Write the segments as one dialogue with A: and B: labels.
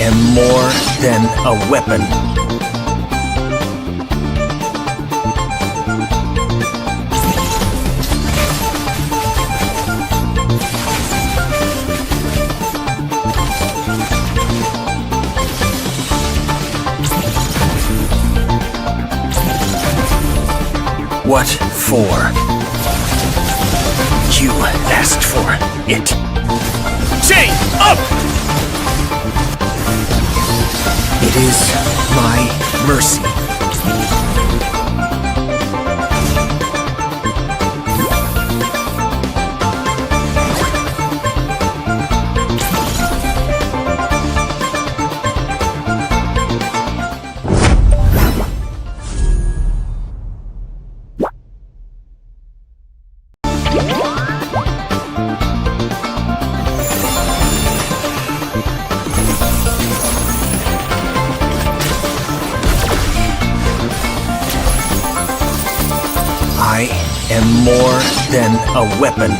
A: am more than a weapon. What for? You asked for it. Chain up! It is my mercy. I am more than a weapon.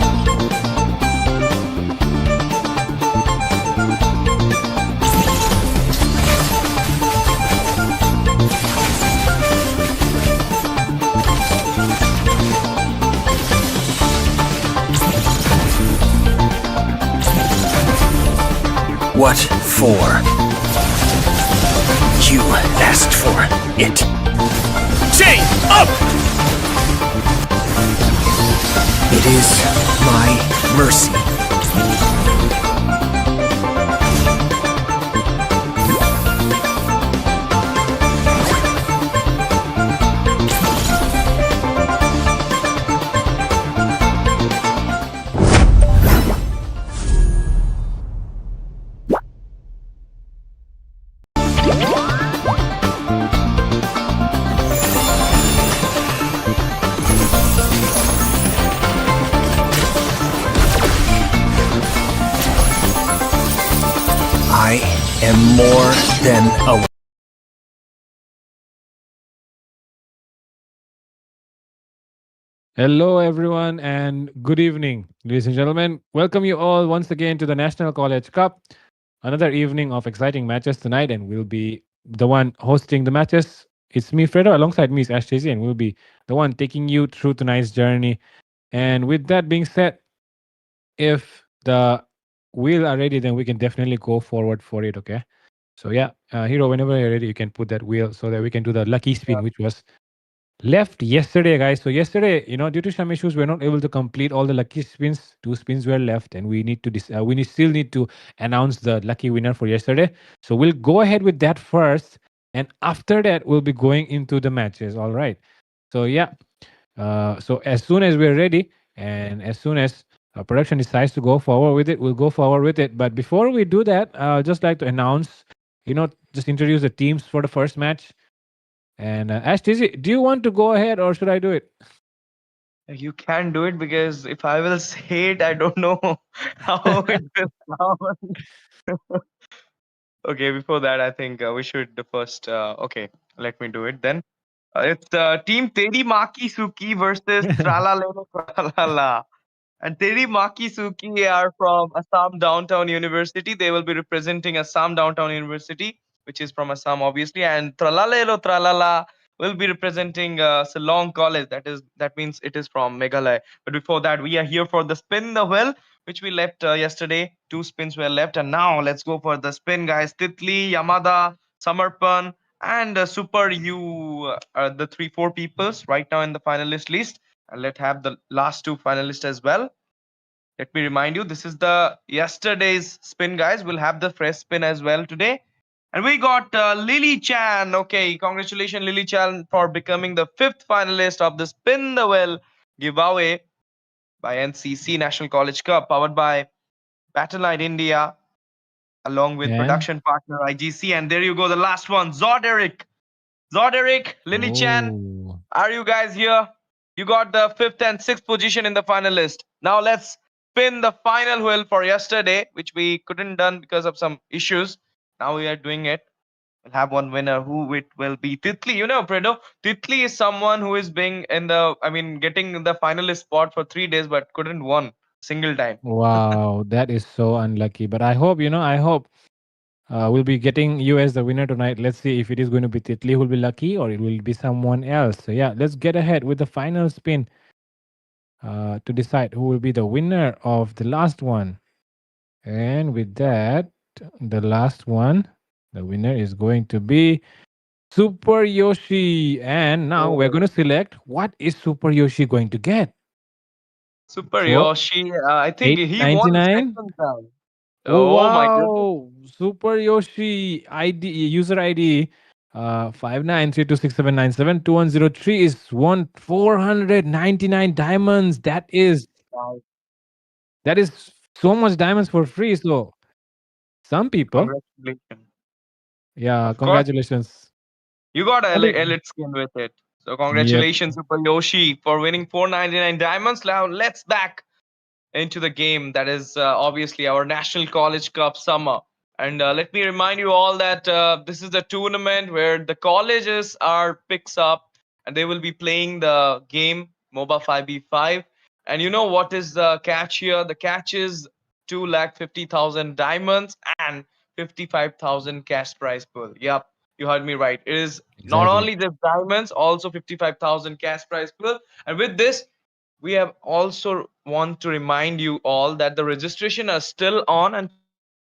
A: What for? You asked for it. Chain up! It is my mercy. I am more than a...
B: Hello, everyone, and good evening, ladies and gentlemen. Welcome you all once again to the National College Cup. Another evening of exciting matches tonight, and we'll be the one hosting the matches. It's me, Fredo. Alongside me is Ash Chasey, and we'll be the one taking you through tonight's journey. And with that being said, if the wheel are ready, then we can definitely go forward for it. Okay. So yeah, Hero, whenever you're ready, you can put that wheel so that we can do the lucky spin, which was left yesterday, guys. So yesterday, due to some issues, we're not able to complete all the lucky spins. Two spins were left, and we need to still need to announce the lucky winner for yesterday. So we'll go ahead with that first, and after that, we'll be going into the matches. All right. So yeah. So as soon as we're ready, and as soon as production decides to go forward with it, we'll go forward with it. But before we do that, I'll just like to announce, just introduce the teams for the first match. And Ash, do you want to go ahead or should I do it?
C: You can do it because if I will say it, I don't know how it will sound. Okay, before that, I think we should first. Okay, let me do it then. It's Team Teri Maki Suki versus Tralala. And Teri Maki Suki are from Assam Downtown University. They will be representing Assam Downtown University, which is from Assam, obviously. And Tralala will be representing Shillong College. That means it is from Meghalaya. But before that, we are here for the spin the wheel, which we left yesterday. Two spins were left, and now let's go for the spin, guys. Titli, Yamada, Samarpan, and Super U are the 3-4 peoples right now in the finalist list. And let's have the last two finalists as well. Let me remind you, this is the yesterday's spin, guys. We'll have the fresh spin as well today. And we got Lily Chan. Okay, congratulations, Lily Chan, for becoming the 5th finalist of the Spin the Well giveaway by NCC National College Cup, powered by Battleknights India, along with
B: And
C: production partner IGC. And there you go, the last one, Zoderic. Zoderic, Lily Chan,
B: oh,
C: are you guys here? You got the 5th and 6th position in the finalist. Now let's spin the final wheel for yesterday, which we couldn't done because of some issues. Now we are doing it. We'll have one winner. Who it will be? Titli, Fredo. Titli is someone who is being getting the finalist spot for 3 days, but couldn't won single time.
B: wow, that is so unlucky. But I hope, We'll be getting you as the winner tonight. Let's see if it is going to be Titli who will be lucky or it will be someone else. So yeah, let's get ahead with the final spin to decide who will be the winner of the last one. And with that, the last one, the winner is going to be Super Yoshi. And now we're going
C: Oh,
B: to select what is Super Yoshi going to get
C: Super
B: for
C: Yoshi. I think he won the
B: 899.
C: second time.
B: Oh
C: Oh my goodness.
B: wow! Super Yoshi ID user ID 593267972103 is won 499 diamonds.
C: Wow.
B: That is so much diamonds for free. So some people,
C: Congratulations.
B: yeah,
C: Of course,
B: congratulations.
C: you got a
B: Only
C: elite skin with it. So
B: yep,
C: congratulations, Super Yoshi, for winning 499 diamonds. Now let's back into the game that is obviously our National College Cup summer. And let me remind you all that this is a tournament where the colleges are picks up and they will be playing the game MOBA 5v5. And you know what is the catch here? The catch is 250,000 diamonds and 55,000 cash prize pool. Yep, you heard me right. It is not
B: exactly.
C: only just diamonds, also 55,000 cash prize pool. And with this, we have also want to remind you all that the registration are still on and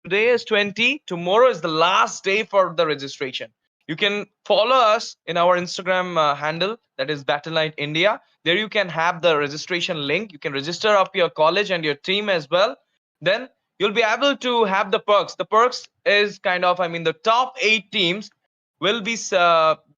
C: today is 20, tomorrow is the last day for the registration. You can follow us in our Instagram handle, that is Battleknight India. There you can have the registration link. You can register up your college and your team as well. Then you'll be able to have the perks. The perks is kind of, I mean, the top 8 teams will be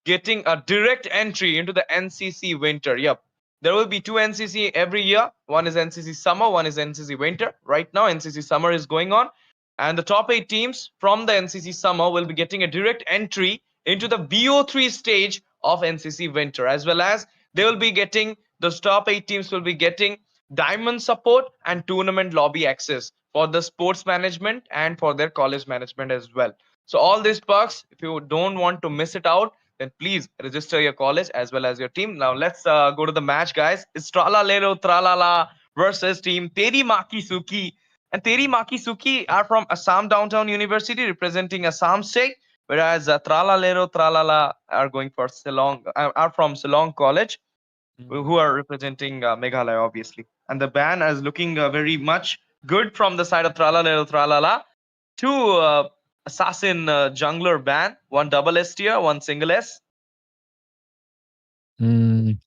C: getting a direct entry into the NCC winter. Yep, there will be two NCC every year. One is NCC summer, one is NCC winter. Right now, NCC summer is going on, and the top 8 teams from the NCC summer will be getting a direct entry into the BO3 stage of NCC winter, as well as they will be getting, those top 8 teams will be getting diamond support and tournament lobby access for the sports management and for their college management as well. So all these perks, if you don't want to miss it out, then please register your college as well as your team. Now let's go to the match, guys. It's Lero Tralala versus team Teri Maki Suki. And Teri Maki Suki are from Assam Downtown University representing Assam State, whereas Lero Tralala are going for Ceylon, are from Ceylon College, who are representing Meghalaya, obviously. And the ban is looking very much good from the side of Lero Tralala. Two assassin jungler ban, one double S tier, one single S.
B: Mm.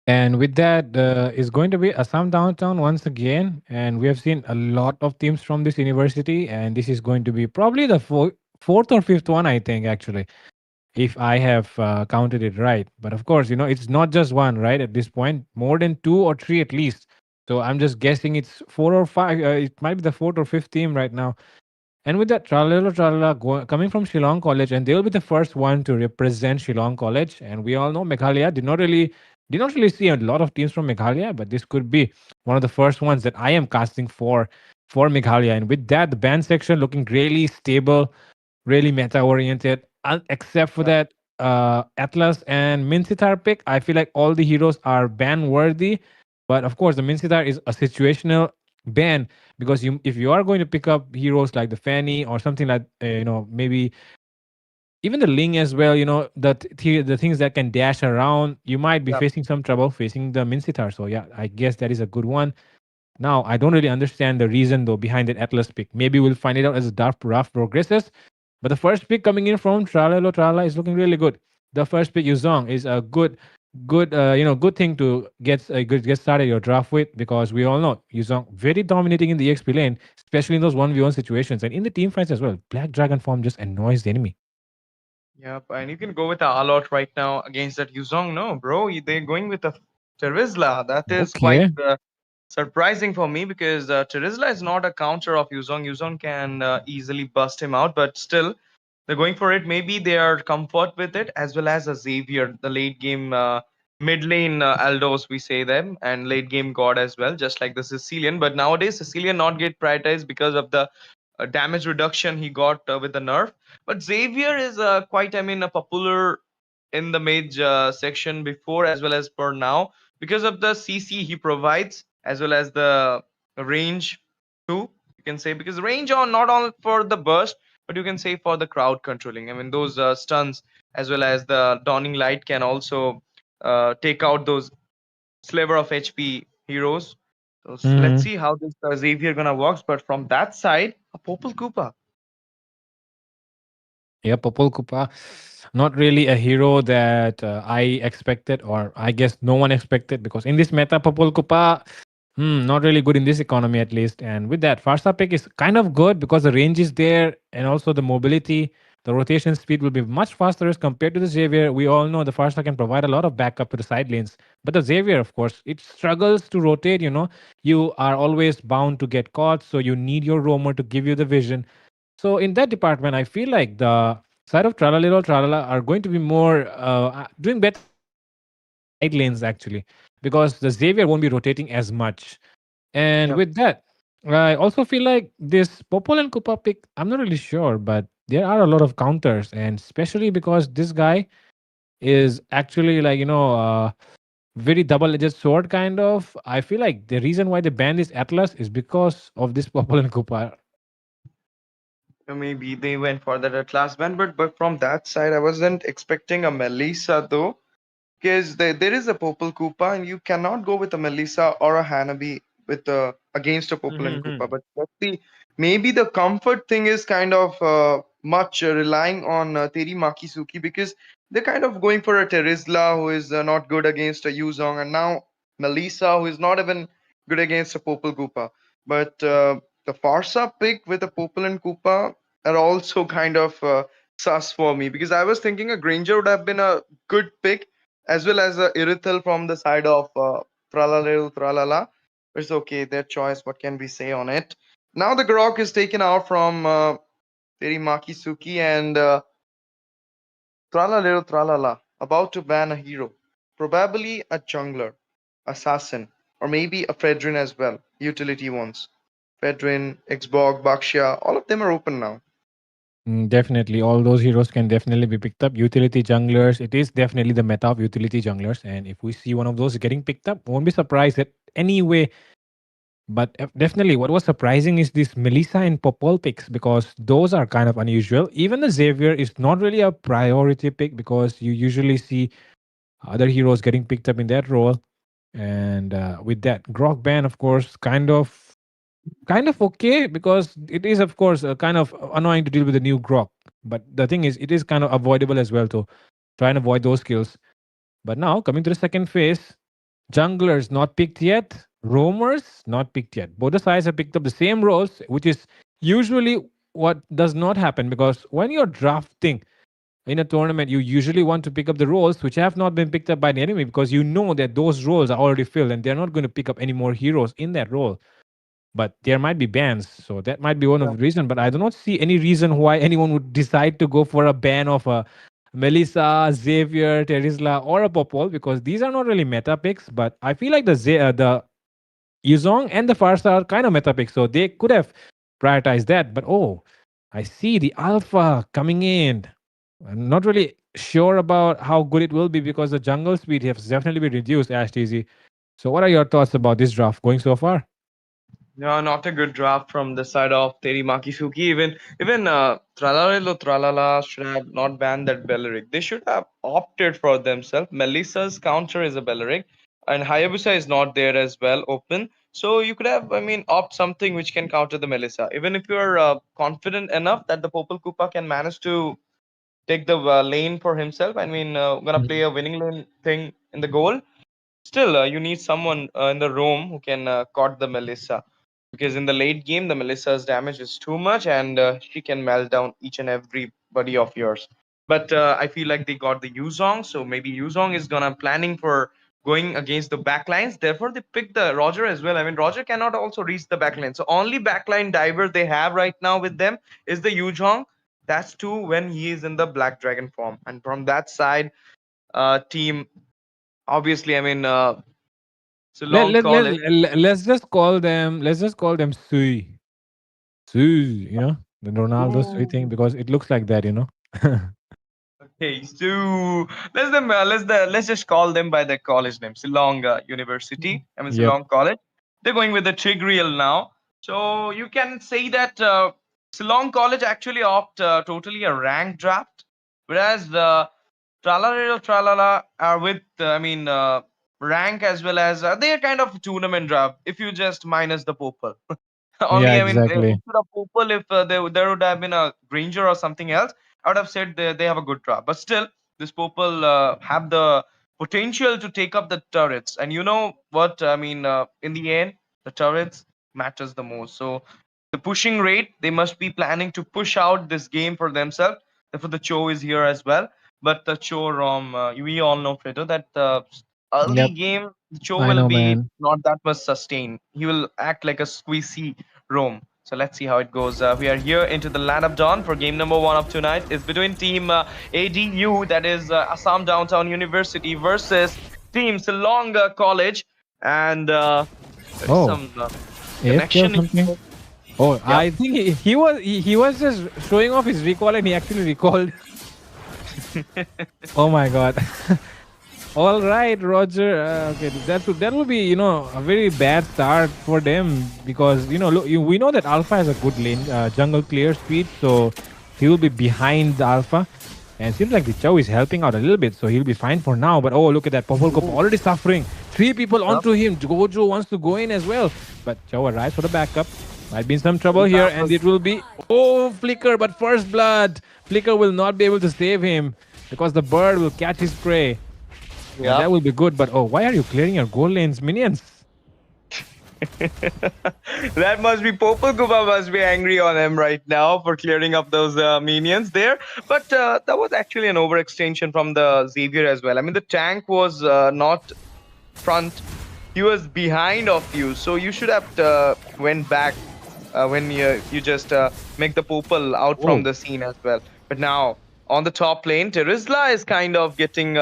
B: And with that, is going to be Assam Downtown once again. And we have seen a lot of teams from this university. And this is going to be probably the fourth or fifth one, I think, actually, if I have counted it right. But of course, it's not just one, right? At this point, more than two or three at least. So I'm just guessing it's four or five. It might be the fourth or fifth team right now. And with that, Tralala coming from Shillong College, and they'll be the first one to represent Shillong College. And we all know Meghalaya did not really see a lot of teams from Meghalaya, but this could be one of the first ones that I am casting for Meghalaya. And with that, the band section looking really stable, really meta oriented. Except for
C: Yeah.
B: that Atlas and Minsitar pick, I feel like all the heroes are ban worthy. But of course, the Minsitar is a situational ban because if you are going to pick up heroes like the Fanny or something like maybe even the Ling as well, the things that can dash around, you might be
C: Yeah.
B: facing some trouble facing the Minsitar. So yeah, I guess that is a good one. Now, I don't really understand the reason though behind that Atlas pick. Maybe we'll find it out as the draft progresses. But the first pick coming in from Tralala is looking really good. The first pick Yuzong is a good thing to get started your draft with because we all know Yuzong very dominating in the EXP lane, especially in those 1v1 situations and in the team fights as well. Black Dragon form just annoys the enemy.
C: Yep, and you can go with a Alot right now against that Yuzong. No, bro, they're going with a Terizla. That is quite
B: Okay.
C: surprising for me because Terizla is not a counter of Yuzong. Yuzong can easily bust him out, but still, they're going for it. Maybe they are comfort with it, as well as a Xavier, the late game mid lane Aldos, we say them, and late game God as well, just like the Sicilian. But nowadays, Sicilian not get prioritized because of the damage reduction he got with the nerf. But Xavier is quite, I mean, a popular in the mage section before as well as per now because of the CC he provides as well as the range too. You can say because range on not all for the burst, but you can say for the crowd controlling. I mean, those stuns as well as the dawning light can also take out those sliver of HP heroes. So let's
B: Hmm.
C: see how this Xavier gonna works. But from that side, a Popol Koopa.
B: Yeah, Popol Kupa, not really a hero that I expected, or I guess no one expected, because in this meta, Popol Kupa, not really good in this economy at least. And with that, Farsa pick is kind of good because the range is there, and also the mobility, the rotation speed will be much faster as compared to the Xavier. We all know the Farsa can provide a lot of backup to the side lanes, but the Xavier, of course, it struggles to rotate. You are always bound to get caught, so you need your roamer to give you the vision. So in that department, I feel like the side of Tralala are going to be more doing better in the side lanes actually, because the Xavier won't be rotating as much. And
C: Yeah,
B: with that, I also feel like this Popol and Kupa pick, I'm not really sure, but there are a lot of counters, and especially because this guy is actually like very double-edged sword kind of. I feel like the reason why they banned this Atlas is because of this Popol and Kupa.
C: maybe they went for that class ban, but from that side, I wasn't expecting a Melissa though. Because there is a Popol Koopa, and you cannot go with a Melissa or a Hanabi with against a Popol and Koopa. But let's see, maybe the comfort thing is kind of much relying on Teri Maki Suki, because they're kind of going for a Terizla who is not good against a Yuzong, and now Melissa who is not even good against a Popol Koopa. But the Farsa pick with a Popol and Koopa are also kind of sus for me, because I was thinking a Granger would have been a good pick, as well as Irithel from the side of Tralala. It's okay, their choice. What can we say on it? Now the Grok is taken out from Terimaki Suki, and Tralala about to ban a hero, probably a jungler, assassin, or maybe a Fedrin as well. Utility ones. Fedrin, Xbog, Bakshia, all of them are open now.
B: Definitely, all those heroes can definitely be picked up. Utility junglers, it is definitely the meta of utility junglers, and if we see one of those getting picked up, won't be surprised at any way. But definitely, what was surprising is this Melissa and Popol picks, because those are kind of unusual. Even the Xavier is not really a priority pick because you usually see other heroes getting picked up in that role. And with that, Grok ban, of course, kind of okay, because it is of course kind of annoying to deal with the new grok, but the thing is it is kind of avoidable as well to try and avoid those skills. But now coming to the second phase, junglers not picked yet, roamers not picked yet. Both the sides have picked up the same roles, which is usually what does not happen, because when you're drafting in a tournament you usually want to pick up the roles which have not been picked up by the enemy, because you know that those roles are already filled and they're not going to pick up any more heroes in that role. But there might be bans, so that might be one of
C: Yeah.
B: the reason. But I do not see any reason why anyone would decide to go for a ban of a Melissa, Xavier, Terizla, or a Popol, because these are not really meta picks. But I feel like the Yuzong and the Farsa are kind of meta picks, so they could have prioritized that. But oh, I see the Alpha coming in. I'm not really sure about how good it will be, because the jungle speed has definitely been reduced, Ash TZ. So what are your thoughts about this draft going so far?
C: No, not a good draft from the side of Teri Makisuki. Even Tralala should have not banned that Belleric. They should have opted for themselves. Melissa's counter is a Belleric, and Hayabusa is not there as well, open. So you could have, I mean, opt something which can counter the Melissa. Even if you're confident enough that the Popol Koopa can manage to take the lane for himself, I mean, gonna play a winning lane thing in the goal. Still, you need someone in the roam who can caught the Melissa, because in the late game, the Melissa's damage is too much, and she can melt down each and everybody of yours. But I feel like they got the Yuzong, so maybe Yuzong is gonna planning for going against the backlines. Therefore, they picked the Roger as well. I mean, Roger cannot also reach the backline, so only backline diver they have right now with them is the Yuzong. That's too when he is in the Black Dragon form, and from that side, team obviously, I mean, it's a
B: Let,
C: long
B: let, let,
C: college.
B: let's just call them Sui, the Ronaldo Sui thing,
C: Ooh.
B: because it looks like that.
C: Okay, so let's just call them by their college name, Shillong University. I mean
B: Yep.
C: Shillong College. They're going with the Tigreal now, so you can say that Ceylon College actually opt totally a rank draft, whereas the Tralala are with rank as well as they are kind of tournament draft. If you just minus the Popal.
B: Yeah,
C: Only, I mean,
B: exactly.
C: instead of Popal, if there would have been a Granger or something else, I would have said they have a good draft. But still, this Popal have the potential to take up the turrets. And you know what? I mean, in the end, the turrets matters the most. So the pushing rate, they must be planning to push out this game for themselves. Therefore, the Cho is here as well. But the Cho Rom, we all know, Fredo, that early
B: Yep,
C: game, the Cho
B: I
C: will
B: know,
C: be
B: man.
C: not that much sustained. He will act like a squeezy Rome. So let's see how it goes. We are here into the land of dawn for game number 1 of tonight. It's between team ADU, that is Assam Downtown University, versus team Silong College. And there is
B: Oh,
C: some
B: AFK or
C: connection
B: something?
C: issue.
B: Oh,
C: Yep.
B: I think he was just showing off his recall and he actually recalled. Oh my god. All right, Roger. Okay, that will be a very bad start for them because look, we know that Alpha has a good lane jungle clear speed, so he will be behind the Alpha, and seems like the Chow is helping out a little bit, so he'll be fine for now. But oh, look at that, Popol Cup already suffering. 3 people
C: Yep.
B: onto him. Gojo wants to go in as well, but Chow arrives for the backup. Might be in some trouble here, and it will be Flicker, but first blood. Flicker will not be able to save him because the bird will catch his prey. And
C: Yep.
B: that will be good, but oh, why are you clearing your gold lanes, minions?
C: That must be Popol Kuba must be angry on him right now for clearing up those minions there. But that was actually an overextension from the Xavier as well. I mean, the tank was not front; he was behind of you, so you should have went back when you just make the Popol out from
B: Oh,
C: the scene as well. But now on the top lane, Terizla is kind of getting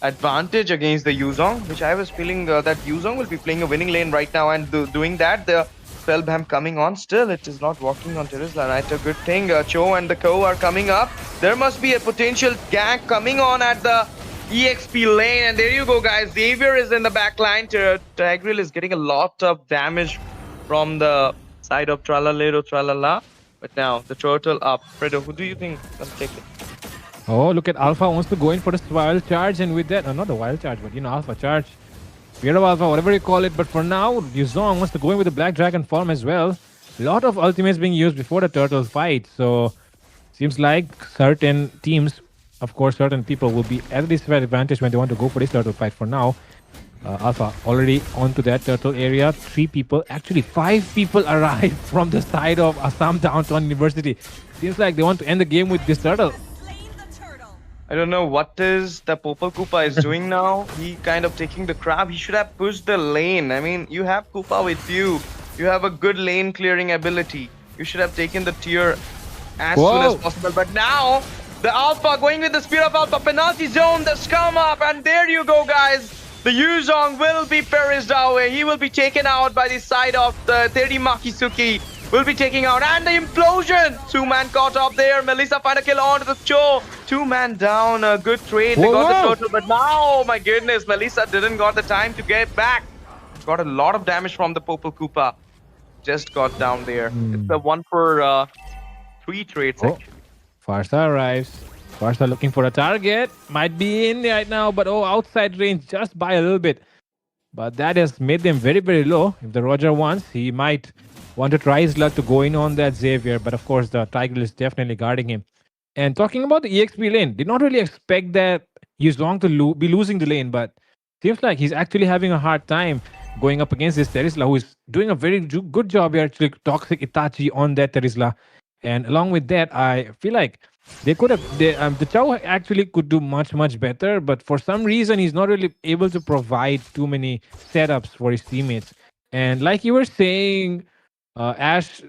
C: advantage against the Yuzong, which I was feeling that Yuzong will be playing a winning lane right now, and doing that, the Spellbam coming on. Still, it is not working on Terizla. Right, a good thing. Cho and the Co are coming up. There must be a potential gank coming on at the EXP lane, and there you go, guys. Xavier is in the back line. Tigreal is getting a lot of damage from the side of Tralala. But now the turtle up. Fredo, who do you think can take it?
B: oh, look at Alpha wants to go in for the wild charge, and with that, not the wild charge, but Alpha charge. Fear of Alpha, whatever you call it. But for now, Yuzong wants to go in with the Black Dragon form as well. A lot of ultimates being used before the turtle fight, so seems like certain teams, of course, certain people will be at a disadvantage when they want to go for this turtle fight. For now, Alpha already onto that turtle area. 3 people, actually 5 people arrived from the side of Assam Downtown University. Seems like they want to end the game with this turtle.
C: I don't know what is the Popol Koopa is doing now. He kind of taking the crab. He should have pushed the lane. I mean, you have Koopa with you. You have a good lane clearing ability. You should have taken the tier as soon as possible. But now, the Alpha going with the Spear of Alpha penalty zone, the scum up, and there you go, guys. The Yuzong will be perished away. He will be taken out by the side of the Teri Makisuki. Will be taking out, and the implosion. 2-man caught up there. Melissa find a kill onto the Cho. 2-man down. A good trade. They got the total, but now, oh my goodness, Melissa didn't got the time to get back. Got a lot of damage from the Popol Koopa. Just got down there. It's a 1 for 3 trades actually.
B: Farsa arrives. Farsa looking for a target. Might be in right now, but outside range just by a little bit. But that has made them very, very low. If the Roger wants, he might want to try his luck to go in on that Xavier. But of course, the Tiger is definitely guarding him. And talking about the EXP lane, did not really expect that he's going to be losing the lane, but seems like he's actually having a hard time going up against this Terizla, who is doing a very good job here, actually toxic Itachi on that Terizla. And along with that, I feel like they could have the Chow actually could do much better, but for some reason he's not really able to provide too many setups for his teammates. And like you were saying, Ash,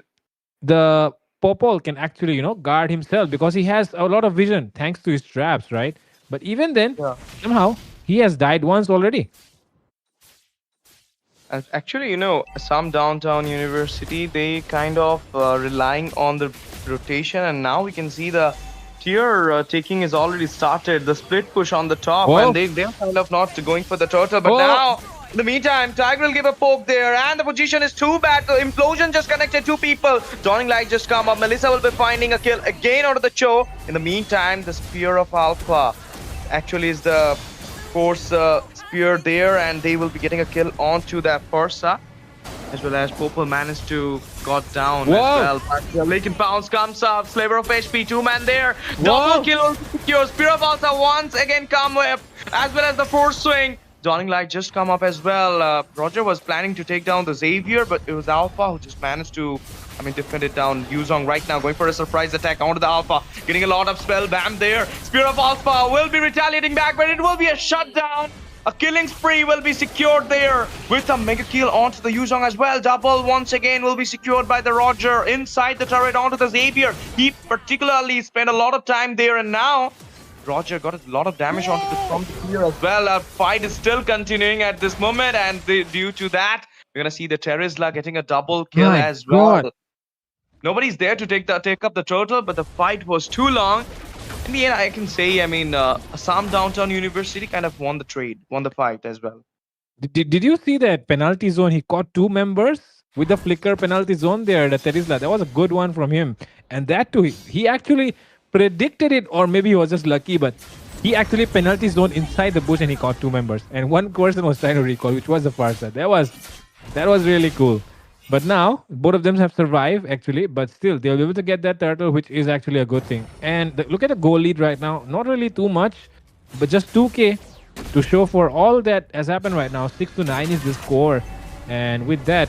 B: the Popol can actually guard himself because he has a lot of vision thanks to his traps, right? But even then, somehow he has died once already.
C: Actually, some downtown university, they kind of relying on the rotation, and now we can see the tier taking is already started. The split push on the top, and they're kind of not going for the turtle, but now In the meantime, Tiger will give a poke there, and the position is too bad. The implosion just connected two people. Dawning Light just come up. Melissa will be finding a kill again out of the Cho. In the meantime, the Spear of Alpha actually is the force spear there, and they will be getting a kill onto that Forza. As well as Popel managed to got down as well. But the Lakin Pounce comes up. Slaver of HP, two-man there. Double kill will secure. Spear of Alpha once again come up, as well as the force swing. Dawning Light just come up as well. Roger was planning to take down the Xavier, but it was Alpha who just managed to, defend it down. Yuzong right now going for a surprise attack onto the Alpha. Getting a lot of spell bam there. Spear of Alpha will be retaliating back, but it will be a shutdown. A killing spree will be secured there with a mega kill onto the Yuzong as well. Double once again will be secured by the Roger inside the turret onto the Xavier. He particularly spent a lot of time there, and now Roger got a lot of damage onto the from the clear as well. Our fight is still continuing at this moment, and due to that, we're gonna see the Terizla getting a double kill as well. Nobody's there to take up the turtle, but the fight was too long. In the end, I can say, Assam Downtown University kind of won the fight as well.
B: Did you see that penalty zone? He caught two members with the flicker penalty zone there. The Terizla, that was a good one from him, and that too, he actually predicted it, or maybe he was just lucky, but he actually penalty zoned inside the bush and he caught two members, and one person was trying to recall, which was the Farsa. That was really cool. But now both of them have survived actually, but still they'll be able to get that turtle, which is actually a good thing. And look at the goal lead right now, not really too much, but just 2k to show for all that has happened right now. 6-9 is the score, and with that,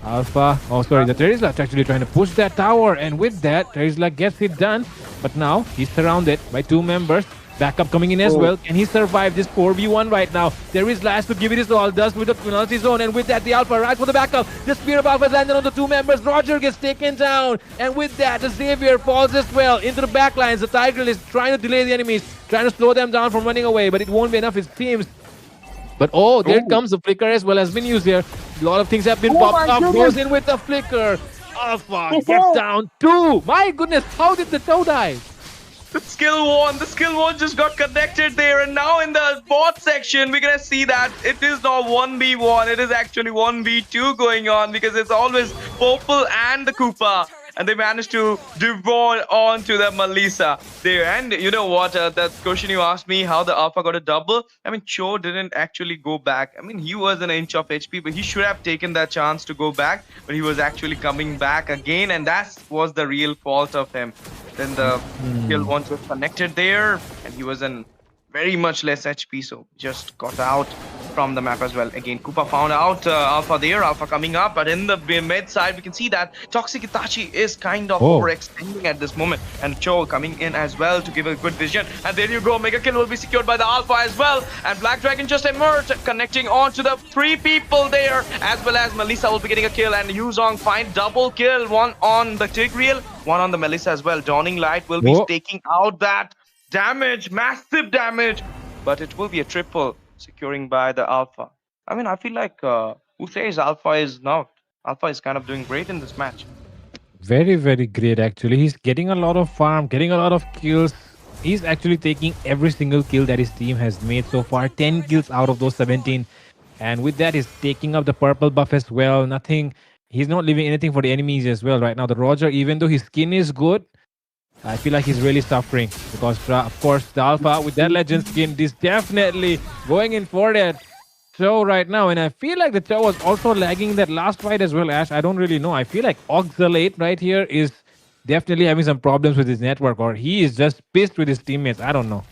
B: Alpha, the Terizla actually trying to push that tower, and with that, Terizla gets it done. But now he's surrounded by two members. Backup coming in as well. Can he survive this 4v1 right now? Terizla has to give it his all, does with the penalty zone, and with that, the Alpha right for the backup. The Spear of Alpha landed on the two members. Roger gets taken down, and with that, the Xavier falls as well into the backlines. The Tiger is trying to delay the enemies, trying to slow them down from running away, but it won't be enough, it seems. But there comes the flicker as well, has been used here. A lot of things have been popped up. Goes in with the flicker. Alpha gets down two. My goodness, how did the toe die?
C: The skill one just got connected there, and now in the bot section, we're gonna see that it is not 1v1, it is actually 1v2 going on, because it's always Popel and the Koopa. And they managed to devour onto the Melissa there. And you know what? That question you asked me, how the Alpha got a double. Cho didn't actually go back. He was an inch of HP, but he should have taken that chance to go back. But he was actually coming back again, and that was the real fault of him. Then the kill one was connected there, and he was in very much less HP, so just got out from the map as well. Again, Koopa found out Alpha there, Alpha coming up, but in the mid side, we can see that Toxic Itachi is kind of overextending at this moment, and Cho coming in as well to give a good vision. And there you go, Mega Kill will be secured by the Alpha as well, and Black Dragon just emerged, connecting on to the three people there, as well as Melissa will be getting a kill, and Yuzong find double kill, one on the Tigreal, one on the Melissa as well. Dawning Light will be taking out that damage, massive damage, but it will be a triple securing by the Alpha. I feel like who says Alpha is not? Alpha is kind of doing great in this match.
B: Very, very great actually. He's getting a lot of farm, getting a lot of kills. He's actually taking every single kill that his team has made so far. 10 kills out of those 17. And with that, he's taking up the purple buff as well. He's not leaving anything for the enemies as well right now. The Roger, even though his skin is good, I feel like he's really suffering, because of course the Alpha with that legend skin is definitely going in for that Cho right now. And I feel like the Cho was also lagging that last fight as well, Ash. I don't really know. I feel like Oxalate right here is definitely having some problems with his network, or he is just pissed with his teammates. I don't know.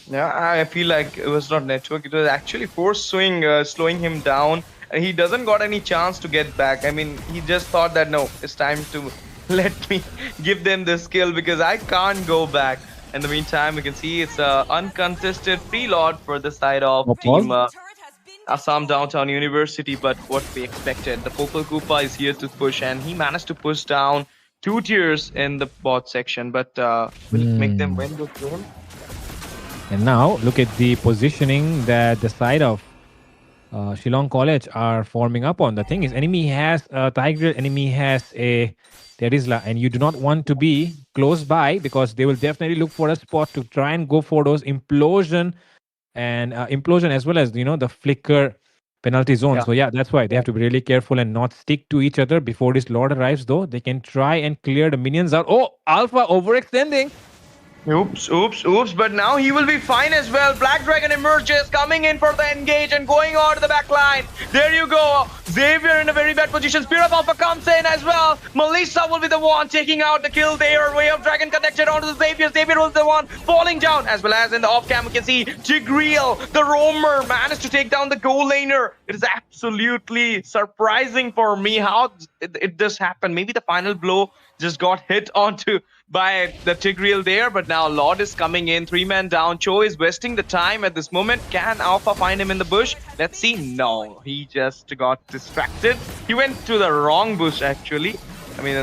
C: Yeah, I feel like it was not network. It was actually force swing slowing him down, and he doesn't got any chance to get back. He just thought that no, it's time to let me give them the skill, because I can't go back. In the meantime, we can see it's uncontested preload for the side of team Assam Downtown University, but what we expected. The Popel Koopa is here to push, and he managed to push down 2 tiers in the bot section, but will it make them win this game?
B: And now look at the positioning that the side of Shillong College are forming up on. The thing is, enemy has a Tiger, enemy has a Terizla, and you do not want to be close by, because they will definitely look for a spot to try and go for those implosion, and implosion as well as the flicker penalty zone.
C: Yeah.
B: So yeah, that's why they
C: Yeah.
B: have to be really careful and not stick to each other before this lord arrives. Though they can try and clear the minions out. Oh, Alpha overextending.
C: Oops, oops, oops. But now he will be fine as well. Black Dragon emerges, coming in for the engage and going on to the back line. There you go. Xavier in a very bad position. Spear of Alpha comes in as well. Melissa will be the one taking out the kill there. Way of Dragon connected onto the Xavier. Xavier was the one falling down. As well as in the off cam, we can see Tigreal, the roamer, managed to take down the goal laner. It is absolutely surprising for me how it just happened. Maybe the final blow just got hit onto by the Tigreal there, but now Lord is coming in, 3-man down. Cho is wasting the time at this moment. Can Alpha find him in the bush? Let's see. No, he just got distracted. He went to the wrong bush actually. I mean,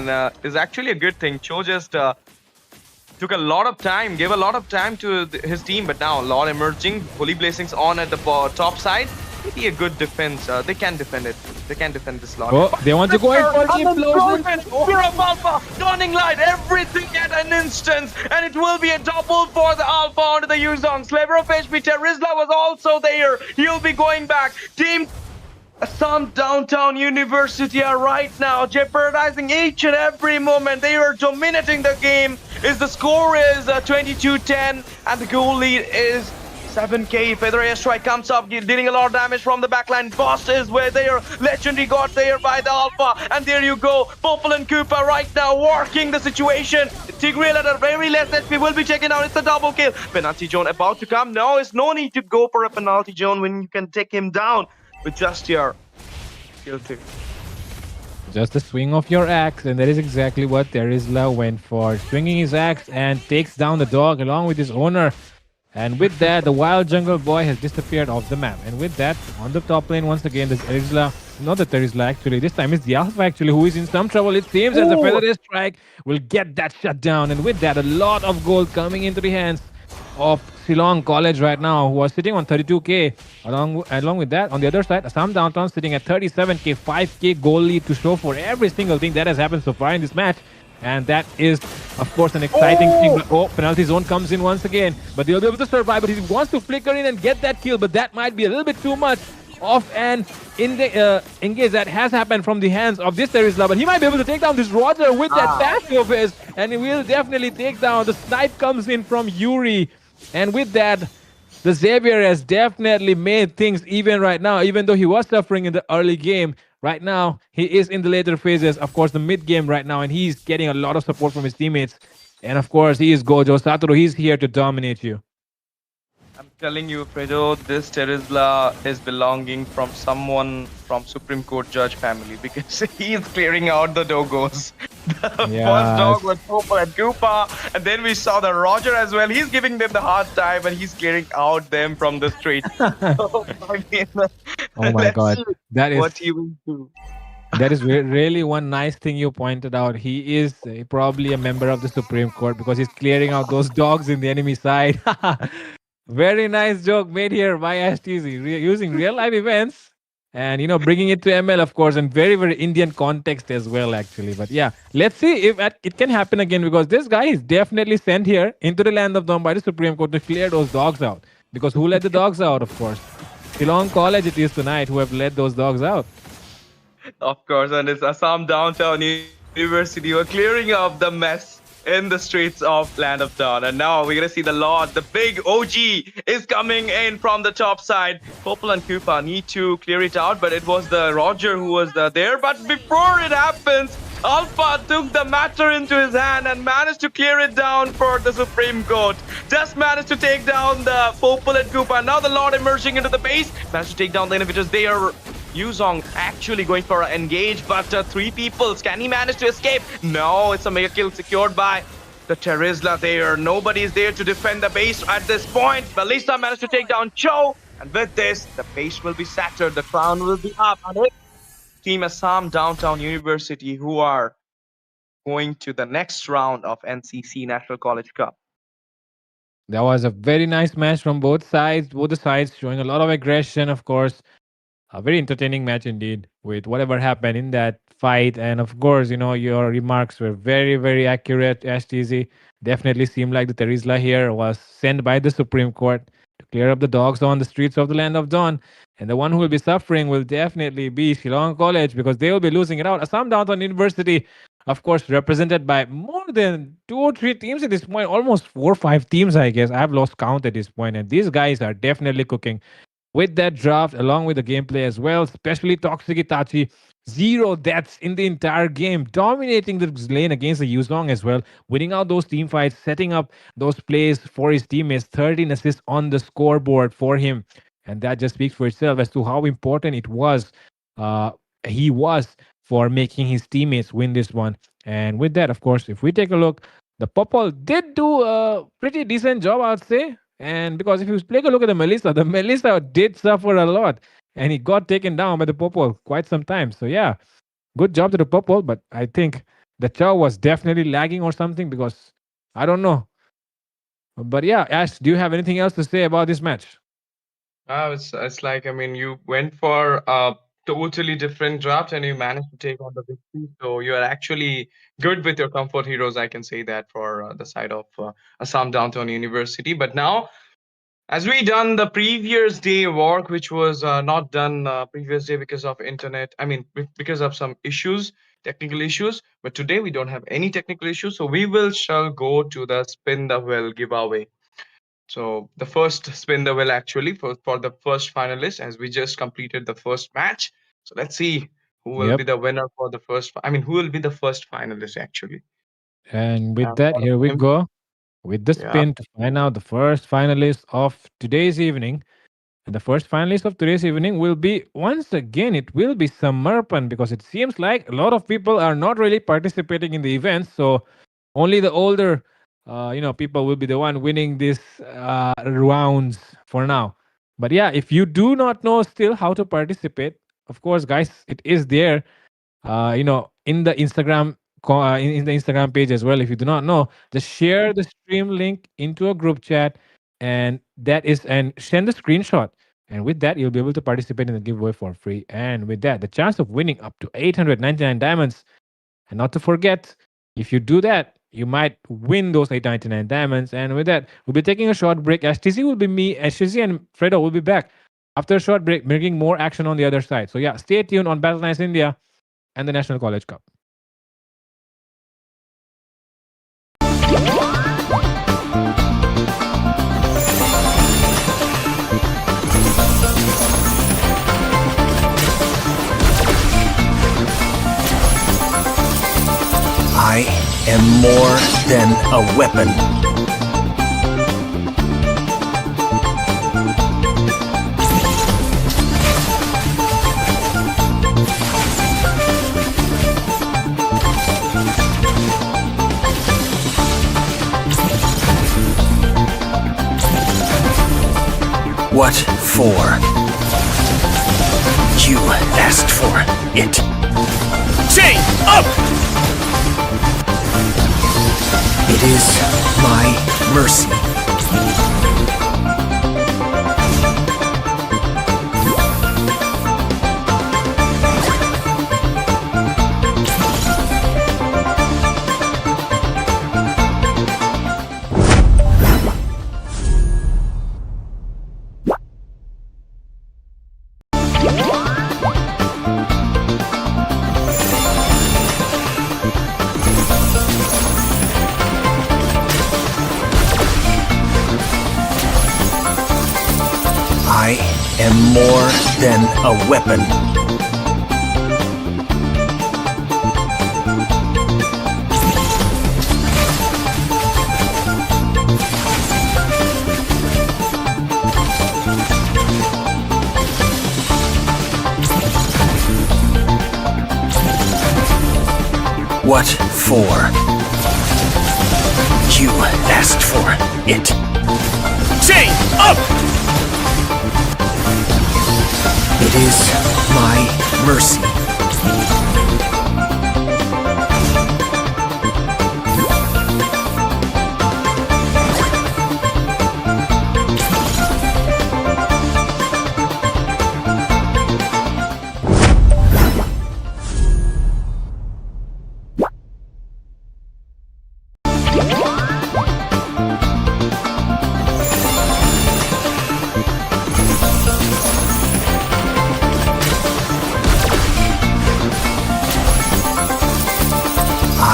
C: it's actually a good thing. Cho just took a lot of time, gave a lot of time to his team, but now Lord emerging, Holy Blessings on at the top side. Maybe a good defense. They can defend it. They can defend this Lord.
B: Oh, they want to go in for the implosion.
C: Spear of Alpha, Dawning Light, everything at an instance, and it will be a double for the Alpha onto the Yuzong. Slaver of HP, Terizla was also there. He'll be going back. Team some downtown university are right now jeopardizing each and every moment. They are dominating the game. The score is 22-10, and the goal lead is 7k. Feather airstrike comes up, dealing a lot of damage from the backline. Boss is where they are. Legendary got there by the Alpha, and there you go. Popple and Koopa right now working the situation. Tigreal at a very less HP will be taken out. It's a double kill. Penalty zone about to come. No, it's no need to go for a penalty zone when you can take him down with just your kill too.
B: Just the swing of your axe, and that is exactly what Terizla went for. Swinging his axe and takes down the dog along with his owner. And with that, the wild jungle boy has disappeared off the map. And with that, on the top lane once again, there's Terizla. Not the Terizla actually. This time it's the Alpha actually who is in some trouble. It seems as the Feather Strike will get that shut down. And with that, a lot of gold coming into the hands of Shillong College right now, who are sitting on 32k. Along with that, on the other side, Assam Downtown sitting at 37k, 5k goal lead to show for every single thing that has happened so far in this match. And that is, of course, an exciting thing. Oh, penalty zone comes in once again. But they'll be able to survive. But he wants to flicker in and get that kill. But that might be a little bit too much of an engage that has happened from the hands of this Terizla. But he might be able to take down this Roger with that dash of his. And he will definitely take down. The snipe comes in from Yuri. And with that, the Xavier has definitely made things even right now. Even though he was suffering in the early game, right now he is in the later phases. Of course, the mid game right now, and he's getting a lot of support from his teammates. And of course, he is Gojo Satoru. He's here to dominate you.
C: I'm telling you, Fredo, this Terizla is belonging from someone from Supreme Court judge family because he is clearing out the dogos. The first dog was Popple and Koopa, and then we saw the Roger as well. He's giving them the hard time and he's clearing out them from the street. So, I mean,
B: Oh my god, that is
C: what he will do.
B: that is really one nice thing you pointed out. He is probably a member of the Supreme Court because he's clearing out those dogs in the enemy side. Very nice joke made here by STZ, using real life events and bringing it to ML, of course, and very very Indian context as well, actually. But yeah, let's see if it can happen again, because this guy is definitely sent here into the land of Dawn by the Supreme Court to clear those dogs out. Because who let the dogs out? Of course, Shillong College it is tonight who have let those dogs out.
C: Of course, and it's Assam Downtown University who are clearing up the mess in the streets of Land of Dawn. And now we're gonna see the Lord, the big OG, is coming in from the top side. Popple and Koopa need to clear it out, but it was the Roger who was there. But before it happens, Alpha took the matter into his hand and managed to clear it down for the Supreme Court. Just managed to take down the Popple and Koopa. Now the Lord emerging into the base, managed to take down the inhibitors. They are Yuzong actually going for an engage, but 3 people. Can he manage to escape? No, it's a mega kill secured by the Terizla there. Nobody is there to defend the base at this point. Balista managed to take down Cho, and with this, the base will be shattered. The crown will be up. And Team Assam Downtown University, who are going to the next round of NCC National College Cup.
B: That was a very nice match from both sides. Both the sides showing a lot of aggression, of course. A very entertaining match indeed, with whatever happened in that fight. And of course, your remarks were very, very accurate, STZ. Definitely seemed like the Terizla here was sent by the Supreme Court to clear up the dogs on the streets of the Land of Dawn. And the one who will be suffering will definitely be Shillong College because they will be losing it out. Assam Downtown University, of course, represented by more than 2 or 3 teams at this point, almost 4 or 5 teams, I guess. I've lost count at this point, and these guys are definitely cooking with that draft along with the gameplay as well, especially Toxic Itachi. 0 deaths in the entire game, dominating the lane against the Yuzong as well, winning out those team fights, setting up those plays for his teammates, 13 assists on the scoreboard for him. And that just speaks for itself as to how important it was, uh, he was for making his teammates win this one. And with that, of course, if we take a look, the Popol did do a pretty decent job, I'd say. And because if you take a look at the Melissa did suffer a lot, and he got taken down by the Popol quite some time. So yeah, good job to the Popol, but I think the Chow was definitely lagging or something because I don't know. But yeah, Ash, do you have anything else to say about this match?
C: It's like, I mean, you went for a totally different draft and you managed to take on the victory. So you are actually good with your comfort heroes. I can say that for the side of Assam Downtown University. But now, as we done the previous day work, which was not done previous day because of internet, I mean, because of some issues, technical issues. But today we don't have any technical issues. So we shall go to the spin the wheel giveaway. So the first spin the wheel actually for the first finalist, as we just completed the first match. So let's see who will be
B: Yep.
C: the winner for the first. I mean, who will be the first finalist actually?
B: And with that, here we
C: Him.
B: go with the
C: Yeah.
B: spin to find out the first finalist of today's evening. And the first finalist of today's evening will be, once again, it will be Samarpan because it seems like a lot of people are not really participating in the events. So only the older, people will be the one winning these rounds for now. But yeah, if you do not know still how to participate, of course, guys, it is there in the Instagram in the Instagram page as well. If you do not know, just share the stream link into a group chat, and send the screenshot. And with that, you'll be able to participate in the giveaway for free. And with that, the chance of winning up to 899 diamonds. And not to forget, if you do that, you might win those 899 diamonds. And with that, we'll be taking a short break. As TC will be me, as TC and Fredo will be back after a short break, bringing more action on the other side. So yeah, stay tuned on Battleknights India and the National College Cup.
A: I am more than a weapon. What for? You asked for it. Chain up! It is my mercy. I am more than a weapon. What for? You asked for it. Chain up! It is my mercy.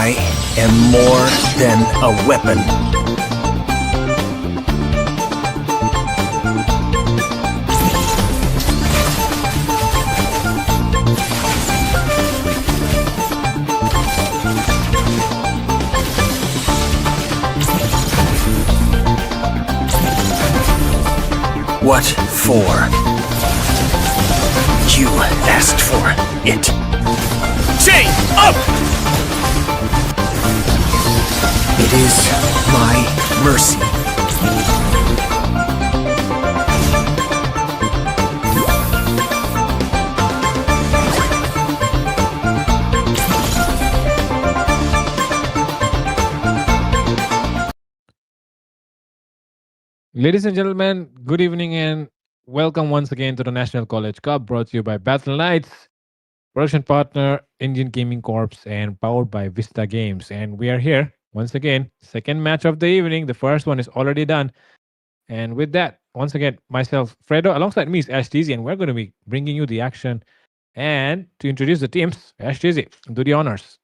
A: I am more than a weapon. What for? You asked for it. Chain up! It is my mercy.
B: Ladies and gentlemen, good evening and welcome once again to the National College Cup brought to you by Battleknights, production partner Indian Gaming Corps and powered by Vista Games. And we are here once again, second match of the evening. The first one is already done. And with that, once again, myself, Fredo, alongside me is Ash and we're going to be bringing you the action. And to introduce the teams, Ash do the honors.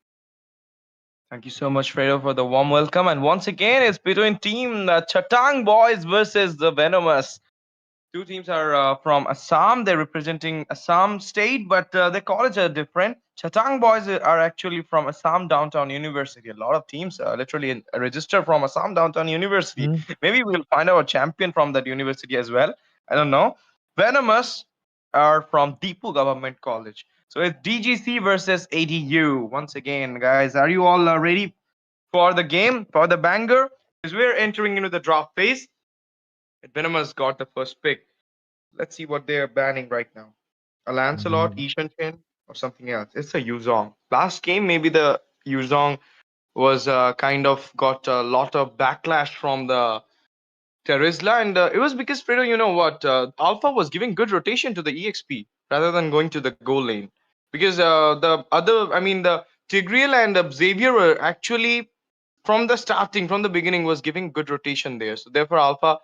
C: Thank you so much, Fredo, for the warm welcome. And once again, it's between team Chatang boys versus the Venomous. Two teams are from Assam. They're representing Assam state, but their college are different. Chatang boys are actually from Assam Downtown University. A lot of teams literally register from Assam Downtown University.
B: Mm.
C: Maybe we'll find our champion from that university as well. I don't know. Venomous are from Deepu Government College. So it's DGC versus ADU. Once again, guys, are you all ready for the game, for the banger? Because we're entering into the draft phase. Venomous got the first pick. Let's see what they're banning right now. A Lancelot,
B: Mm.
C: Ishan Chen, or something else. It's a Yuzong. Last game, maybe the Yuzong was kind of got a lot of backlash from the Terizla, and it was because Fredo, you know what? Alpha was giving good rotation to the EXP rather than going to the goal lane. Because the Tigreal and Xavier were actually from the starting, from the beginning, was giving good rotation there. So therefore, Alpha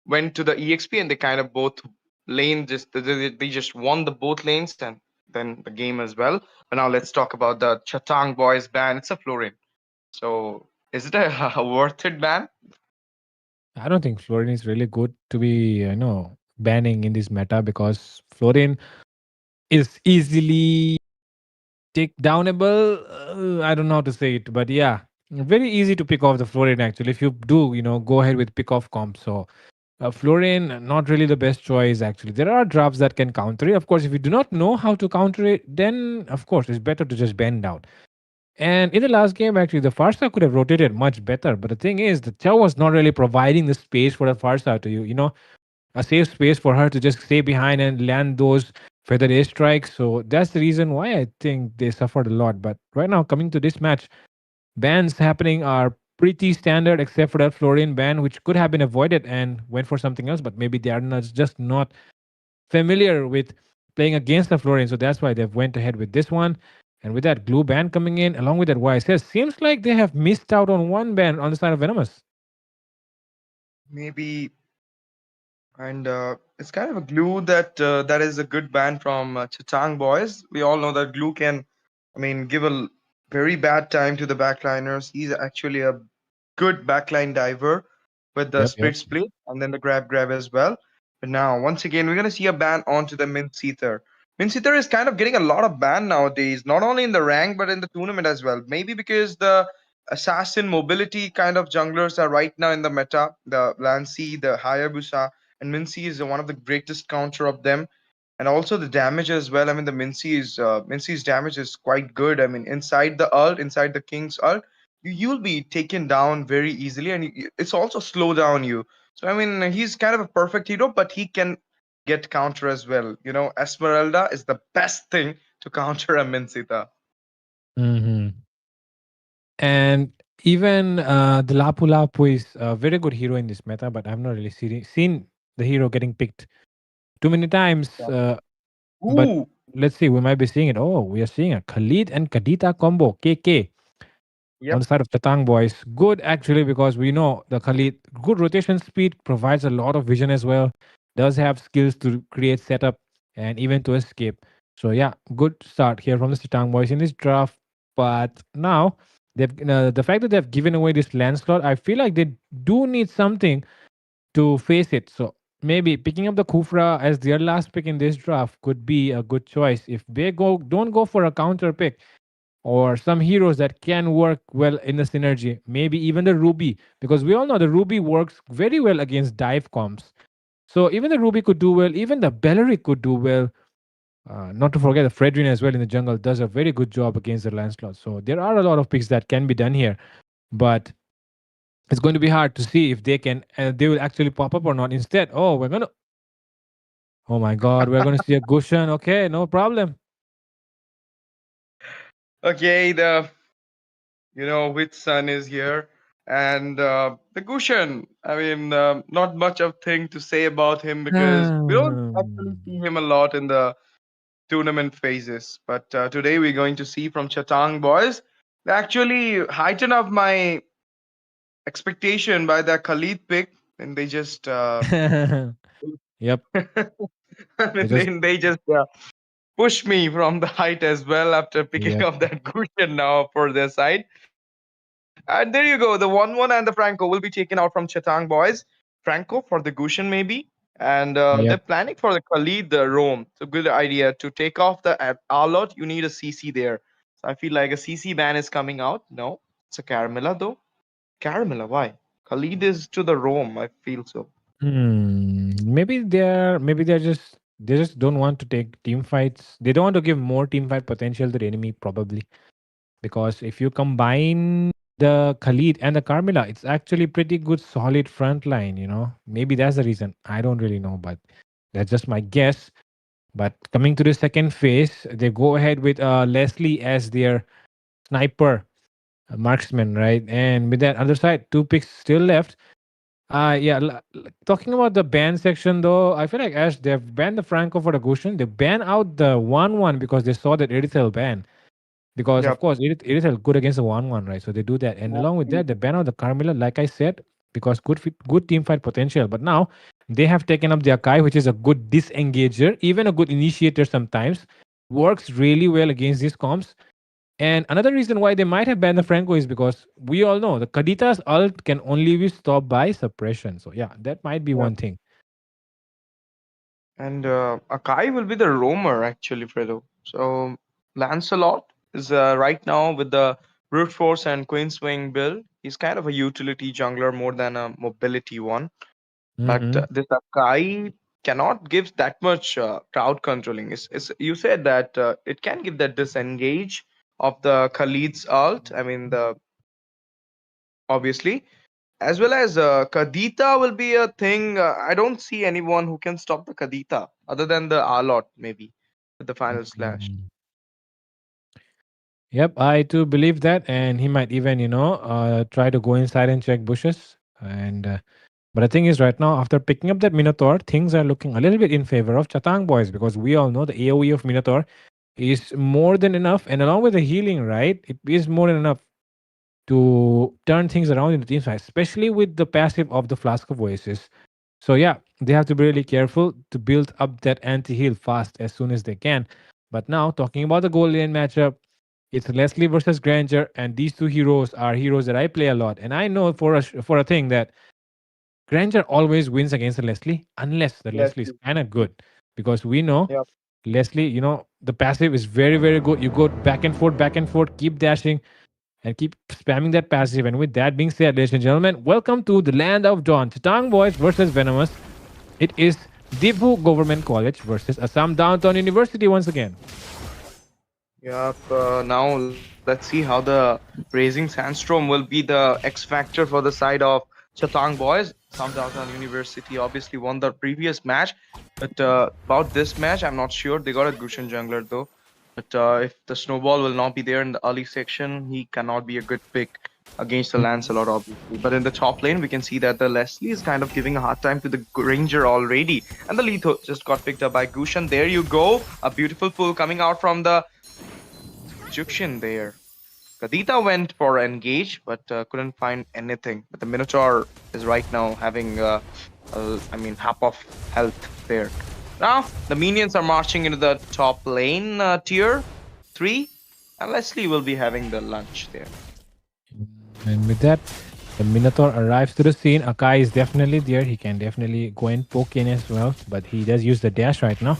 C: went to the EXP and they kind of both lane just they just won the both lanes and then the game as well. But now let's talk about the Chatang boys ban. It's a Florin. So is it a worth it ban?
B: I don't think Florin is really good to be, banning in this meta because Florin is easily take downable. I don't know how to say it, but yeah, very easy to pick off the Florin actually. If you do, go ahead with pick off comp. So Florin, not really the best choice actually. There are drafts that can counter it. Of course, if you do not know how to counter it, then of course it's better to just bend down. And in the last game, actually, the Farsa could have rotated much better. But the thing is, the Chow was not really providing the space for the Farsa to a safe space for her to just stay behind and land those feather airstrikes. So that's the reason why I think they suffered a lot. But right now, coming to this match, bans happening are pretty standard, except for that Florian ban, which could have been avoided and went for something else. But maybe they are not, just not familiar with playing against the Florian. So that's why they've went ahead with this one. And with that glue ban coming in, along with that Y.S.H, seems like they have missed out on one ban on the side of Venomous.
C: Maybe, and it's kind of a glue that is a good ban from Chatang boys. We all know that glue can, give a very bad time to the backliners. He's actually a good backline diver with the
B: Yep, yep.
C: split and then the grab as well. But now, once again, we're gonna see a ban onto the Minceether. Minceether is kind of getting a lot of ban nowadays, not only in the rank but in the tournament as well. Maybe because the assassin mobility kind of junglers are right now in the meta. The Lancy, the Hayabusa, and Mincy is one of the greatest counter of them. And also the damage as well. The Mincy's damage is quite good. Inside the ult, inside the King's ult, you'll be taken down very easily, and it's also slow down you. So he's kind of a perfect hero, but he can get counter as well. Esmeralda is the best thing to counter a Mincita.
B: Hmm. And even the Lapu Lapu is a very good hero in this meta, but I've not really seen the hero getting picked too many times.
C: Yeah.
B: But
C: Ooh,
B: let's see, we might be seeing it. Oh, we are seeing a Khalid and Kadita combo, KK, on
C: yep.
B: the side of Chatang boys. Good actually, because we know the Khalid, good rotation speed, provides a lot of vision as well, does have skills to create setup and even to escape. So yeah, good start here from the Chatang boys in this draft. But now the fact that they've given away this land slot, I feel like they do need something to face it. So maybe picking up the Kufra as their last pick in this draft could be a good choice. If they don't go for a counter pick or some heroes that can work well in the synergy, maybe even the Ruby, because we all know the Ruby works very well against dive comps. So even the Ruby could do well, even the Belleric could do well. Not to forget the Fredrin as well in the jungle does a very good job against the Lancelot. So there are a lot of picks that can be done here, but it's going to be hard to see if they will actually pop up or not. Instead, oh my God, we're gonna see a Gushan. Okay, no problem.
C: Okay, the which sun is here, and the Gushan. I mean, not much of thing to say about him because we don't actually see him a lot in the tournament phases. But today we're going to see from Chatang boys. They actually heighten up my expectation by the Khalid pick, and they just
B: Yep.
C: I
B: They
C: mean,
B: just
C: they just push me from the height as well after picking
B: yep.
C: up that cushion now for their side. And there you go. The 1-1 and the Franco will be taken out from Chatang boys. Franco for the Gushan maybe. And they're
B: Yep.
C: planning for the Khalid the Rome. It's a good idea to take off the Arlot. You need a CC there. So I feel like a CC ban is coming out. No, it's a Caramella though. Caramella, why? Khalid is to the Rome. I feel so.
B: Maybe they just don't want to take team fights. They don't want to give more team fight potential to the enemy, probably. Because if you combine the Khalid and the Carmilla, it's actually pretty good solid front line, Maybe that's the reason. I don't really know, but that's just my guess. But coming to the second phase, they go ahead with Leslie as their sniper marksman, right? And with that other side, two picks still left. Yeah. Talking about the ban section, though, I feel like Ash they've banned the Franco for the Gushin. They ban out the 1-1 because they saw that Irithel ban. Because of
C: Yep.
B: course Irithel good against the 1-1, right? So they do that, and along with that, they ban out the Carmilla, like I said, because good team fight potential. But now they have taken up the Akai, which is a good disengager, even a good initiator sometimes. Works really well against these comps. And another reason why they might have banned the Franco is because we all know the Kadita's ult can only be stopped by suppression. So yeah, that might be
C: Yep.
B: one thing.
C: And Akai will be the roamer actually, Fredo. So Lancelot is right now with the brute force and queen swing build. He's kind of a utility jungler more than a mobility one. But
B: Mm-hmm.
C: this Akai cannot give that much crowd controlling. You said that it can give that disengage of the Khalid's ult. I mean the obviously as well as Kadita will be a thing. I don't see anyone who can stop the Kadita other than the Arlot, maybe, with the final slash.
B: Yep, I too believe that, and he might even, try to go inside and check bushes. And but the thing is, right now, after picking up that Minotaur, things are looking a little bit in favor of Chatang boys because we all know the AOE of Minotaur is more than enough, and along with the healing, right, it is more than enough to turn things around in the team side, especially with the passive of the Flask of Oasis. So yeah, they have to be really careful to build up that anti-heal fast as soon as they can. But now talking about the gold lane matchup, it's Leslie versus Granger, and these two heroes are heroes that I play a lot. And I know for a thing that Granger always wins against the Leslie unless the
C: Yes.
B: Leslie is kind of good. Because we know
C: Yep.
B: Leslie, the passive is very, very good. You go back and forth, keep dashing and keep spamming that passive. And with that being said, ladies and gentlemen, welcome to the land of Dawn. Chatang Boys versus Venomous. It is Dibu Government College versus Assam Downtown University once again.
C: Yep. Now let's see how the Raising Sandstorm will be the X factor for the side of Chatang boys. Some Downtown University obviously won the previous match, but about this match, I'm not sure. They got a Gushan jungler though. But if the snowball will not be there in the early section, he cannot be a good pick against the Lancelot, obviously. But in the top lane, we can see that the Leslie is kind of giving a hard time to the Ranger already. And the Letho just got picked up by Gushan. There you go. A beautiful pull coming out from the Jukshin there. Kadita went for engage, but couldn't find anything. But the Minotaur is right now having, half of health there. Now, the minions are marching into the top lane tier 3, and Leslie will be having the lunch there.
B: And with that, the Minotaur arrives to the scene. Akai is definitely there. He can definitely go and poke in as well, but he does use the dash right now.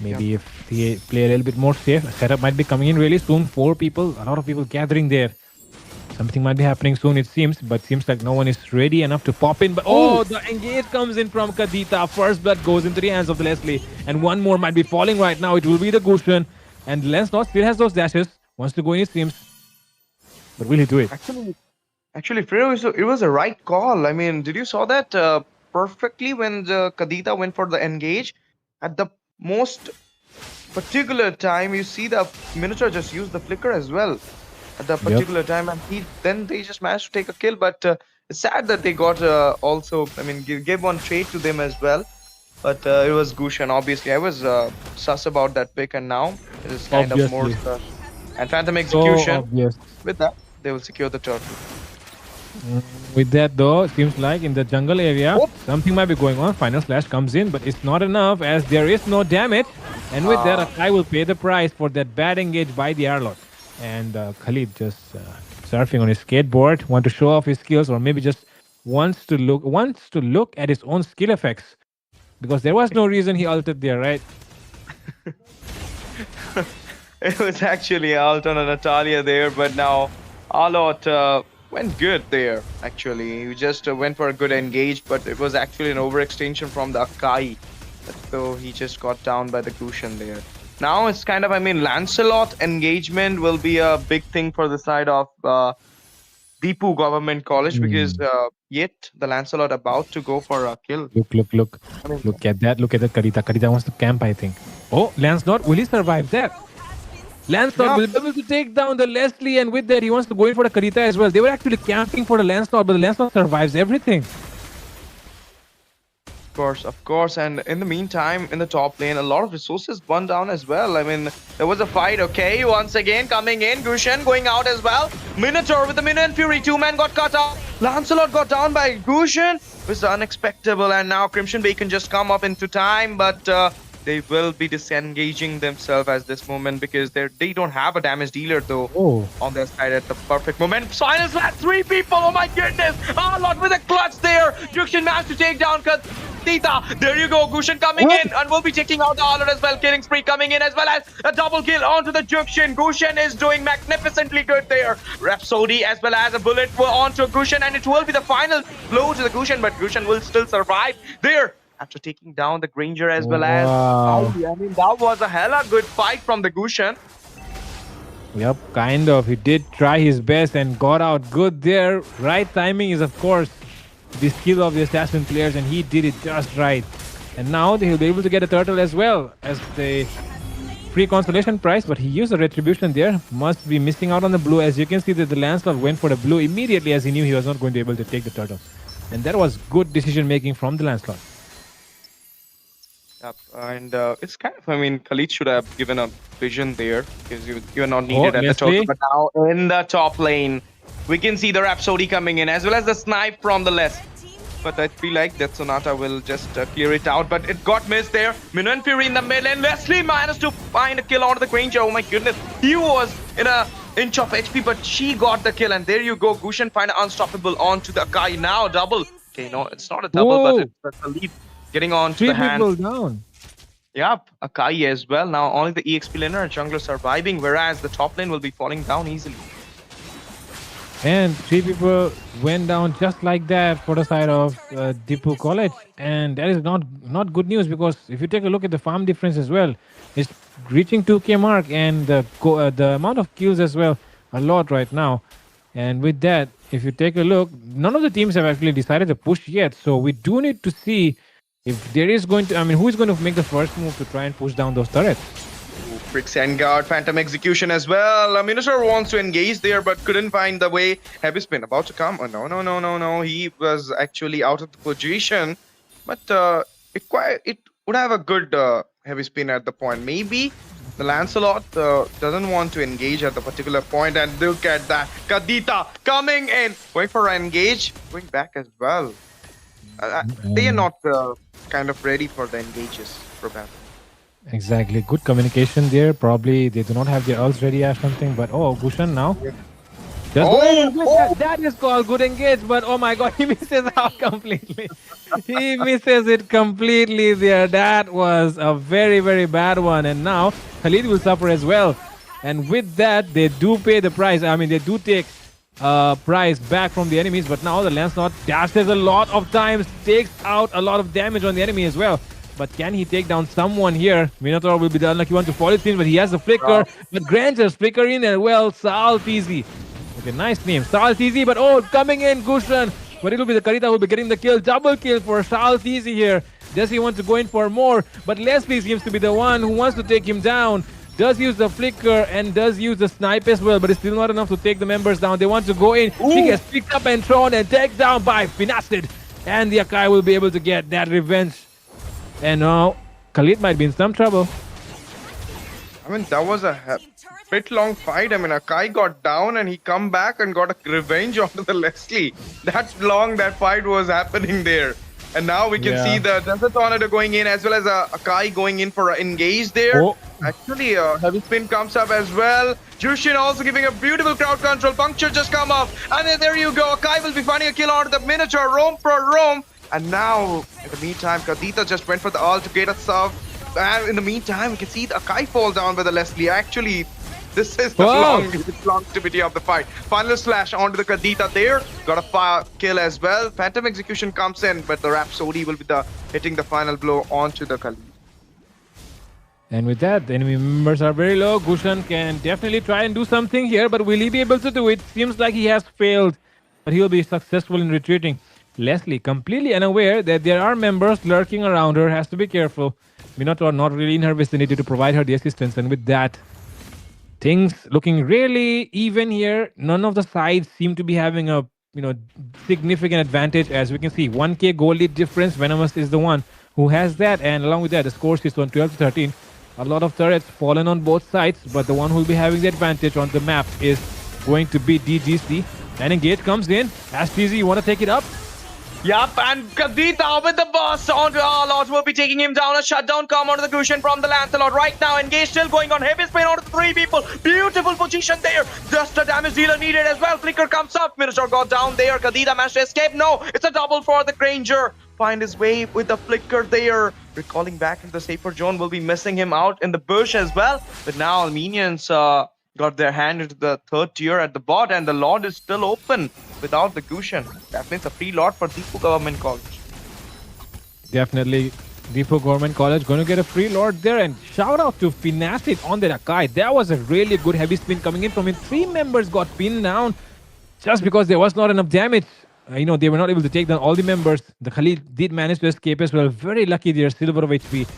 B: Maybe if he play a little bit more safe, a setup might be coming in really soon. 4 people, a lot of people gathering there. Something might be happening soon, it seems, but seems like no one is ready enough to pop in. But the engage comes in from Kadita. First blood goes into the hands of the Leslie, and one more might be falling right now. It will be the Gushen, and Lancelot still has those dashes. Wants to go in, it seems, but will he do it?
C: Actually, Fredo, it was a right call. I mean, did you saw that perfectly when the Kadita went for the engage? At the most particular time, you see the Minotaur just used the flicker as well at the particular time, and they just managed to take a kill. But it's sad that they got also. I mean, gave one trade to them as well. But it was Gushan. Obviously, I was sus about that pick, and now it is kind of more sus. And Phantom Execution. With that, they will secure the turtle.
B: With that though, it seems like in the jungle area, something might be going on. Final Slash comes in, but it's not enough as there is no damage. And with that, Akai will pay the price for that bad engage by the Arlot. And Khalid just surfing on his skateboard, want to show off his skills, or maybe just wants to look at his own skill effects. Because there was no reason he ulted there, right?
C: It was actually ult on a Natalia there, but now Arlot went good there, actually. He just went for a good engage, but it was actually an overextension from the Akai. So he just got down by the Gushan there. Now it's kind of, I mean, Lancelot engagement will be a big thing for the side of Deepu Government College because yet the Lancelot about to go for a kill.
B: Look. I mean, look at that. Look at that Karita. Karita wants to camp, I think. Oh, Lancelot, will he survive that? Lancelot will be able to take down the Leslie, and with that, he wants to go in for the Karita as well. They were actually camping for the Lancelot, but the Lancelot survives everything.
C: Of course. And in the meantime, in the top lane, a lot of resources burned down as well. I mean, there was a fight, okay? Once again, coming in. Gushan going out as well. Minotaur with the Minion Fury. 2-man got cut out. Lancelot got down by Gushan. It was unexpected. And now Crimson Bacon just come up into time, but they will be disengaging themselves at this moment because they don't have a damage dealer though on their side at the perfect moment. Silence last 3 people. Oh my goodness! Arlot with a clutch there. Juxian managed to take down Tita. There you go. Gushan coming in and will be taking out the Arlot as well. Killing spree coming in as well as a double kill onto the Juxian. Gushan is doing magnificently good there. Rhapsody as well as a bullet onto Gushan, and it will be the final blow to the Gushan, but Gushan will still survive there after taking down the Granger as well as I mean, that was a hella good fight from the Gushan.
B: Yep, kind of. He did try his best and got out good there. Right timing is, of course, the skill of the assassin players, and he did it just right. And now he'll be able to get a turtle as well as the free consolation prize, but he used the retribution there. Must be missing out on the blue. As you can see that the Lancelot went for the blue immediately as he knew he was not going to be able to take the turtle. And that was good decision making from the Lancelot.
C: Yep, and it's kind of, I mean, Khalid should have given a vision there because you are not needed at the top. But now in the top lane, we can see the Rhapsody coming in as well as the snipe from the left. But I feel like that Sonata will just clear it out. But it got missed there. Minion Fury in the mid lane. Leslie managed to find a kill onto the Granger. Oh my goodness. He was in an inch of HP, but she got the kill. And there you go. Gushan find unstoppable onto the Akai. Now double. Okay, no, it's not a double, but it's a lead. Getting on to the hand.
B: 3 people down.
C: Yep, Akai as well. Now only the EXP laner and jungler surviving, whereas the top lane will be falling down easily.
B: And 3 people went down just like that for the side of Deepu College. And that is not good news because if you take a look at the farm difference as well, it's reaching 2k mark and the amount of kills as well, a lot right now. And with that, if you take a look, none of the teams have actually decided to push yet. So we do need to see if there is going to, I mean, who is going to make the first move to try and push down those turrets?
C: Bricks and guard, Phantom Execution as well. Minotaur wants to engage there, but couldn't find the way. Heavy spin about to come. Oh, no. He was actually out of the position, but it would have a good heavy spin at the point. Maybe the Lancelot doesn't want to engage at the particular point, and look at that. Kadita coming in, going for an engage, going back as well. They are not kind of ready for the engages for battle.
B: Exactly. Good communication there. Probably they do not have their ults ready or something, but Gushan now. Just go ahead and get
C: Oh,
B: that. That is called good engage, but oh my god, he misses out completely. He misses it completely there. That was a very, very bad one. And now Khalid will suffer as well. And with that, they do pay the price. I mean, they do take price back from the enemies, but now the Lancelot dashes a lot of times, takes out a lot of damage on the enemy as well. But can he take down someone here? Minotaur will be the unlucky one to fall it in, but he has the flicker. But Granger's flicker in as well. Salteezy. Okay, nice name. Salteezy, but oh, coming in, Gushan. But it'll be the Karita who will be getting the kill. Double kill for Salteezy here. Does he want to go in for more? But Leslie seems to be the one who wants to take him down. Does use the flicker and does use the snipe as well, but it's still not enough to take the members down. They want to go in. She gets picked up and thrown and taken down by Finacid. And the Akai will be able to get that revenge. And now Khalid might be in some trouble.
C: I mean, that was a bit long fight. I mean, Akai got down and he come back and got a revenge onto the Leslie. That's long that fight was happening there. And now we can see the Desert Tornado going in as well as Akai going in for an engage there.
B: Oh.
C: Actually, heavy spin comes up as well. Jushin also giving a beautiful crowd control. Puncture just come up. And then there you go. Akai will be finding a kill onto the Minotaur. Roam for Roam. And now, in the meantime, Kadita just went for the ult to get a sub. And in the meantime, we can see the Akai fall down with the Leslie. Actually, this is the longevity of the fight. Final slash onto the Kadita there. Got a fire kill as well. Phantom Execution comes in, but the Rhapsody will be hitting the final blow onto the Khalid.
B: And with that, the enemy members are very low. Gushan can definitely try and do something here, but will he be able to do it? Seems like he has failed, but he'll be successful in retreating. Leslie, completely unaware that there are members lurking around her, has to be careful. Minotaur not really in her vicinity to provide her the assistance, and with that, things looking really even here. None of the sides seem to be having a significant advantage. As we can see, 1k goal lead difference. Venomous is the one who has that, and along with that, the score is on 12 to 13. A lot of turrets fallen on both sides, but the one who will be having the advantage on the map is going to be DGC. And Engage comes in. Astizi, you want to take it up?
C: Yup, and Kadita with the burst onto Arlot will be taking him down. A shutdown come onto the Gushan from the Lancelot. Right now, Engage still going on. Heavy spin onto the 3 people. Beautiful position there. Just a damage dealer needed as well. Flicker comes up. Minotaur got down there. Kadita managed to escape. No, it's a double for the Granger. Find his way with the flicker there. Recalling back into the safer zone. Will be missing him out in the bush as well. But now Armenians got their hand into the 3rd tier at the bot, and the Lord is still open without the Gushan. That means a free lot for Deepu Government College.
B: Definitely, Deepu Government College going to get a free Lord there. And shout out to Finacid on the Akai. That was a really good heavy spin coming in from him. 3 members got pinned down just because there was not enough damage. They were not able to take down all the members. The Khalid did manage to escape as well. Very lucky they're silver of HP.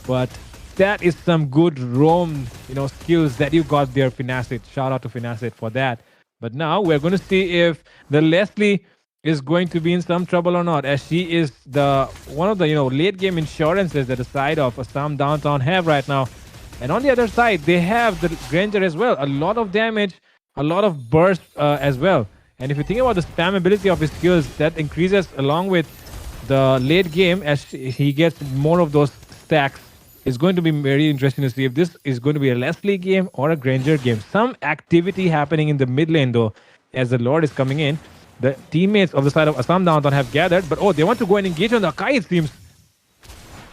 B: But that is some good roam, skills that you got there, Finacid. Shout out to Finacid for that. But now we're going to see if the Leslie is going to be in some trouble or not, as she is one of the late game insurances that the side of Assam Downtown have right now. And on the other side, they have the Granger as well. A lot of damage, a lot of burst as well. And if you think about the spammability of his skills, that increases along with the late game as he gets more of those stacks. It's going to be very interesting to see if this is going to be a Leslie game or a Granger game. Some activity happening in the mid lane though, as the Lord is coming in. The teammates of the side of Assam Downtown have gathered, but they want to go and engage on the Akai, it seems.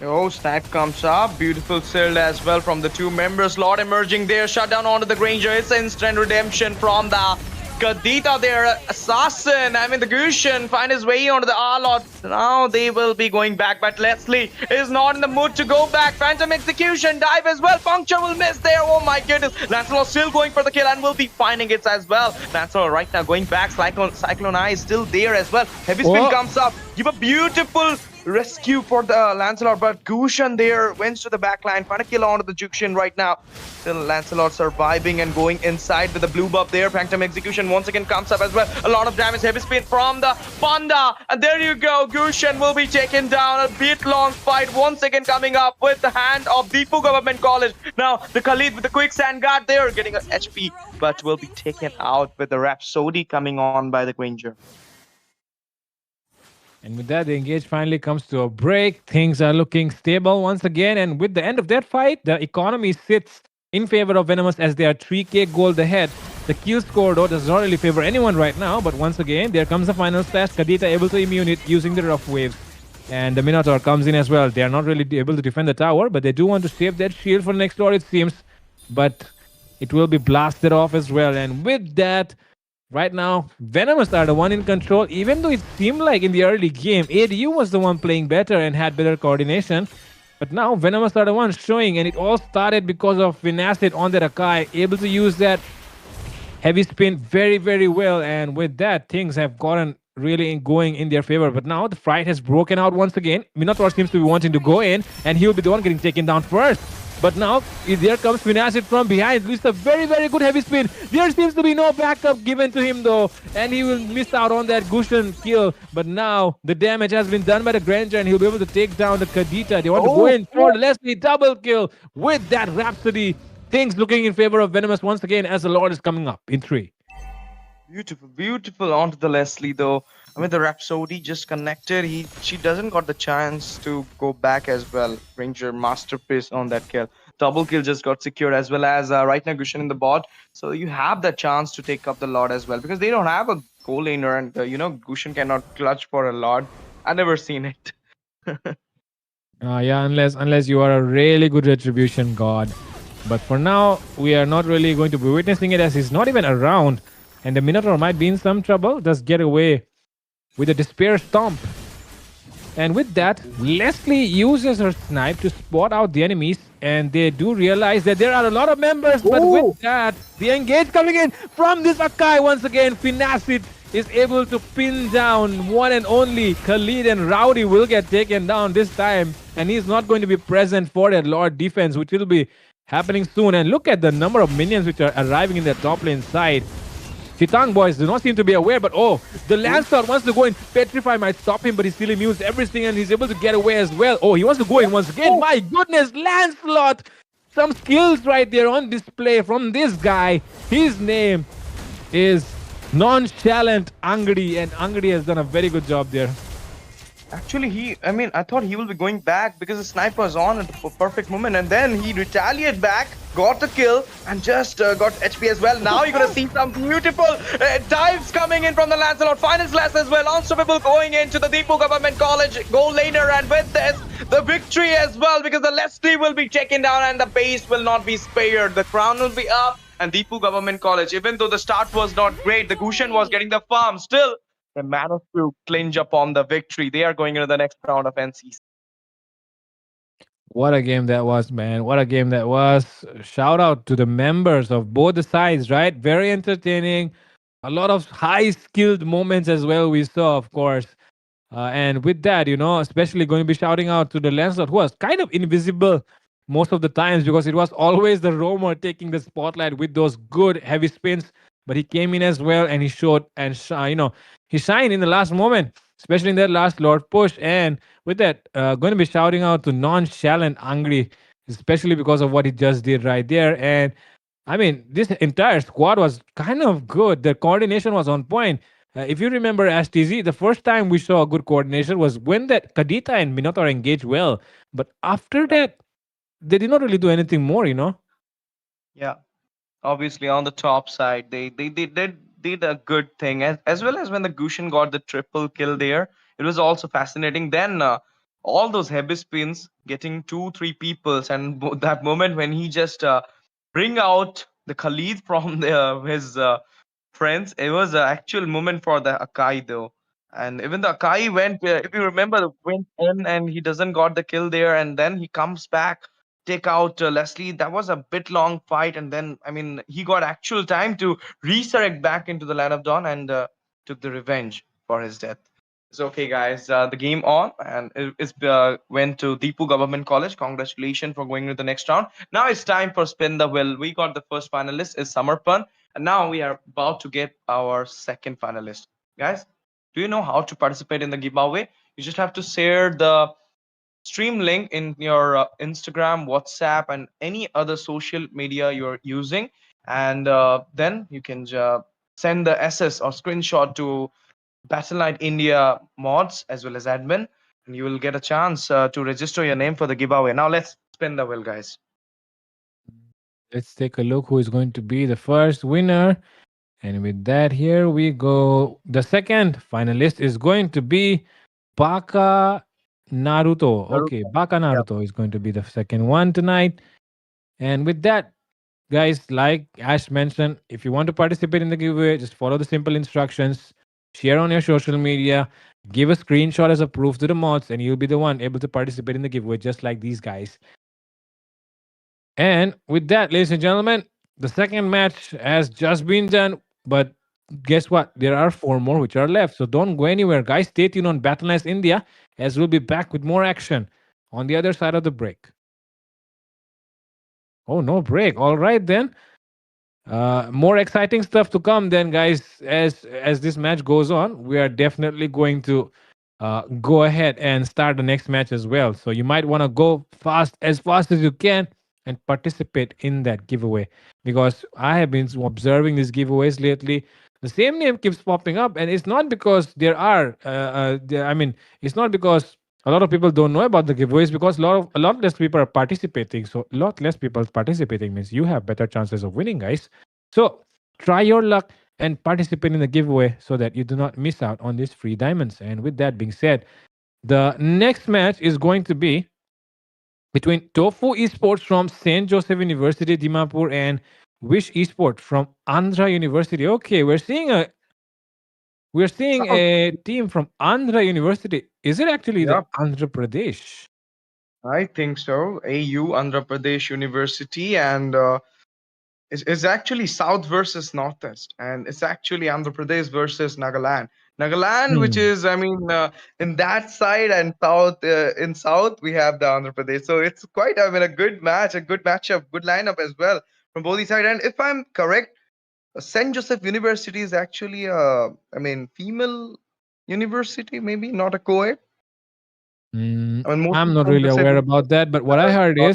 C: Oh, snipe comes up. Beautiful shield as well from the 2 members. Lord emerging there. Shut down onto the Granger. It's instant redemption from the Kadita there, assassin. The Gushan find his way onto the Arlot. Now they will be going back, but Leslie is not in the mood to go back. Phantom Execution, dive as well. Puncture will miss there. Oh my goodness. Lancelot still going for the kill and will be finding it as well. Lancelot right now going back. Cyclone Eye is still there as well. Heavy spin comes up. Give a beautiful rescue for the Lancelot, but Gushan there went to the backline. Find a kill onto the Jukshin right now. Still Lancelot surviving and going inside with the blue buff there. Phantom Execution once again comes up as well. A lot of damage. Heavy spin from the Panda. And there you go. Gushan will be taken down. A bit long fight once again coming up with the hand of Deepu Government College. Now the Khalid with the quicksand guard there getting an HP, but will be taken out with the Rhapsody coming on by the Granger.
B: And with that, the engage finally comes to a break. Things are looking stable once again. And with the end of that fight, the economy sits in favor of Venomous as they are 3k gold ahead. The kill score, though, does not really favor anyone right now. But once again, there comes the final slash. Kadita able to immune it using the rough waves. And the Minotaur comes in as well. They are not really able to defend the tower, but they do want to save that shield for the next door, it seems. But it will be blasted off as well. And with that, right now, Venomous are the one in control, even though it seemed like in the early game, ADU was the one playing better and had better coordination. But now Venomous are the ones showing, and it all started because of Vinacid on that Akai, able to use that heavy spin very, very well. And with that, things have gotten really going in their favor. But now the fight has broken out once again. Minotaur seems to be wanting to go in, and he'll be the one getting taken down first. But now, there comes Finacid from behind. At least a very, very good heavy spin. There seems to be no backup given to him, though. And he will miss out on that Gushan kill. But now, the damage has been done by the Granger, and he'll be able to take down the Kadita. They want to go in for the Leslie double kill with that Rhapsody. Things looking in favor of Venomous once again as the Lord is coming up in 3.
C: Beautiful, beautiful onto the Leslie though. I mean the Rhapsody just connected. She doesn't got the chance to go back as well. Ranger masterpiece on that kill. Double kill just got secured as well as right now Gushan in the bot. So you have the chance to take up the Lord as well because they don't have a goal laner and Gushan cannot clutch for a Lord. I've never seen it.
B: Yeah, unless you are a really good retribution god. But for now, we are not really going to be witnessing it as he's not even around. And the Minotaur might be in some trouble. Does get away with a Despair Stomp. And with that, Leslie uses her snipe to spot out the enemies. And they do realize that there are a lot of members. But with that, the engage coming in from this Akai once again. Finacid is able to pin down one and only Khalid, and Rowdy will get taken down this time. And he's not going to be present for that Lord defense, which will be happening soon. And look at the number of minions which are arriving in the top lane side. Chatang boys do not seem to be aware, but the Lancelot wants to go in. Petrify might stop him, but he still immunes everything and he's able to get away as well. Oh, he wants to go in once again. My goodness, Lancelot! Some skills right there on display from this guy. His name is Nonchalant Angri, and Angri has done a very good job there.
C: Actually, I thought he will be going back because the sniper was on at the perfect moment, and then he retaliated back, got the kill, and just got HP as well. Now you're gonna see some beautiful dives coming in from the Lancelot. Final slash as well, unstoppable going into the Deepu Government College goal laner, and with this, the victory as well because the Leslie will be taken down and the base will not be spared. The crown will be up, and Deepu Government College, even though the start was not great, the Gushan was getting the farm, still they managed to clinch upon the victory. They are going into the next round of NCC.
B: What a game that was, man. What a game that was. Shout out to the members of both the sides, right? Very entertaining. A lot of high skilled moments as well, we saw, of course. And with that, especially going to be shouting out to the Lancelot, who was kind of invisible most of the times because it was always the roamer taking the spotlight with those good heavy spins. But he came in as well and he showed and he shined in the last moment, especially in that last Lord push. And with that, going to be shouting out to Nonchalant Angry, especially because of what he just did right there. And I mean, this entire squad was kind of good. The coordination was on point. If you remember STZ, the first time we saw a good coordination was when that Kadita and Minotaur engaged well. But after that, they did not really do anything more,
C: Yeah, obviously on the top side, they did a good thing as well as when the Gushan got the triple kill there. It was also fascinating. Then all those heavy spins getting 2-3 peoples, and that moment when he just bring out the Khalid from his friends, it was an actual moment for the Akai though. And even the Akai went, if you remember, went in and he doesn't got the kill there, and then he comes back, take out Leslie. That was a bit long fight, and then he got actual time to resurrect back into the land of dawn and took the revenge for his death. So okay, guys, the game on and it's went to Deepu Government College. Congratulations for going to the next round. Now it's time for spin the wheel. We got the first finalist is Samarpan, and now we are about to get our second finalist. Guys, do you know how to participate in the giveaway? You just have to share the stream link in your Instagram, WhatsApp, and any other social media you're using, and then you can send the SS or screenshot to Battleknight India mods as well as admin, and you will get a chance to register your name for the giveaway. Now let's spin the wheel, guys.
B: Let's take a look who is going to be the first winner. And with that, here we go. The second finalist is going to be Baka Naruto. Okay,
C: Naruto.
B: Baka
C: Yeah.
B: Naruto is going to be the second one tonight. And with that, guys, like Ash mentioned, if you want to participate in the giveaway, just follow the simple instructions, share on your social media, give a screenshot as a proof to the mods, and you'll be the one able to participate in the giveaway, just like these guys. And with that, ladies and gentlemen, the second match has just been done. But guess what? There are four more which are left. So don't go anywhere, guys. Stay tuned on Battleknights India as we'll be back with more action on the other side of the break. Oh, no break. All right, then. More exciting stuff to come then, guys. As this match goes on, we are definitely going to go ahead and start the next match as well. So you might want to go fast as you can and participate in that giveaway, because I have been observing these giveaways lately. The same name keeps popping up, and it's not because I mean, it's not because a lot of people don't know about the giveaways, because a lot less people are participating. So a lot less people participating means you have better chances of winning, guys. So try your luck and participate in the giveaway so that you do not miss out on these free diamonds. And with that being said, the next match is going to be between Tofu Esports from St. Joseph University, Dimapur, and Wish Esports from Andhra University. Okay, we're seeing
C: Sounds
B: a team from Andhra University. Is it actually the
C: yeah.
B: Andhra Pradesh?
C: I think so. AU Andhra Pradesh University, and it's actually South versus Northeast, and it's actually Andhra Pradesh versus Nagaland. Nagaland, which
B: Hmm.
C: is, I mean, in that side, and South, in South, we have the Andhra Pradesh. So it's quite, I mean, a good match, a good matchup, good lineup as well from both the side. And if I'm correct, St. Joseph University is actually I mean, female university, maybe not a co-ed. I mean, most
B: I'm
C: of
B: not
C: St.
B: really
C: Joseph
B: aware about that, but
C: universities
B: what I
C: are
B: heard
C: not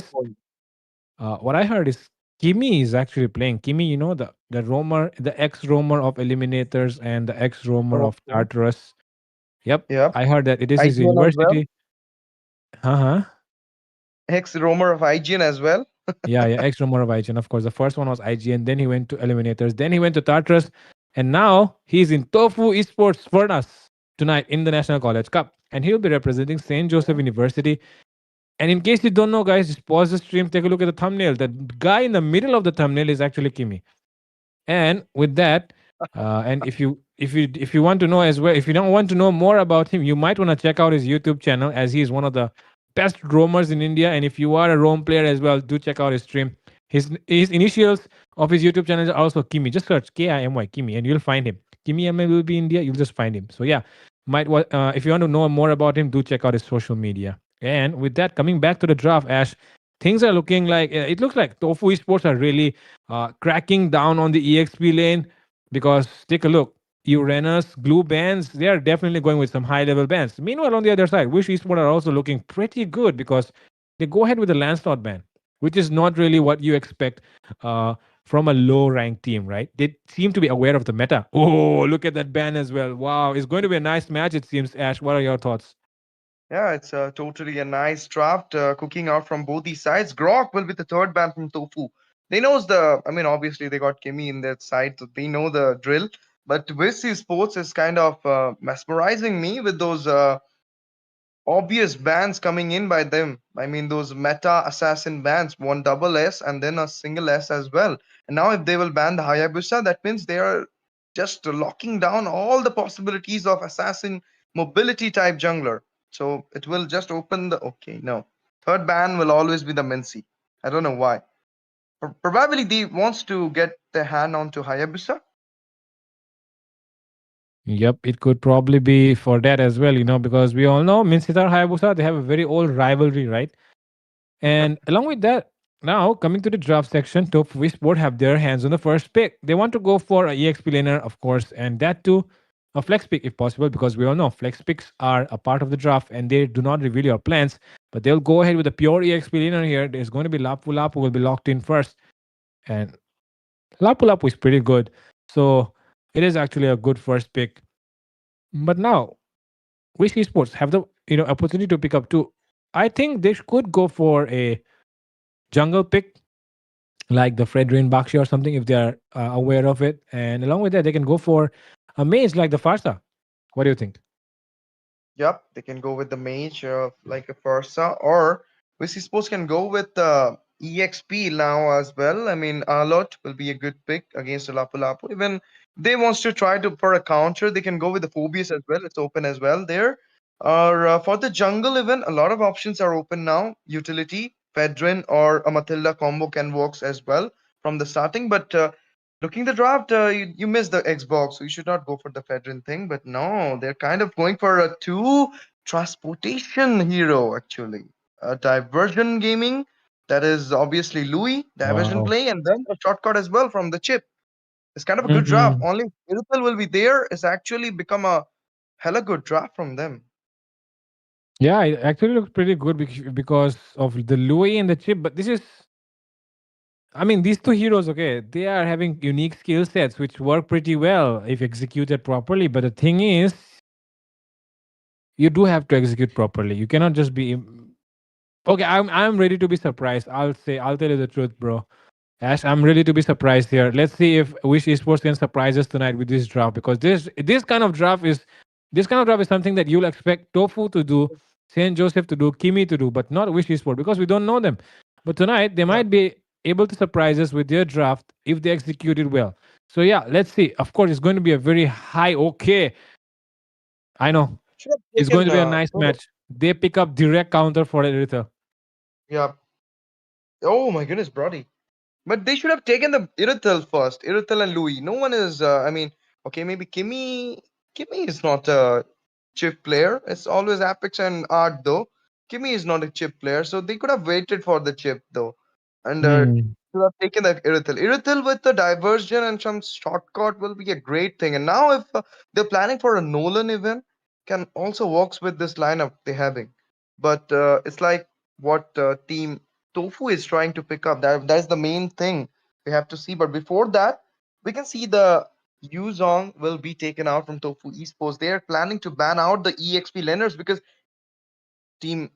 B: is
C: co-ed.
B: Kimi is actually playing. Kimi, the roamer, the ex roamer of Eliminators and the ex roamer of
C: Okay.
B: Tartarus. Yep,
C: Yep.
B: I heard that it is his
C: IGN as well.
B: university. Uh huh.
C: Hex Romer of IGN as well.
B: Yeah, yeah, ex roamer of IGN. Of course, the first one was IGN. Then he went to Eliminators. Then he went to Tartarus, and now he's in Tofu Esports for us tonight in the National College Cup, and he'll be representing Saint Joseph University. And in case you don't know, guys, just pause the stream, take a look at the thumbnail. The guy in the middle of the thumbnail is actually Kimi. And with that, and if you want to know as well, if you don't want to know more about him, you might want to check out his YouTube channel, as he is one of the best roamers in India. And if you are a roam player as well, do check out his stream. His initials of his YouTube channel are also Kimi. Just search Kimi Kimi, and you'll find him. Kimi ML will be India. You'll just find him. So yeah, if you want to know more about him, do check out his social media. And with that, coming back to the draft, Ash, things are looking like it looks like Tofu Esports are really cracking down on the EXP lane, because take a look. Uranus, glue bands, they are definitely going with some high level bands. Meanwhile, on the other side, Wish Esports are also looking pretty good, because they go ahead with the Lancelot band, which is not really what you expect uh, from a low ranked team, right? They seem to be aware of the meta. Oh, look at that band as well. Wow, it's going to be a nice match, it seems. Ash, what are your thoughts?
C: Yeah, it's totally a nice draft cooking out from both these sides. Grok will be the third ban from Tofu. They knows the. I mean, obviously they got Kimmy in their side, so they know the drill. But WISC Sports is kind of mesmerizing me with those obvious bans coming in by them. I mean, those meta assassin bans, one double S and then a single S as well. And now, if they will ban the Hayabusa, that means they are just locking down all the possibilities of assassin mobility type jungler. So it will just open the. Okay, no. Third ban will always be the Mincy. I don't know why. Probably they wants to get their hand onto Hayabusa.
B: Yep, it could probably be for that as well, because we all know Minsitar Hayabusa, they have a very old rivalry, right?
C: Yep.
B: And along with that, now coming to the draft section, Top Sport have their hands on the first pick. They want to go for a EXP laner, of course, and that too, a flex pick if possible, because we all know flex picks are a part of the draft and they do not reveal your plans, but they'll go ahead with a pure EXP laner here. There's going to be Lapu Lapu will be locked in first, and Lapu Lapu is pretty good. So it is actually a good first pick. But now, which esports have the opportunity to pick up two? I think they could go for a jungle pick, like the Fredrin Bakshi or something, if they are aware of it. And along with that, they can go for a mage like the Farsa. What do you think?
C: Yep, they can go with the mage like a Fursa, or we suppose can go with EXP now as well. I mean, Alot will be a good pick against the Lapu Lapu. Even they wants to try to for a counter, they can go with the Phobius as well. It's open as well there. Or for the jungle, even a lot of options are open now. Utility, Fedrin, or a Matilda combo can works as well from the starting. But looking the draft, you missed the Xbox, so you should not go for the Fedrin thing. But no, they're kind of going for a two transportation hero actually. A diversion gaming, that is obviously Louis diversion
B: Wow.
C: play, and then a shortcut as well from the chip. It's kind of a good draft.
B: Hmm.
C: Only Irithel will be there. It's actually become a hella good draft from them.
B: Yeah, it actually looks pretty good because of the Louis and the chip. But this is, I mean, these two heroes, okay, they are having unique skill sets which work pretty well if executed properly. But the thing is, you do have to execute properly. You cannot just be okay. I'm ready to be surprised. I'll tell you the truth, bro. Ash, I'm ready to be surprised here. Let's see if Wish Esports can surprise us tonight with this draft because this kind of draft is something that you'll expect Tofu to do, Saint Joseph to do, Kimi to do, but not Wish Esports because we don't know them. But tonight they
C: Yeah.
B: might be able to surprise us with their draft if they execute it well. So yeah, let's see. Of course, it's going to be a very high. Okay, I know
C: Should have
B: it's going
C: taken
B: to be a nice match. They pick up direct counter for Eritha.
C: yeah. Oh my goodness, Brody. But they should have taken the Irithel first. Irithel and Louis. No one is. I mean, okay, maybe Kimmy. Kimmy is not a chip player. It's always Apex and Art though. Kimmy is not a chip player, so they could have waited for the chip though, and
B: Hmm.
C: should have taken that Irithel. Irithel with the diversion and some shortcut will be a great thing. And now, if they're planning for a Nolan event, can also works with this lineup they're having. But it's like what team Tofu is trying to pick up. That's the main thing we have to see. But before that, we can see the Yuzong will be taken out from Tofu Esports. They are planning to ban out the EXP laners because Team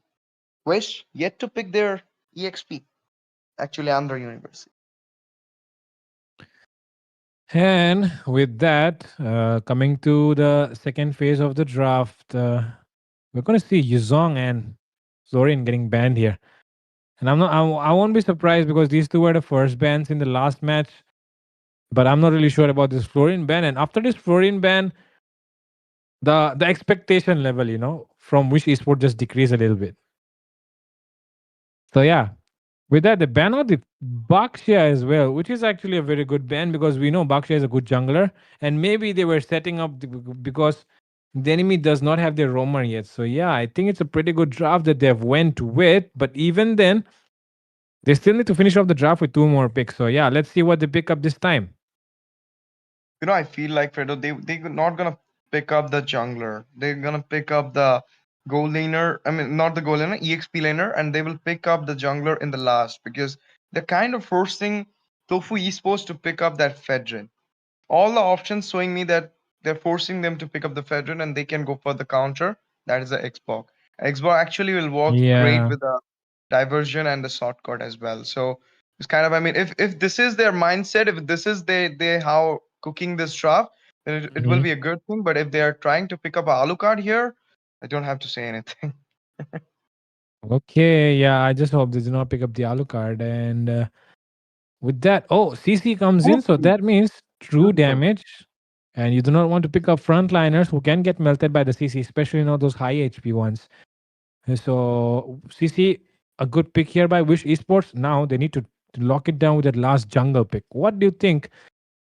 C: Wish yet to pick their EXP. Actually, Andhra University.
B: And with that, coming to the second phase of the draft, we're going to see Yuzong and Zorin getting banned here. And I won't be surprised because these two were the first bans in the last match. But I'm not really sure about this Florian ban. And after this Florian ban, the expectation level, from which esport just decreased a little bit. So yeah, with that, they ban out the Bakshia as well, which is actually a very good ban because we know Bakshia is a good jungler, and maybe they were setting up because the enemy does not have their roamer yet. So yeah, I think it's a pretty good draft that they've went with. But even then, they still need to finish off the draft with two more picks. So yeah, let's see what they pick up this time.
C: I feel like Fredo, they're not gonna pick up the jungler. They're gonna pick up the goal laner. I mean, not the goal laner, EXP laner, and they will pick up the jungler in the last because they're kind of forcing Tofu Esports to pick up that Fedrin. All the options showing me that they're forcing them to pick up the Fedrin and they can go for the counter. That is the Xbox. Xbox actually will work great
B: Yeah.
C: with the diversion and the shortcut as well. So it's kind of, I mean, if this is their mindset, if this is they how cooking this draft, then it will
B: Mhm.
C: be a good thing. But if they are trying to pick up a Alucard here, I don't have to say anything.
B: Okay, yeah, I just hope they do not pick up the Alucard. And with that, oh, CC comes in, so
C: Hopefully,
B: that means true
C: hopefully.
B: damage. And you do not want to pick up frontliners who can get melted by the CC, especially not those high HP ones. So CC, a good pick here by Wish Esports. Now they need to lock it down with that last jungle pick. What do you think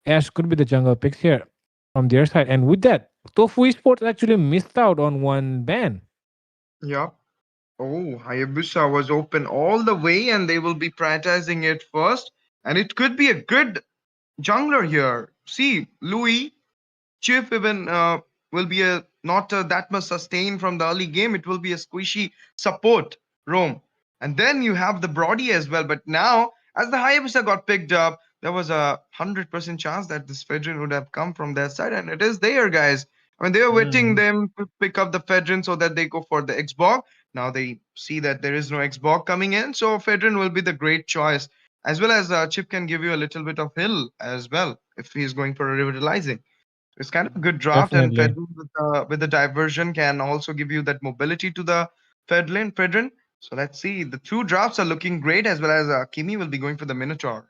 B: Ash could be the jungle picks here from their side? And with that, Tofu Esports actually missed out on one ban.
C: Yeah. Oh, Hayabusa was open all the way, and they will be prioritizing it first. And it could be a good jungler here. See, Louis, Chief even will be a not that much sustain from the early game. It will be a squishy support roam, and then you have the Brody as well. But now, as the Hayabusa got picked up, there was a 100% chance that this Fedrin would have come from their side, and it is there, guys. I mean, they were waiting
B: Mm.
C: them to pick up the Fedrin so that they go for the Xbox. Now they see that there is no Xbox coming in, so Fedrin will be the great choice. as well as Chip can give you a little bit of heal as well if he's going for a revitalizing. It's kind of a good draft, and
B: Definitely.
C: Fedrin with the diversion can also give you that mobility to the Fedrin. So let's see. The two drafts are looking great, as well as Kimi will be going for the Minotaur.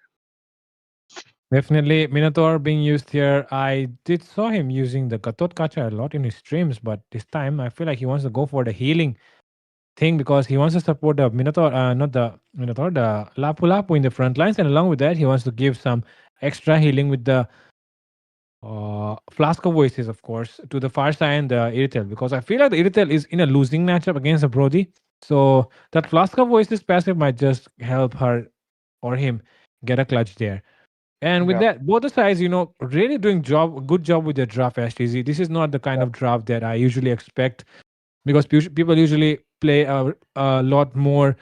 B: Definitely, Minotaur being used here. I did saw him using the Katot Kacha a lot in his streams, but this time I feel like he wants to go for the healing thing because he wants to support the Minotaur, not the Minotaur, the Lapu Lapu in the front lines, and along with that, he wants to give some extra healing with the Flask of Voices, of course, to the far side and the Irritel, because I feel like the Irritel is in a losing matchup against the Brody. So that Flask of Voices passive might just help her or him get a clutch there. And with
C: Yeah.
B: that, both the sides, really doing good job with their draft, Ashley. This is not the kind of draft that I usually expect because people usually play a lot more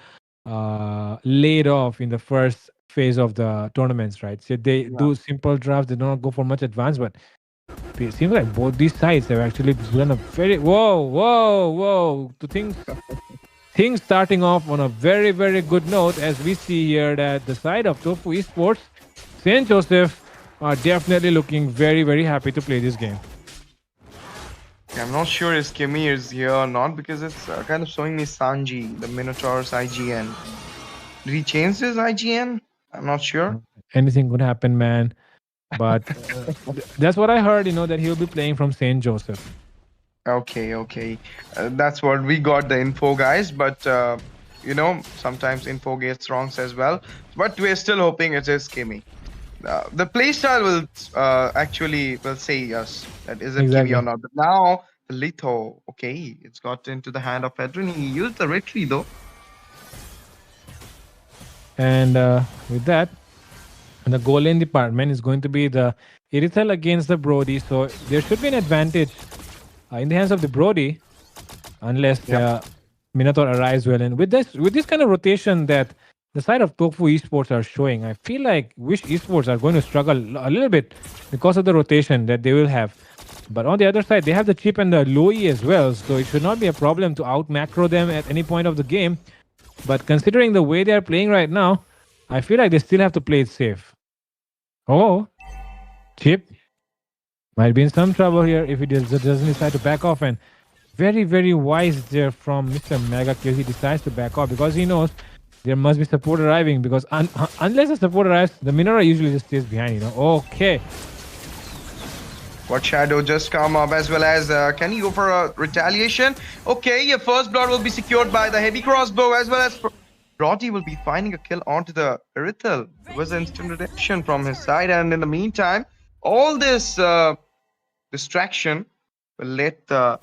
B: laid off in the first phase of the tournaments, right? So they
C: Yeah.
B: do simple drafts, they don't go for much advance, but it seems like both these sides have actually done a very whoa. The things starting off on a very, very good note as we see here that the side of Tofu Esports, St. Joseph are definitely looking very, very happy to play this game.
C: I'm not sure if Kimi is here or not because it's kind of showing me Sanji, the Minotaur's IGN. Did he change his IGN? I'm not sure.
B: Anything could happen, man. But that's what I heard, that he'll be playing from St. Joseph.
C: Okay. That's what we got the info, guys. But sometimes info gets wrong as well. But we're still hoping it is Kimi. The playstyle will say yes that is it Kimi
B: Exactly.
C: or not. But now the Litho, okay, it's got into the hand of Fedrin. He used the retreat though.
B: And with that, the goal lane department is going to be the Irithel against the Brody. So there should be an advantage in the hands of the Brody, unless Minotaur arrives well. And with this kind of rotation that the side of Tofu Esports are showing, I feel like Wish Esports are going to struggle a little bit because of the rotation that they will have. But on the other side, they have the chip and the Loi as well, so it should not be a problem to out macro them at any point of the game. But considering the way they are playing right now, I feel like they still have to play it safe. Oh, chip might be in some trouble here if he doesn't decide to back off. And very, very wise there from Mr. Mega Kill. He decides to back off because he knows there must be support arriving. Because unless the support arrives, the Minotaur usually just stays behind. Okay.
C: What Shadow just come up as well as can he go for a retaliation? Okay, your first blood will be secured by the heavy crossbow as well as Brody will be finding a kill onto the Irithel. It was instant redemption from his side, and in the meantime, all this distraction will let the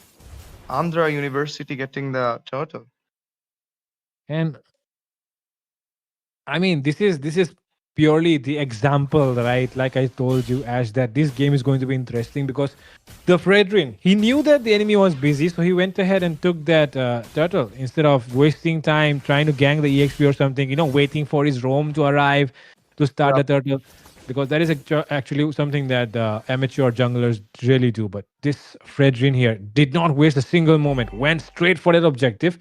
C: Andhra University getting the turtle.
B: And I mean, this is purely the example, right? Like I told you, Ash, that this game is going to be interesting because the Fredrin, he knew that the enemy was busy, so he went ahead and took that turtle instead of wasting time trying to gang the EXP or something, waiting for his roam to arrive to start the turtle. Because that is actually something that amateur junglers really do. But this Fredrin here did not waste a single moment, went straight for that objective.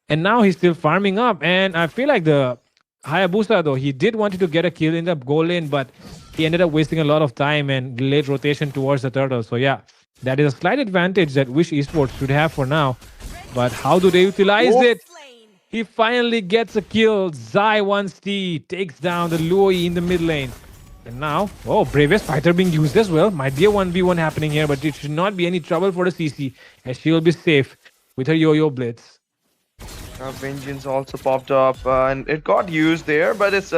B: And now he's still farming up. And I feel like the Hayabusa, though, he did want to get a kill in the goal lane, but he ended up wasting a lot of time and late rotation towards the turtle. So yeah, that is a slight advantage that Wish Esports should have for now. But how do they utilize it? He finally gets a kill. Zai 1C takes down the Lui in the mid lane. And now, Bravest Fighter being used as well. Might be a 1v1 happening here, but it should not be any trouble for the CC as she will be safe with her Yo-Yo Blitz.
C: Vengeance also popped up and it got used there, but it's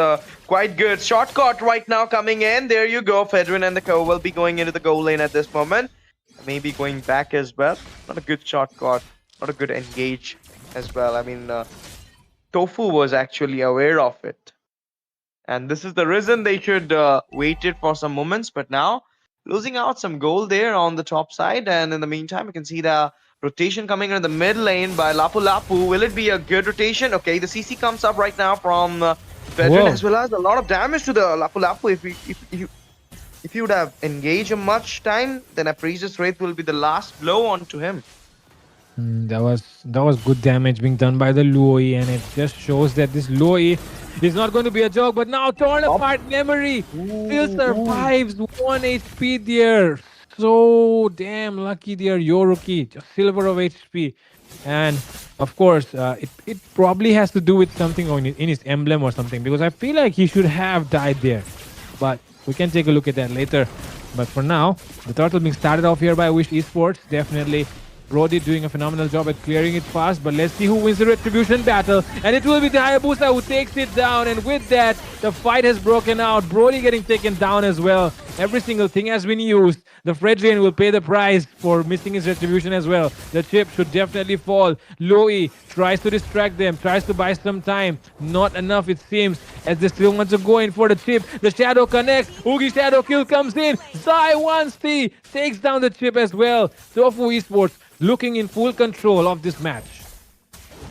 C: quite good. Shortcut right now coming in. There you go. Fedrin and the Co will be going into the goal lane at this moment. Maybe going back as well. Not a good shortcut. Not a good engage as well. I mean, Tofu was actually aware of it. And this is the reason they should wait it for some moments. But now, losing out some gold there on the top side. And in the meantime, you can see the rotation coming in the mid lane by Lapu Lapu. Will it be a good rotation? Okay, the CC comes up right now from Fedrin as well as a lot of damage to the Lapu Lapu. If you would have engaged him much time, then a Precious Wraith will be the last blow onto him.
B: That was good damage being done by the Lui, and it just shows that this Lui It's not going to be a joke, but now torn apart memory still survives 1 HP there. So damn lucky there, Yoruki. Just silver of HP. And of course, it probably has to do with something in his emblem or something, because I feel like he should have died there. But we can take a look at that later. But for now, the turtle being started off here by W.I.S.H Esports. Definitely Brody doing a phenomenal job at clearing it fast, but let's see who wins the retribution battle. And it will be the Hayabusa who takes it down. And with that, the fight has broken out. Brody getting taken down as well. Every single thing has been used. The Fredrian will pay the price for missing his retribution as well. The chip should definitely fall. Louis tries to distract them, tries to buy some time. Not enough, it seems, as they still want to go in for the chip. The shadow connects. Oogie shadow kill comes in. Zai 1C takes down the chip as well. Tofu Esports looking in full control of this match.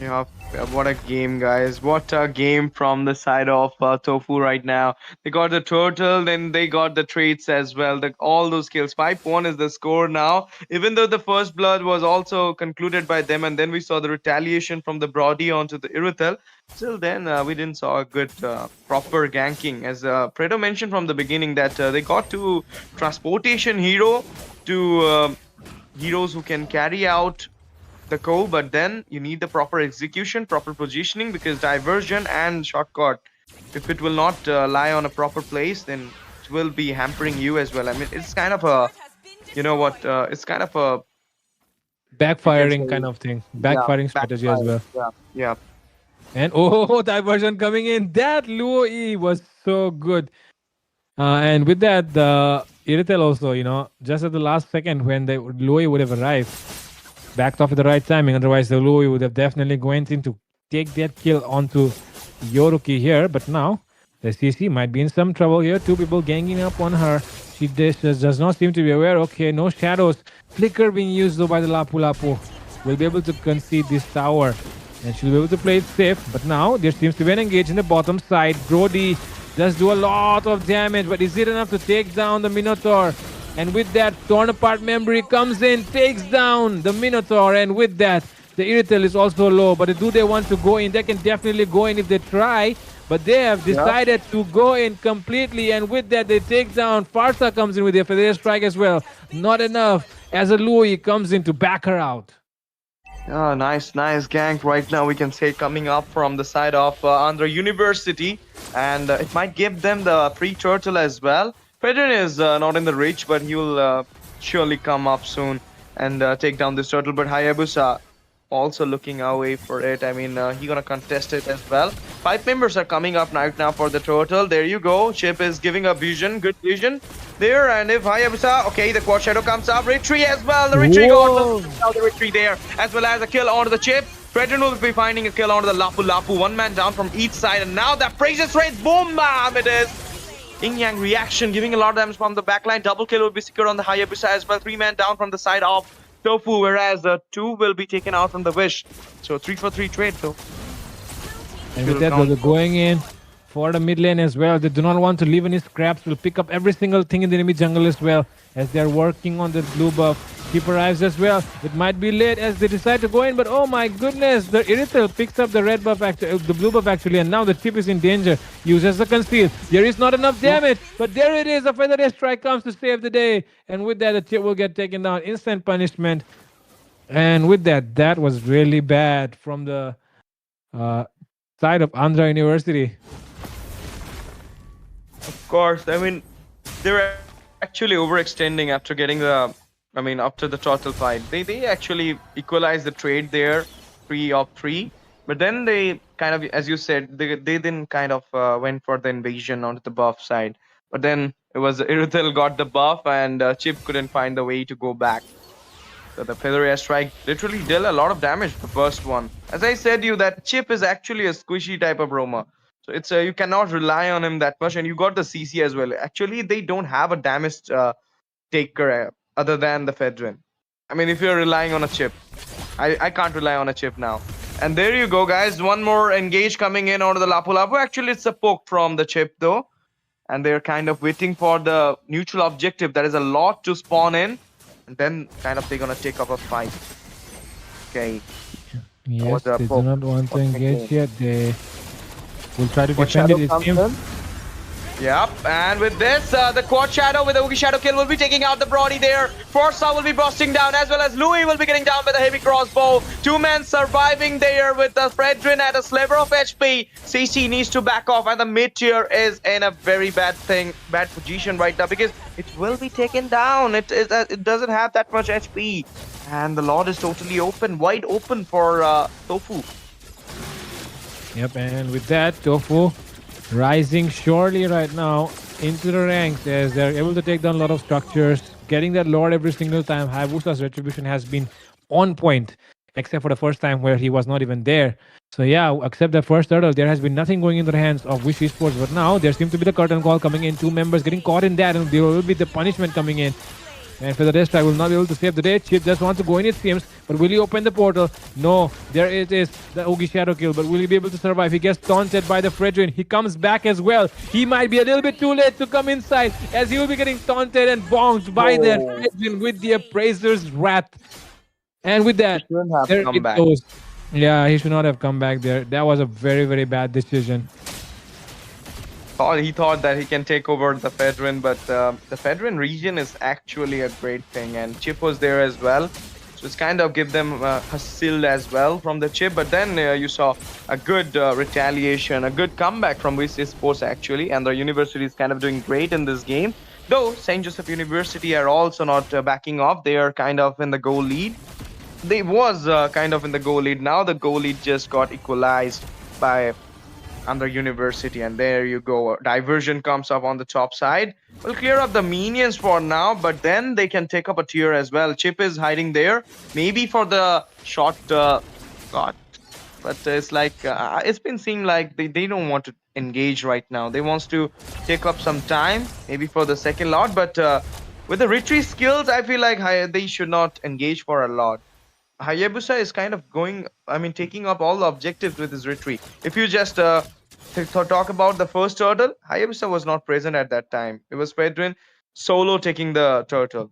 C: Yeah, what a game, guys. What a game from the side of Tofu right now. They got the turtle, then they got the traits as well. All those kills. 5-1 is the score now. Even though the first blood was also concluded by them, and then we saw the retaliation from the Brody onto the Irithel. Still then, we didn't saw a good proper ganking. As Predo mentioned from the beginning that they got to transportation hero to heroes who can carry out the core, but then you need the proper execution, proper positioning, because diversion and shortcut, if it will not lie on a proper place, then it will be hampering you as well. I mean, it's kind of a, you know what, it's kind of a,
B: Backfiring kind of thing.
C: yeah,
B: Backfiring strategy as
C: backfire.
B: well.
C: Yeah.
B: And oh, diversion coming in. That Louis was so good. And with that, the Iritel also, just at the last second when Louis would have arrived, backed off at the right timing. Otherwise, the Louis would have definitely went in to take that kill onto Yoruki here. But now, the CC might be in some trouble here. Two people ganging up on her. She does not seem to be aware. Okay, no shadows. Flicker being used though by the Lapu Lapu. Will be able to concede this tower. And she'll be able to play it safe. But now, there seems to be an engage in the bottom side. Brody does do a lot of damage. But is it enough to take down the Minotaur? And with that, torn apart memory comes in, takes down the Minotaur. And with that, the Iritel is also low. But do they want to go in? They can definitely go in if they try. But they have decided to go in completely. And with that, they take down. Farsa comes in with their feather strike as well. Not enough, as a Louis comes in to back her out.
C: Yeah, nice gank right now, we can say, coming up from the side of Andhra University. And it might give them the free turtle as well. Fedrin is not in the reach, but he will surely come up soon and take down this turtle. But Hayabusa also looking away for it. I mean, he gonna contest it as well. 5 members are coming up right now for the turtle. There you go. Chip is giving a vision, good vision there. And if Hayabusa, okay, the quad shadow comes up. Retreat as well. The retreat got the retreat there, as well as a kill onto the chip. Fredrin will be finding a kill onto the Lapu Lapu. One man down from each side, and now that praises rate, boom, bam, it is. Yin Yang reaction, giving a lot of damage from the backline. Double kill will be secured on the Hayabusa as well. 3 man down from the side of Tofu, whereas 2 will be taken out from the W.I.S.H. So 3-for-3 trade though.
B: And with that, they're going in for the mid lane as well. They do not want to leave any scraps. Will pick up every single thing in the enemy jungle as well, as they're working on the blue buff. Keep arrives as well. It might be late as they decide to go in, but oh my goodness, the Iritel picks up the red buff, the blue buff actually, and now the chip is in danger. Uses the conceal. There is not enough damage, but there it is. A feather strike comes to save the day, and with that, the chip will get taken down. Instant punishment. And with that, that was really bad from the side of Andhra University.
C: Of course, I mean, they're actually overextending after getting the, after the turtle fight. They actually equalized the trade there, 3-of-3. But then they kind of, as you said, they then kind of went for the invasion onto the buff side. But then it was Irithel got the buff, and Chip couldn't find the way to go back. So the feather airstrike literally dealt a lot of damage, the first one. As I said you, that Chip is actually a squishy type of roamer. So it's you cannot rely on him that much, and you got the CC as well. Actually, they don't have a damage taker other than the Fedrin. I mean, if you're relying on a chip, I can't rely on a chip now. And there you go, guys. One more engage coming in onto the Lapu Lapu. Actually, it's a poke from the chip though, and they're kind of waiting for the neutral objective. There is a lot to spawn in, and then kind of they're gonna take up a fight. Okay.
B: Yes, they do not want to engage yet. They will try to
C: Quad
B: defend
C: Shadow
B: it. It
C: comes
B: seems.
C: in. Yep, and with this, the Quad Shadow with the Oogie Shadow kill will be taking out the Brody there. Forza will be bursting down, as well as Louis will be getting down with a heavy crossbow. Two men surviving there with the Fredrin at a sliver of HP. CC needs to back off, and the mid tier is in a very bad position right now because it will be taken down. It doesn't have that much HP, and the Lord is totally open, wide open for Tofu.
B: Yep, and with that, Tofu rising surely right now into the ranks as they're able to take down a lot of structures, getting that Lord every single time. Hayabusa's retribution has been on point, except for the first time where he was not even there. So yeah, except the first turtle, there has been nothing going into the hands of W.I.S.H Esports. But now there seems to be the curtain call coming in. Two members getting caught in that, and there will be the punishment coming in. And for the rest, I will not be able to save the day. Chip just wants to go in, it seems. But will he open the portal? No. There it is, the Oogie Shadow kill. But will he be able to survive? He gets taunted by the Fredrin. He comes back as well. He might be a little bit too late to come inside, as he will be getting taunted and bonked by that Fredrin with the Appraiser's Wrath. And with that,
C: Shouldn't have
B: there
C: come
B: it
C: back.
B: goes. Yeah, he should not have come back there. That was a very, very bad decision.
C: He thought that he can take over the Fedrin, but the Fedrin region is actually a great thing, and Chip was there as well, so it's kind of give them a shield as well from the Chip. But then you saw a good retaliation, a good comeback from W.I.S.H Esports actually, and the university is kind of doing great in this game. Though St. Joseph University are also not backing off; they are kind of in the goal lead. They was kind of in the goal lead. Now the goal lead just got equalized by under university, and there you go, diversion comes up on the top side. We'll clear up the minions for now, but then they can take up a tier as well. Chip is hiding there, maybe for the short God, but it's like it's been seemed like they don't want to engage right now. They wants to take up some time, maybe for the second lot, but with the retreat skills, I feel like they should not engage for a lot. Hayabusa is kind of taking up all the objectives with his retreat. If you just talk about the first turtle, Hayabusa was not present at that time. It was Pedrin solo taking the turtle.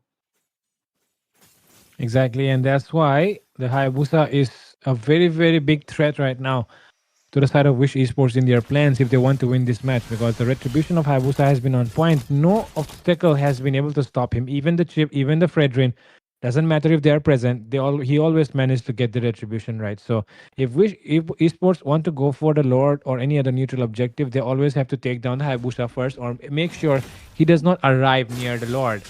B: Exactly, and that's why the Hayabusa is a very, very big threat right now to the side of W.I.S.H Esports in their plans if they want to win this match, because the retribution of Hayabusa has been on point. No obstacle has been able to stop him. Even the Chip, even the Fredrin. Doesn't matter if they are present. He always managed to get the retribution right. So if Esports want to go for the Lord or any other neutral objective, they always have to take down the Hayabusa first, or make sure he does not arrive near the Lord.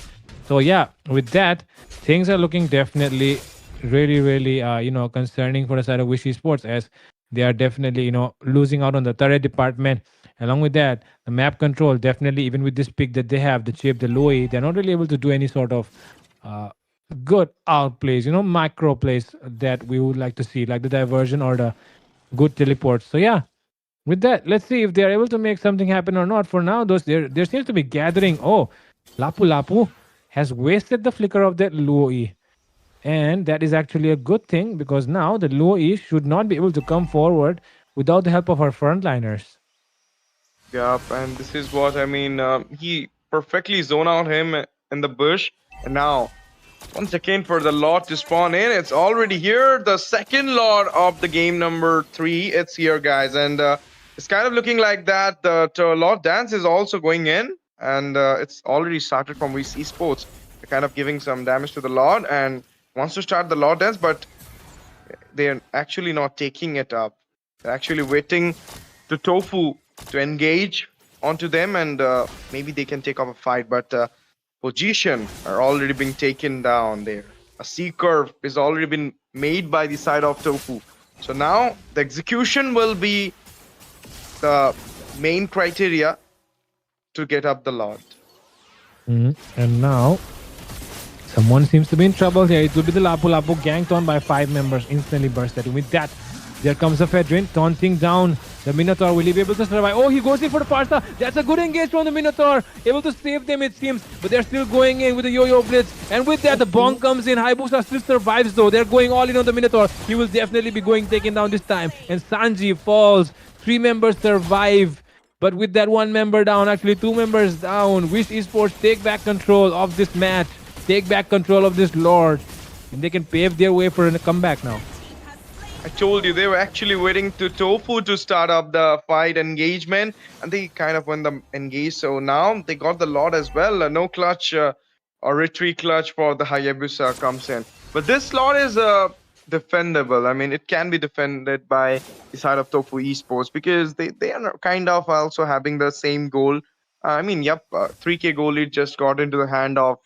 B: So yeah, with that, things are looking definitely really, really concerning for the side of W.I.S.H Esports, as they are definitely losing out on the turret department. Along with that, the map control, definitely, even with this pick that they have, the Chip, the Louis, they're not really able to do any sort of good outplays, macro plays that we would like to see, like the diversion or the good teleports. So yeah, with that, let's see if they're able to make something happen or not. For now, there seems to be gathering. Oh, Lapu Lapu has wasted the flicker of that Louis. And that is actually a good thing, because now the Louis should not be able to come forward without the help of our frontliners.
C: Yup, and this is what I mean. He perfectly zone out him in the bush, and now once again for the Lord to spawn in. It's already here. The second Lord of the game number 3. It's here, guys, and it's kind of looking like that. The Lord dance is also going in, and it's already started from W.I.S.H Esports. They're kind of giving some damage to the Lord and wants to start the Lord dance, but they're actually not taking it up. They're actually waiting to Tofu to engage onto them, and maybe they can take up a fight, but position are already being taken down there. A C curve is already been made by the side of Tofu. So now the execution will be the main criteria to get up the Lord.
B: And now someone seems to be in trouble here. It will be the Lapu Lapu, ganked on by 5 members, instantly bursted. With that, there comes the Fedrin, taunting down the Minotaur. Will he be able to survive? Oh, he goes in for the Farsa. That's a good engage from the Minotaur. Able to save them, it seems. But they're still going in with the Yo-Yo Blitz. And with that, the Bonk comes in. Hayabusa still survives, though. They're going all in on the Minotaur. He will definitely be taken down this time. And Sanji falls. 3 members survive. But with that 1 member down, actually 2 members down, W.I.S.H Esports take back control of this match. Take back control of this Lord. And they can pave their way for a comeback now.
C: I told you they were actually waiting to Tofu to start up the fight engagement, and they kind of went the engage. So now they got the lot as well. No clutch or retreat clutch for the Hayabusa comes in, but this slot is defendable. I mean, it can be defended by the side of Tofu Esports because they are kind of also having the same goal. I mean, yep, 3K goal lead just got into the hand of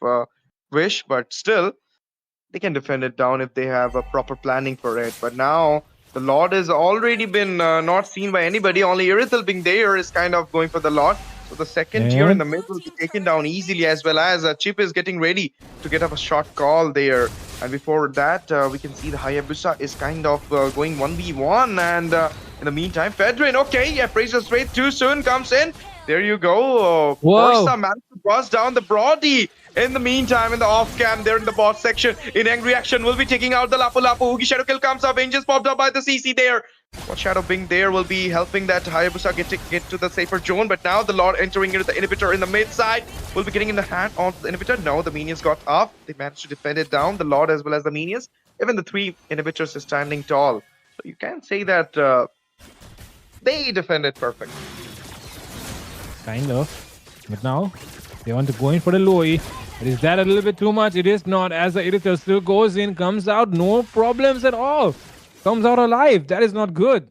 C: Wish, but still they can defend it down if they have a proper planning for it. But now the Lord has already been not seen by anybody. Only Irithel being there is kind of going for the Lord. So the second tier in
B: And
C: the mid will be taken down easily, as well as Chip is getting ready to get up a shot call there. And before that, we can see the Hayabusa is kind of going 1v1. And in the meantime, Fedrin, okay, yeah, Fraser straight too soon comes in. There you go.
B: whoa,
C: Forza managed to bust down the Brody. In the meantime, in the off cam, there in the bot section, in angry action, will be taking out the Lapu Lapu. Oogie Shadow Kill comes up, Angels popped up by the CC there. What Shadow Bing there will be helping that Hayabusa get to the safer zone, but now the Lord entering into the inhibitor in the mid side will be getting in the hand of the inhibitor. No, the minions got off. They managed to defend it down, the Lord as well as the minions. Even the 3 inhibitors is standing tall. So you can say that they defended perfect.
B: kind of. But now they want to go in for the Loi. But is that a little bit too much? It is not, as the Irithel still goes in, comes out, no problems at all. Comes out alive. That is not good.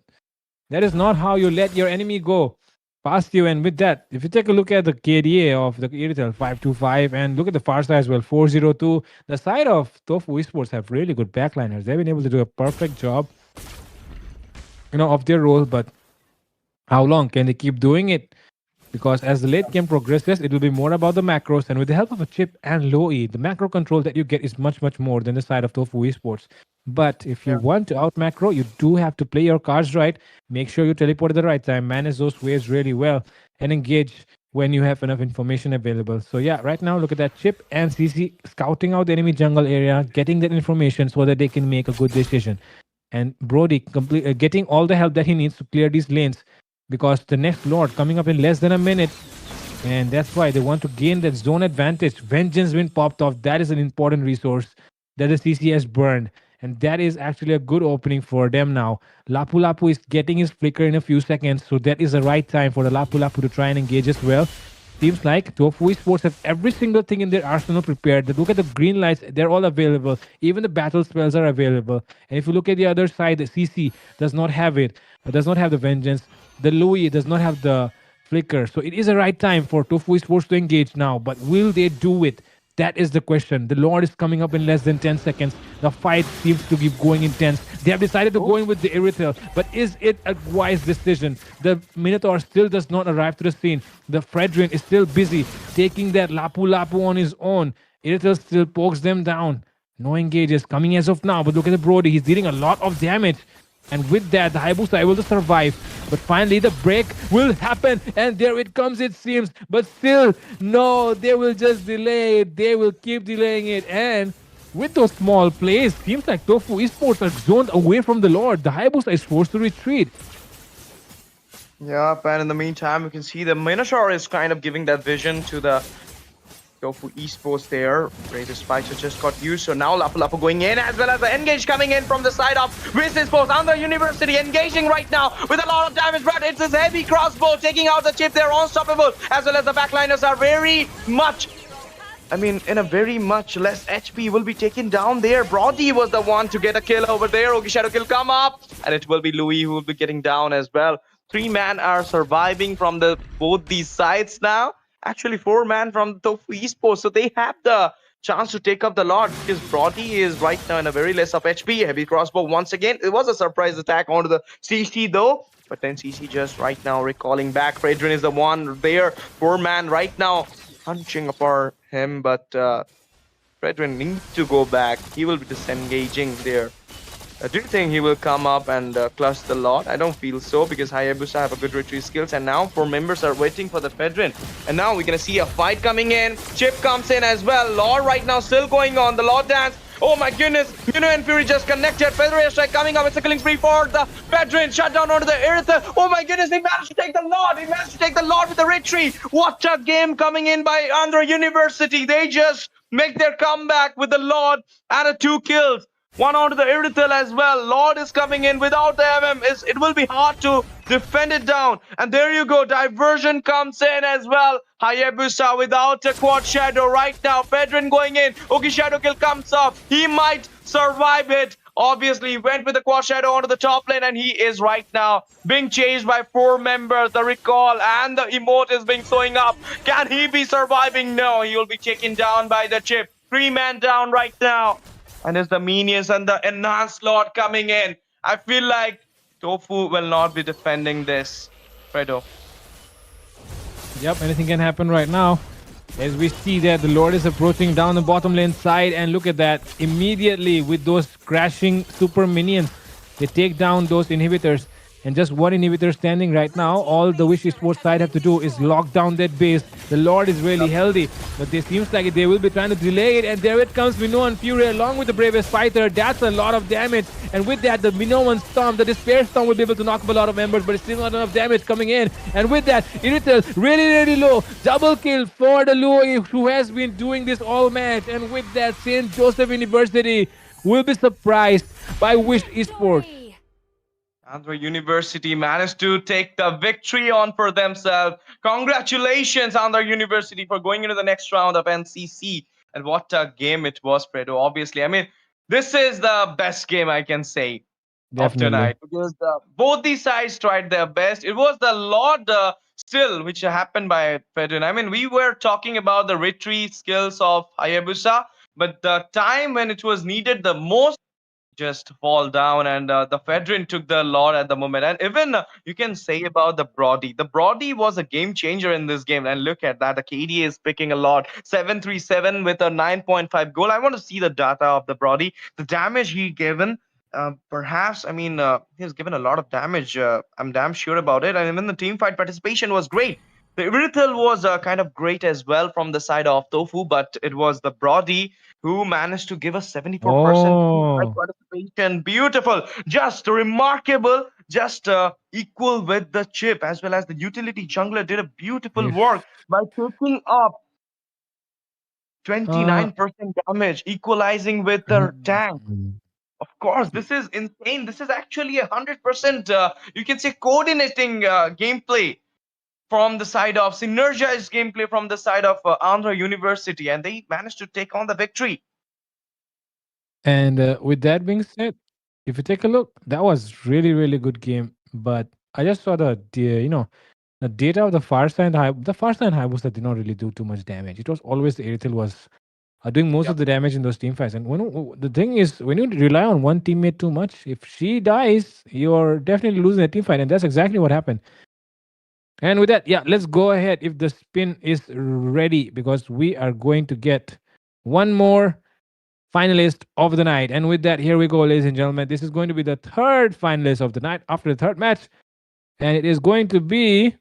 B: That is not how you let your enemy go past you. And with that, if you take a look at the KDA of the Irithel 525 and look at the far side as well, 402, the side of Tofu Esports have really good backliners. They've been able to do a perfect job, of their role. But how long can they keep doing it? Because as the late game progresses, it will be more about the macros, and with the help of a chip and low E, the macro control that you get is much, much more than the side of Tofu Esports. But if you want to out macro, you do have to play your cards right. Make sure you teleport at the right time, manage those waves really well, and engage when you have enough information available. So yeah, right now look at that chip and CC scouting out the enemy jungle area, getting that information so that they can make a good decision. And Brody getting all the help that he needs to clear these lanes, because the next Lord coming up in less than a minute, and that's why they want to gain that zone advantage. Vengeance Wind popped off. That is an important resource that the CC has burned, and that is actually a good opening for them now. Lapu Lapu is getting his flicker in a few seconds, so that is the right time for the Lapu Lapu to try and engage as well. Seems like Tofu Esports have every single thing in their arsenal prepared. Look at the green lights, they're all available. Even the battle spells are available. And if you look at the other side, the CC does not have it, does not have the Vengeance. The Louis does not have the flicker. So it is the right time for Tofu Esports to engage now. But will they do it? That is the question. The Lord is coming up in less than 10 seconds. The fight seems to keep going intense. They have decided to go in with the Irithel, but is it a wise decision? The Minotaur still does not arrive to the scene. The Fredrin is still busy taking that Lapu Lapu on his own. Irithel still pokes them down. No engages coming as of now, but look at the Brody. He's dealing a lot of damage. And with that, the Hayabusa able to survive. But finally, the break will happen. And there it comes, it seems. But still, no, they will just delay it. They will keep delaying it. And with those small plays, seems like Tofu Esports are zoned away from the Lord. The Hayabusa is forced to retreat.
C: Yep, and in the meantime, you can see the Minotaur is kind of giving that vision to the Tofu Esports there. Greater Spicer just got used, so now Lapu Lapu going in, as well as the engage coming in from the side of W.I.S.H Esports. Under University engaging right now with a lot of damage, but it's his heavy crossbow taking out the chip. They're unstoppable, as well as the backliners are very much, in a very much less HP, will be taken down there. Brody was the one to get a kill over there. Oogie Shadow Kill come up, and it will be Louis who will be getting down as well. 3 man are surviving from both these sides now. Actually, 4 man from Tofu Esports, so they have the chance to take up the Lord, because Brody is right now in a very less of HP. Heavy crossbow once again. It was a surprise attack onto the CC though, but then CC just right now recalling back. Fredrin is the one there. 4 man right now punching apart him, but Fredrin needs to go back. He will be disengaging there. Do you think he will come up and clutch the lot? I don't feel so, because Hayabusa have a good retreat skills, and now 4 members are waiting for the Fedrin. And now we're gonna see a fight coming in. Chip comes in as well. Law right now still going on. The Law dance. Oh my goodness. And Fury just connected. Featherweight strike coming up. It's a killing spree for the Fedrin. Shut down onto the Irithel. Oh my goodness. He managed to take the Lord. He managed to take the Lord with the retreat. What a game coming in by Andhra University. They just make their comeback with the Lord and 2 kills. One onto the Irithel as well. Lord is coming in without the MM. It will be hard to defend it down. And there you go. Diversion comes in as well. Hayabusa without a quad shadow right now. Fedrin going in. Okay, shadow kill comes up. He might survive it. Obviously, he went with the quad shadow onto the top lane, and he is right now being chased by 4 members. The recall and the emote is being showing up. Can he be surviving? No, he will be taken down by the chip. 3-man down right now. And there's the minions and the enhanced lord coming in. I feel like Tofu will not be defending this. Fredo.
B: Yep, anything can happen right now. As we see that the Lord is approaching down the bottom lane side, and look at that. Immediately with those crashing super minions, they take down those inhibitors. And just one inhibitor standing right now. All the W.I.S.H Esports side have to do is lock down that base. The Lord is really healthy, but it seems like they will be trying to delay it. And there it comes, Minoan and Fury along with the Bravest Fighter. That's a lot of damage. And with that, the Minoan Storm, the Despair Storm will be able to knock up a lot of members, but it's still not enough damage coming in. And with that, Irithel really low. Double kill for the Louis, who has been doing this all match. And with that, St. Joseph University will be surprised by W.I.S.H Esports.
C: Andhra University managed to take the victory on for themselves. Congratulations, Andhra University, for going into the next round of NCC. And what a game it was, Fredo. Obviously, I mean, this is the best game I can say of tonight, because both these sides tried their best. It was the Lord still, which happened by Fredo. I mean, we were talking about the retreat skills of Hayabusa, but the time when it was needed the most, just fall down, and the Fedrin took the Lord at the moment. And even you can say about the Brody. The Brody was a game changer in this game. And look at that. The KD is picking a lot. 737 with a 9.5 goal. I want to see the data of the Brody. The damage he given, perhaps, I mean, he has given a lot of damage. I'm damn sure about it. And even the team fight participation was great. The Irithel was kind of great as well from the side of Tofu, but it was the Brody who managed to give us 74% participation. Beautiful, just remarkable, just equal with the chip, as well as the utility jungler did a beautiful work by taking up 29% damage, equalizing with the tank. Of course, this is insane. This is actually 100%, you can say, coordinating gameplay from the side of synergized gameplay from the side of Andhra University, and they managed to take on the victory.
B: And with that being said, if you take a look, that was really good game. But I just saw the data of the far side. The far side Hayabusa did not really do too much damage. It was always the Irithel was doing most of the damage in those team fights. And the thing is, when you rely on one teammate too much, if she dies, you're definitely losing a team fight, and that's exactly what happened. And with that, yeah, let's go ahead if the spin is ready, because we are going to get one more finalist of the night. And with that, here we go, ladies and gentlemen. This is going to be the third finalist of the night after the third match. And it is going to be,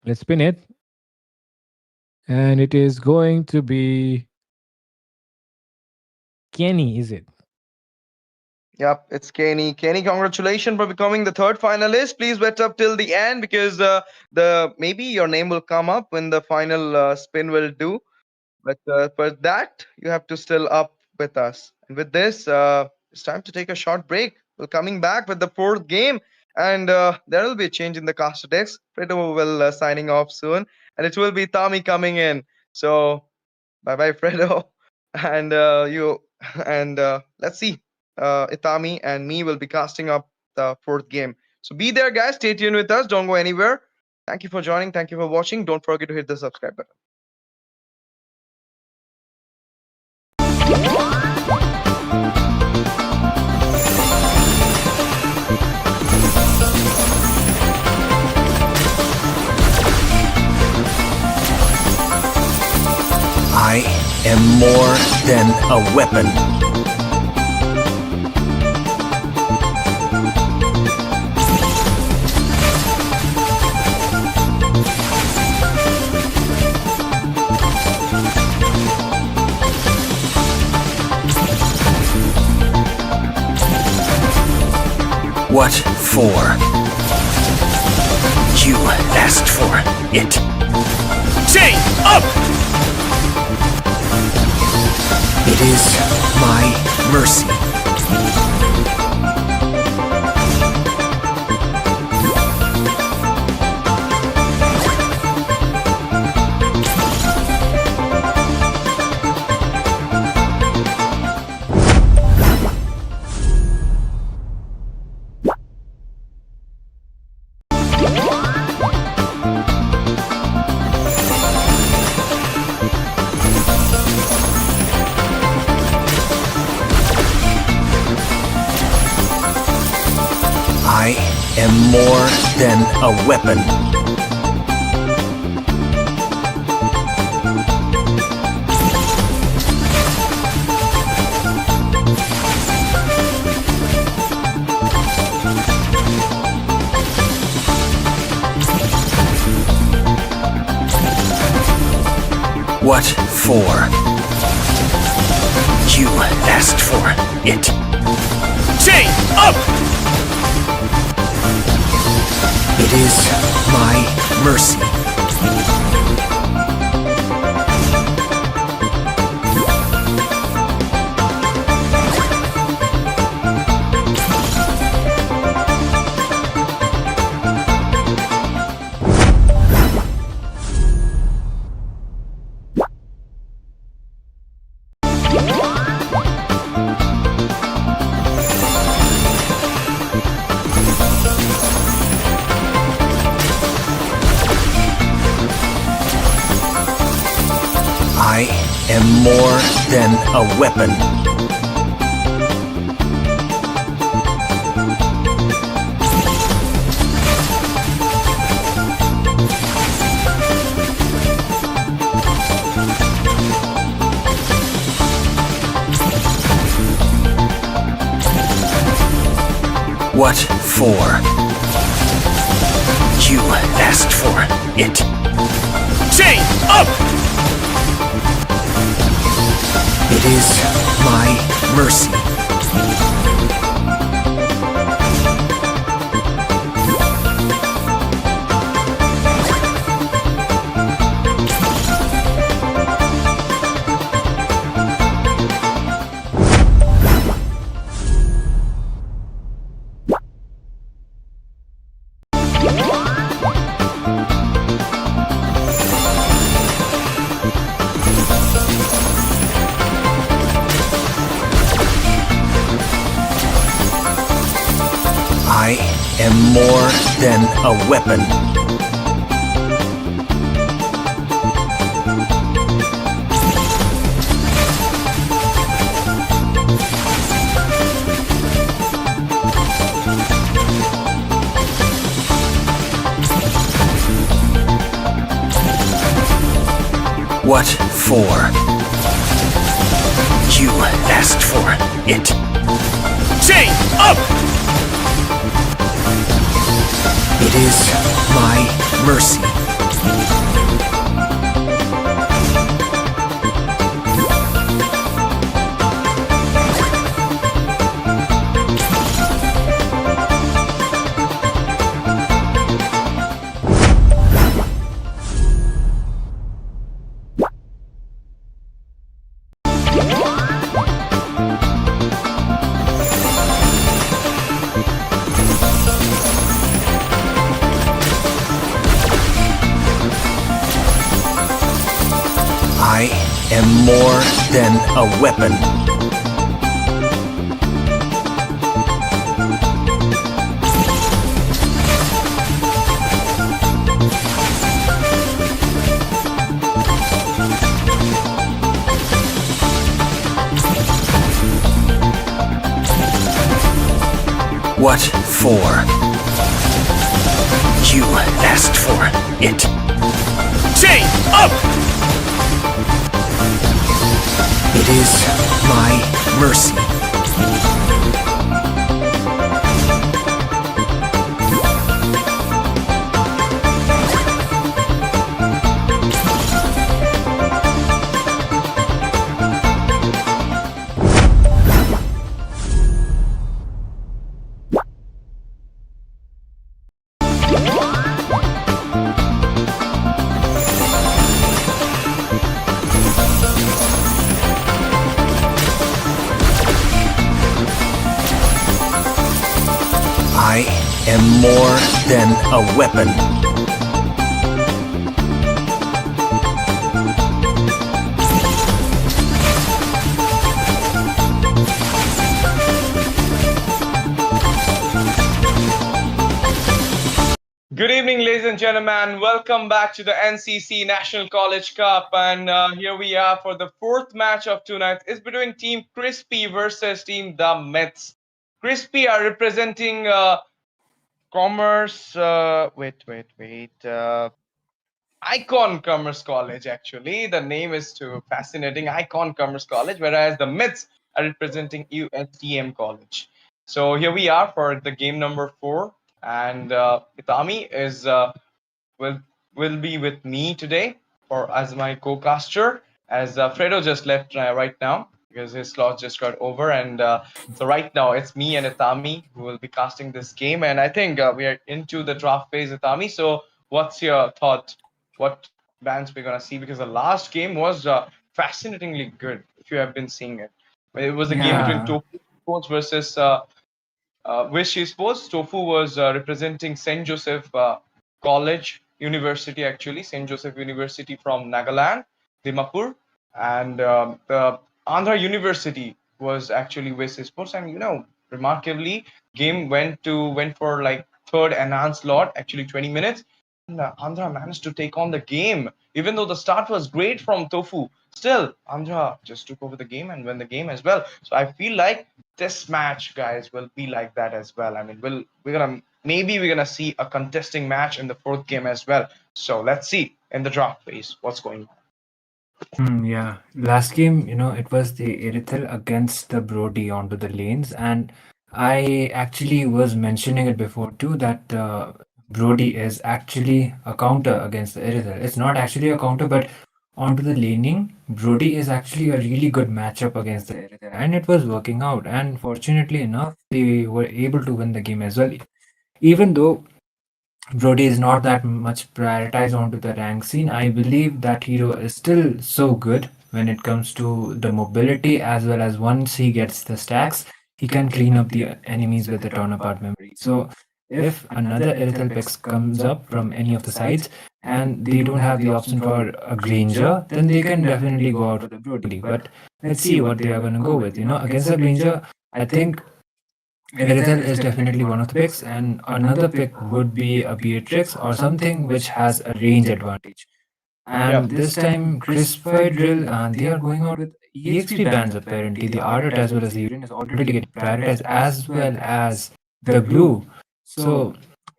B: let's spin it. And it is going to be Kenny, is it?
C: Yep, it's Kenny. Kenny, congratulations for becoming the third finalist. Please wait up till the end, because the maybe your name will come up when the final spin will do. But for that, you have to still up with us. And with this, it's time to take a short break. We're coming back with the fourth game, and there will be a change in the caster decks. Fredo will signing off soon, and it will be Tommy coming in. So bye bye, Fredo, and let's see. Itami and me will be casting up the fourth game. So be there, guys. Stay tuned with us. Don't go anywhere. Thank you for joining. Thank you for watching. Don't forget to hit the subscribe button.
A: I am more than a weapon. What for? You asked for it. Chain up! It is my mercy. I am more than a weapon. What for? You asked for it. Chain up! It is my mercy. I am more than a weapon. What for? You asked for it. Chain up! It is my mercy. I am more than a weapon. What for? You asked for it. Chain up! It is my mercy. I am more than a weapon. What for? You asked for it. Chain up! It is my mercy. I am more than a weapon.
C: Good evening, ladies and gentlemen. Welcome back to the NCC National College Cup. And here we are for the fourth match of tonight. It's between Team Crispy versus Team The Myths. Crispy are representing Commerce. Icon Commerce College, actually. The name is too fascinating. Icon Commerce College, whereas the Myths are representing USTM College. So here we are for the game number 4. And Itami is will will be with me today for as my co-caster, as Fredo just left right now because his slot just got over, and so right now it's me and Itami who will be casting this game. And I think we are into the draft phase, Itami. So what's your thought? What bands we're gonna see? Because the last game was fascinatingly good. If you have been seeing it, it was a game between
D: Yeah,
C: Tofu Sports versus W.I.S.H Esports. Tofu was representing Saint Joseph College University, actually Saint Joseph University from Nagaland, Dimapur, and the Andhra University was actually W.I.S.H Esports. And remarkably, game went for like third enhanced slot, actually 20 minutes. And Andhra managed to take on the game, even though the start was great from Tofu. Still, Andhra just took over the game and won the game as well. So I feel like this match, guys, will be like that as well. I mean, we're gonna see a contesting match in the fourth game as well. So let's see in the draft phase what's going on.
D: yeah. Last game, it was the Irithel against the Brody onto the lanes, and I actually was mentioning it before too that Brody is actually a counter against the Irithel. It's not actually a counter, but onto the laning, Brody is actually a really good matchup against the Irithel, and it was working out. And fortunately enough, they were able to win the game as well, even though Brody is not that much prioritized onto the rank scene. I believe that hero is still so good when it comes to the mobility, as well as once he gets the stacks, he can clean up the enemies with the turn apart memory. So if another Irithel picks comes up from any of the sides and they don't have the option for a Granger, then they can definitely go out with the Brody. But let's see what they are going to go with. Against the Granger, I think Erythel is definitely one of the picks, and another pick would be a Beatrix or something which has a range advantage.
C: Yeah.
D: And this time, Crispifieddryll, they are going out with EXP bans apparently. The Ardent as well as the Urine is already getting prioritized, as well as the Glue. So,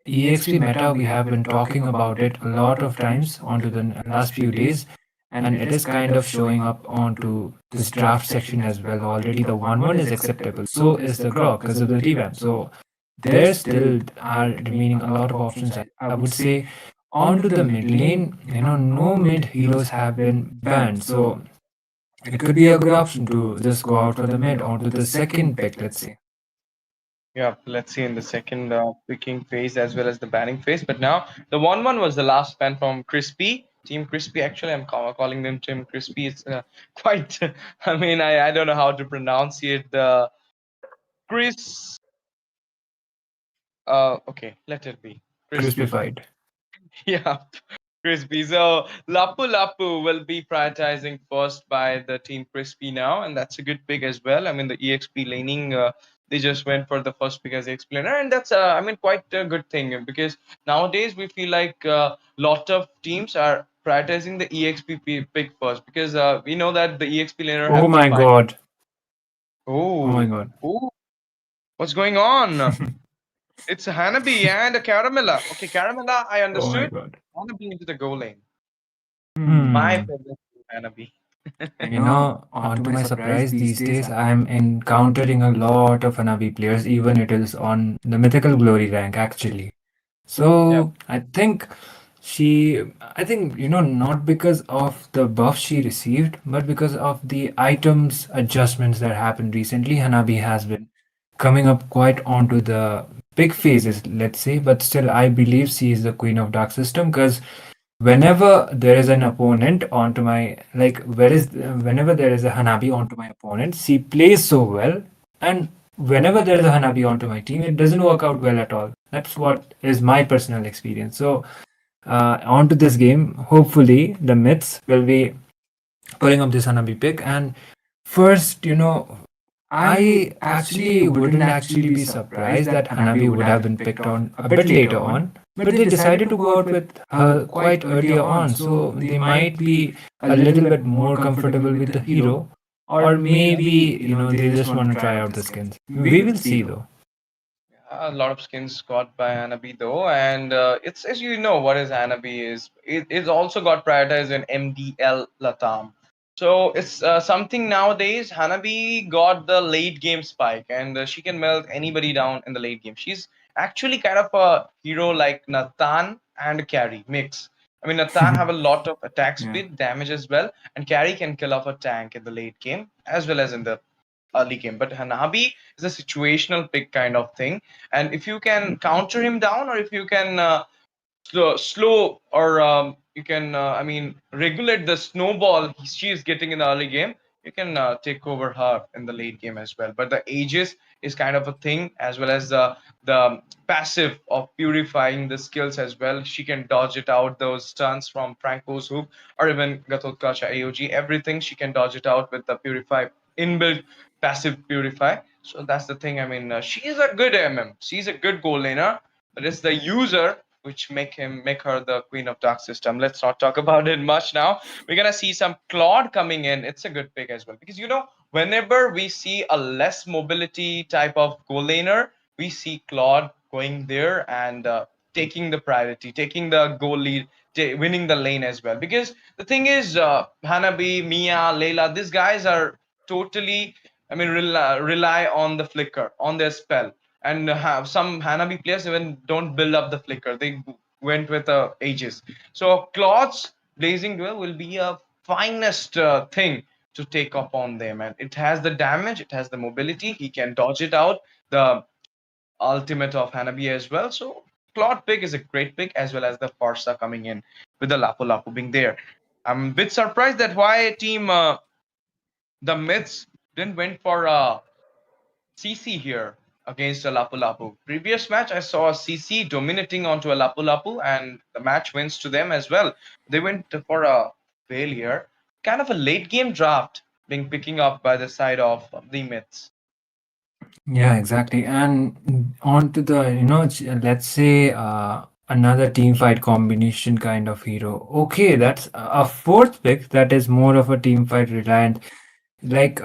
D: EXP meta, we have been talking about it a lot of times onto the last few days, and it is kind of showing up onto this draft section as well. Already the 1-1 is acceptable, so is the Grok because of the revamp. So there still are remaining a lot of options. I would say onto the mid lane, no mid heroes have been banned, so it could be a good option to just go out for the mid onto the second pick, let's say.
C: Yeah, let's see in the second picking phase as well as the banning phase. But now the 1-1 was the last ban from Crispy. Team Crispy, actually, I'm calling them Team Crispy. It's quite, I mean, I don't know how to pronounce it. Chris, okay, let it be. Crispy.
D: Crispified.
C: Yeah, Crispy. So Lapu Lapu will be prioritizing first by the Team Crispy now, and that's a good pick as well. I mean, the EXP laning, they just went for the first pick as the explainer, and that's I mean, quite a good thing because nowadays we feel like a lot of teams are prioritizing the EXP pick first because we know that the EXP laner
D: Oh
C: have
D: my
C: been buying.
D: god. Oh my
C: Oh,
D: god.
C: oh, what's going on? It's a Hanabi and a Caramella. Okay, Caramella, I
D: Oh my
C: understood.
D: god.
C: Hanabi into the goal lane. My
D: Hmm.
C: favorite Hanabi.
D: Onto my surprise, these days I'm encountering a lot of Hanabi players, even it is on the Mythical Glory rank actually.
C: Yeah.
D: So I think, not because of the buff she received, but because of the items adjustments that happened recently, Hanabi has been coming up quite onto the big phases, let's say, but still I believe she is the queen of dark system because whenever there is an opponent onto my whenever there is a Hanabi onto my opponent, she plays so well, and whenever there's a Hanabi onto my team, it doesn't work out well at all. That's what is my personal experience. So, onto this game, hopefully the myths will be pulling up this Hanabi pick. And first, I actually wouldn't actually be surprised that Hanabi would have been picked on a bit later on, but they decided to go out with her quite earlier on, so they might be a little bit more comfortable with the hero, or maybe they just want to try out the skins. We will see though.
C: A lot of skins got by Hanabi though, and it's as you know what is Hanabi is. It's also got prioritized in MDL Latam. So it's something nowadays. Hanabi got the late game spike, and she can melt anybody down in the late game. She's actually kind of a hero like Nathan and carry mix. I mean, Nathan have a lot of attack
D: Yeah.
C: speed, damage as well, and carry can kill off a tank in the late game as well as in the early game. But Hanabi is a situational pick kind of thing, and if you can counter him down, or if you can slow or you can I mean regulate the snowball she is getting in the early game, you can take over her in the late game as well. But the aegis is kind of a thing, as well as the passive of purifying the skills as well. She can dodge it out, those stuns from Franco's hook or even Gatotkacha AOG, everything she can dodge it out with the purify inbuilt passive purify. So that's the thing. I mean, she is a good she's a good goal laner, but it's the user which make her the queen of dark system. Let's not talk about it much now. We're gonna see some Claude coming in. It's a good pick as well, because whenever we see a less mobility type of goal laner, we see Claude going there and taking the priority, taking the goal lead, winning the lane as well. Because the thing is, Hanabi, Mia, Layla, these guys are totally, I mean, rely on the flicker, on their spell, and have some Hanabi players even don't build up the flicker. They went with ages. So Claude's Blazing Duel will be a finest thing to take up on them, and it has the damage, it has the mobility. He can dodge it out. The ultimate of Hanabi as well. So Claude pick is a great pick, as well as the Farsa coming in with the Lapu Lapu being there. I'm a bit surprised that why team the Myths didn't went for CC here against a Lapu Lapu. Previous match, I saw a CC dominating onto a Lapu Lapu, and the match wins to them as well. They went for a failure, kind of a late game draft being picking up by the side of the Myths.
D: Yeah, exactly. And on to the, let's say another team fight combination kind of hero. Okay, that's a fourth pick that is more of a team fight reliant. Like,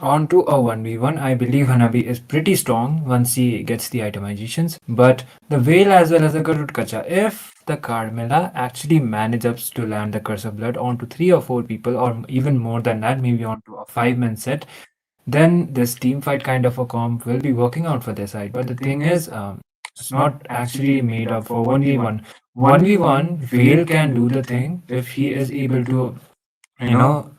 D: on to a 1v1, I believe Hanabi is pretty strong once he gets the itemizations. But the Veil as well as the Garudkacha, if the Carmilla actually manages to land the Curse of Blood onto 3 or 4 people, or even more than that, maybe onto a 5-man set, then this team fight kind of a comp will be working out for their side. But the thing is, it's not actually made up for 1v1. 1v1, Veil can do the thing if he is able to,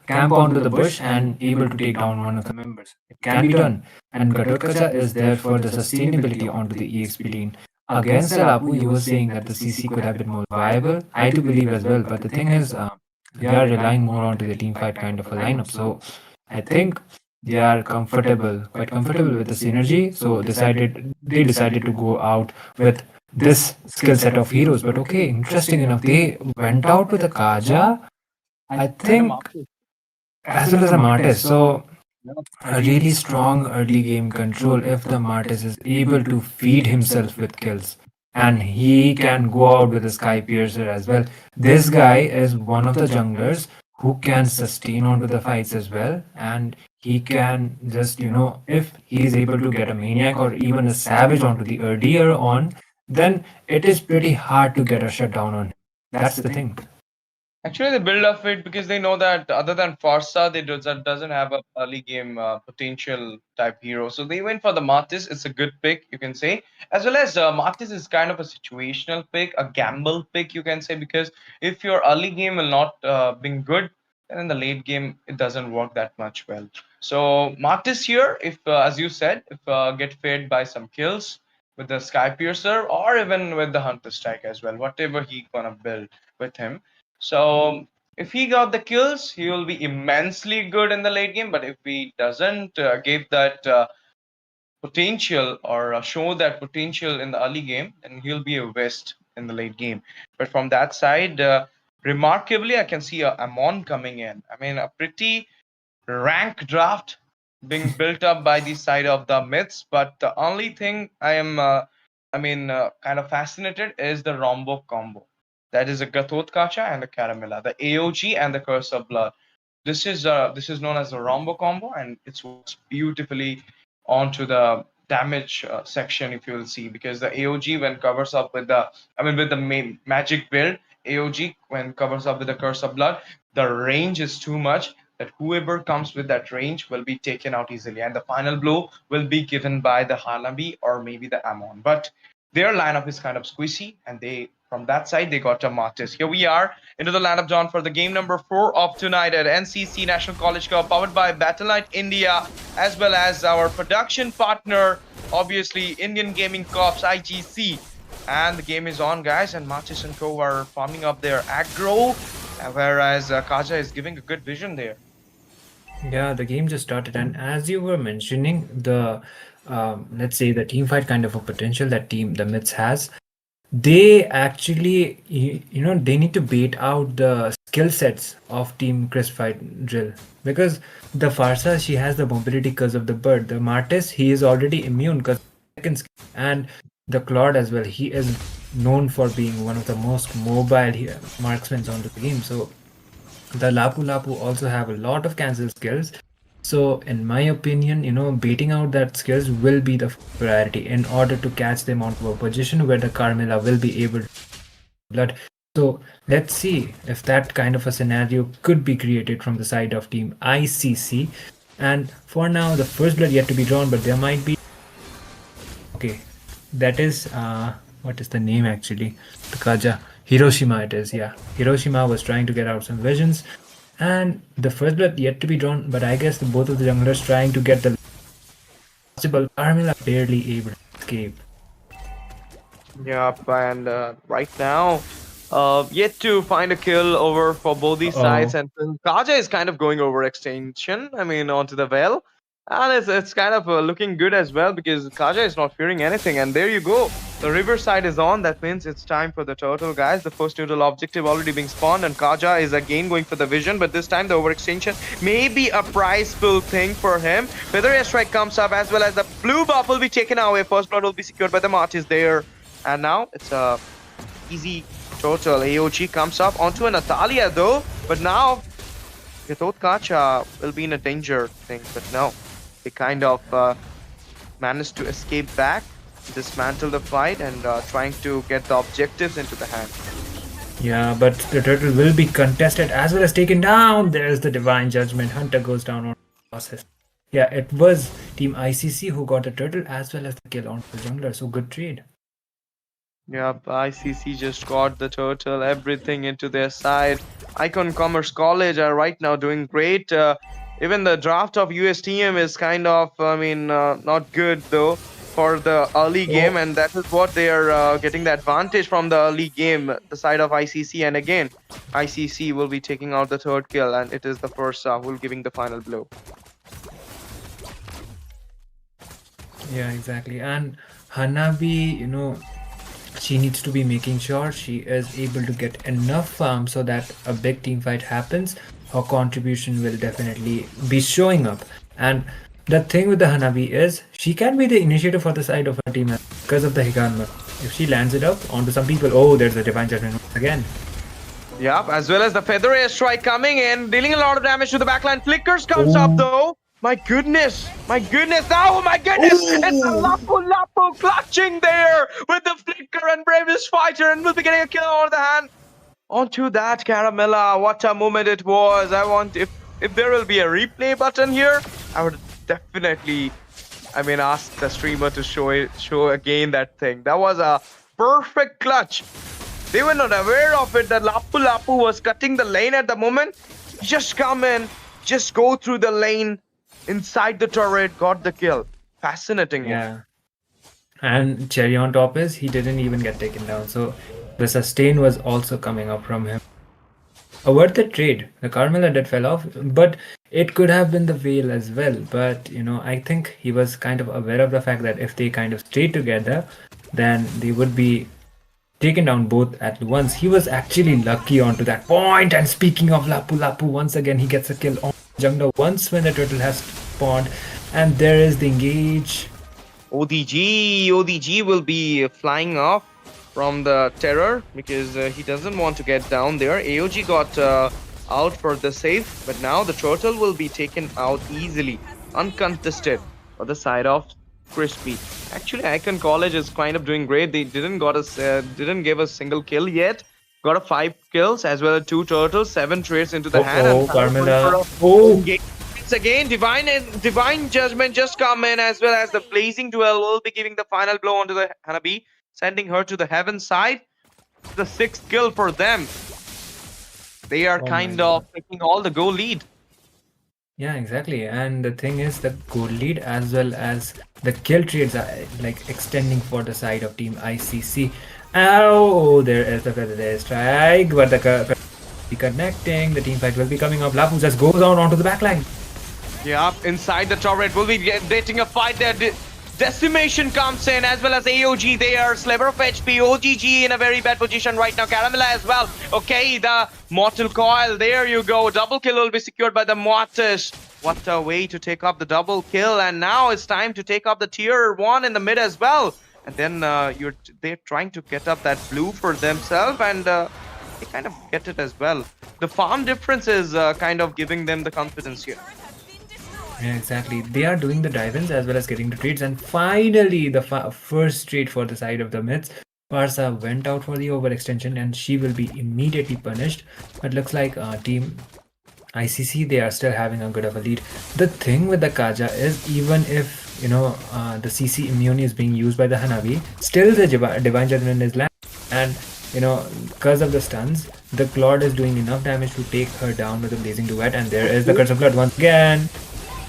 D: camp onto the bush and able to take down one of the members. It can be done. And Gatotkacha is there for the sustainability onto the EXP lane. Against Alapu, you were saying that the CC could have been more viable. I do believe as well. But the thing is, they are relying more onto the team fight kind of a lineup. So I think they are comfortable, quite comfortable with the synergy. So they decided to go out with this skill set of heroes. But okay, interesting enough, they went out with a Kaja, I think, as well as a Martis. So a really strong early game control if the Martis is able to feed himself with kills. And he can go out with a Sky Piercer as well. This guy is one of the junglers who can sustain onto the fights as well. And he can just, if he is able to get a Maniac or even a Savage onto the earlier on, then it is pretty hard to get a shutdown on him. That's the thing.
C: Actually, they build up it because they know that other than Farsa, doesn't have a early game potential type hero. So they went for the Martis. It's a good pick, you can say. As well as Martis is kind of a situational pick, a gamble pick, you can say, because if your early game will not being good, then in the late game it doesn't work that much well. So Martis here, if as you said, if get fed by some kills with the Sky Piercer or even with the Hunter Strike as well, whatever he gonna build with him. So if he got the kills, he will be immensely good in the late game. But if he doesn't give that potential or show that potential in the early game, then he'll be a West in the late game. But from that side, remarkably, I can see a Amon coming in. I mean, a pretty rank draft being built up by the side of the myths. But the only thing I am, kind of fascinated is the Rombo combo. That is a Gatot Kacha and a Caramella, the AOG and the Curse of Blood. This is known as the Rombo combo, and it's works beautifully onto the damage section, if you will see, because the AOG when covers up with with the main magic build, AOG when covers up with the Curse of Blood, the range is too much that whoever comes with that range will be taken out easily, and the final blow will be given by the Hanabi or maybe the Amon. But their lineup is kind of squishy, and they from that side they got a Martis. Here we are into the lineup, John, for the game number 4 of tonight at NCC National College Cup, powered by Battleknights India, as well as our production partner, obviously Indian Gaming Corps IGC. And the game is on, guys, and Martis and Co are farming up their aggro, whereas Kaja is giving a good vision there.
D: Yeah, the game just started, and as you were mentioning, the let's say the team fight kind of a potential that the Myths has, they actually they need to bait out the skill sets of team Crispifieddryll, because the Farsa, she has the mobility because of the bird. The Martis, he is already immune because second skill, and the Claude as well, he is known for being one of the most mobile marksmen on the game. So the Lapu Lapu also have a lot of cancel skills. So in my opinion, baiting out that skills will be the priority in order to catch them onto a position where the Carmilla will be able to blood. So let's see if that kind of a scenario could be created from the side of team ICC. And for now, the first blood yet to be drawn, but there might be. Okay, that is what is the name actually? The Kaja. Hiroshima it is, yeah. Hiroshima was trying to get out some visions, and the first blood yet to be drawn, but I guess both of the junglers trying to get the possible. Carmilla barely able to escape.
C: Yep, and right now, yet to find a kill over for both these sides, and Kaja is kind of going over extension, onto the well. And it's kind of looking good as well, because Kaja is not fearing anything. And there you go. The river side is on. That means it's time for the turtle, guys. The first neutral objective already being spawned. And Kaja is again going for the vision. But this time the overextension may be a prizeful thing for him. W.I.S.H strike comes up, as well as the blue buff will be taken away. First blood will be secured by the Martis there. And now it's a easy turtle. AOG comes up onto a Natalia though. But now Gatot Kacha will be in a danger thing. But no. They kind of managed to escape back, dismantle the fight, and trying to get the objectives into the hand.
D: Yeah, but the turtle will be contested as well as taken down. There's the divine judgment. Hunter goes down on the process. Yeah, it was Team ICC who got the turtle as well as the kill on the jungler. So good trade.
C: Yep, ICC just got the turtle, everything into their side. Icon Commerce College are right now doing great. Even the draft of USTM is kind of, not good though for the early game, and that is what they are getting the advantage from the early game, the side of ICC. And again, ICC will be taking out the third kill, and it is the first who will giving the final blow.
D: Yeah, exactly. And Hanabi, she needs to be making sure she is able to get enough farm so that a big team fight happens. Her contribution will definitely be showing up. And the thing with the Hanabi is she can be the initiator for the side of her team because of the Higanma. If she lands it up onto some people, there's a divine judgment again.
C: Yep, as well as the Feather strike coming in, dealing a lot of damage to the backline. Flickers comes up though. My goodness, oh my goodness, it's a Lapu Lapu clutching there with the Flicker and Bravest Fighter, and will be getting a kill on the hand. Onto that Caramella, what a moment it was. If there will be a replay button here, I would definitely ask the streamer to show again that thing. That was a perfect clutch. They were not aware of it that Lapu Lapu was cutting the lane at the moment. Just come in, just go through the lane inside the turret, got the kill. Fascinating.
D: Yeah. And cherry on top is he didn't even get taken down. So the sustain was also coming up from him. worth the trade. The Carmela that fell off, but it could have been the Veil as well. But I think he was kind of aware of the fact that if they kind of stayed together, then they would be taken down both at once. He was actually lucky onto that point. And speaking of Lapu Lapu, once again he gets a kill on jungler once when the turtle has spawned, and there is the engage.
C: ODG will be flying off from the terror because he doesn't want to get down there. AOG got out for the save, but now the turtle will be taken out easily, uncontested, on the side of Crispy. Actually, Icon College is kind of doing great. They didn't give a single kill yet. Got a 5 kills as well as 2 turtles, 7 trades into the hand.
D: Oh,
C: And
D: Carmela.
C: once again, divine judgment just come in, as well as the blazing duel will be giving the final blow onto the Hanabi, sending her to the heaven side. The 6th kill for them. They are
D: Oh my
C: kind
D: God.
C: of taking all the goal lead.
D: Yeah, exactly. And the thing is, the goal lead as well as the kill trades are like extending for the side of Team ICC. Oh, there is the feather strike, but the connecting. The team fight will be coming up. Lapu just goes out onto the backline.
C: Yeah, inside the turret will be getting a fight there. Decimation comes in, as well as AOG there. Sliver of HP. OGG in a very bad position right now. Caramela as well. Okay, the Mortal Coil. There you go. Double kill will be secured by the Mortis. What a way to take up the double kill. And now it's time to take up the tier 1 in the mid as well. And then they're trying to get up that blue for themselves, and they kind of get it as well. The farm difference is kind of giving them the confidence here.
D: Yeah, exactly. They are doing the dive-ins as well as getting the trades, and finally the first trade for the side of the mids. Parsa went out for the overextension and she will be immediately punished. But looks like Team ICC, they are still having a good of a lead. The thing with the Kaja is, even if the CC immune is being used by the Hanabi, still the Divine Judgment is landing, and because of the stuns, the Claude is doing enough damage to take her down with the Blazing Duet, and there is the Curse of Blood once again.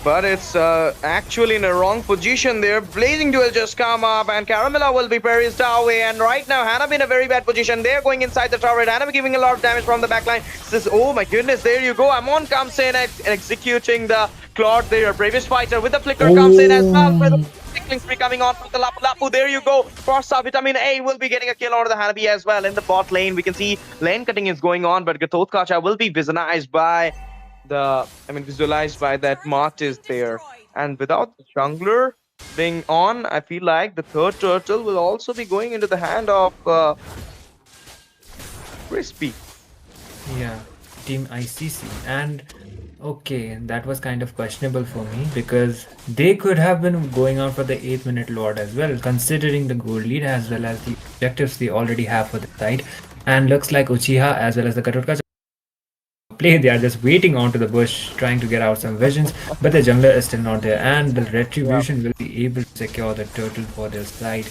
C: But it's actually in a wrong position there. Blazing Duel just come up, and Caramela will be perished away. And right now, Hanabi in a very bad position. They're going inside the turret. Hanabi giving a lot of damage from the backline. Says, oh my goodness, there you go. Amon comes in and executing the Claude there. Bravest Fighter with the flicker comes in as well. For the tickling spree coming on from the Lapu Lapu. There you go. Forza Vitamin A will be getting a kill out of the Hanabi as well. In the bot lane, we can see lane cutting is going on, but Gatot Kacha will be visualized by that Martis there. And without the jungler being on, I feel like the third turtle will also be going into the hand of Crispy.
D: Yeah, Team ICC. And okay, that was kind of questionable for me, because they could have been going out for the 8-minute Lord as well, considering the goal lead as well as the objectives they already have for the side. And looks like Uchiha as well as the Katurka play, they are just waiting onto the bush, trying to get out some visions, but the jungler is still not there, and the retribution will be able to secure the turtle for their side.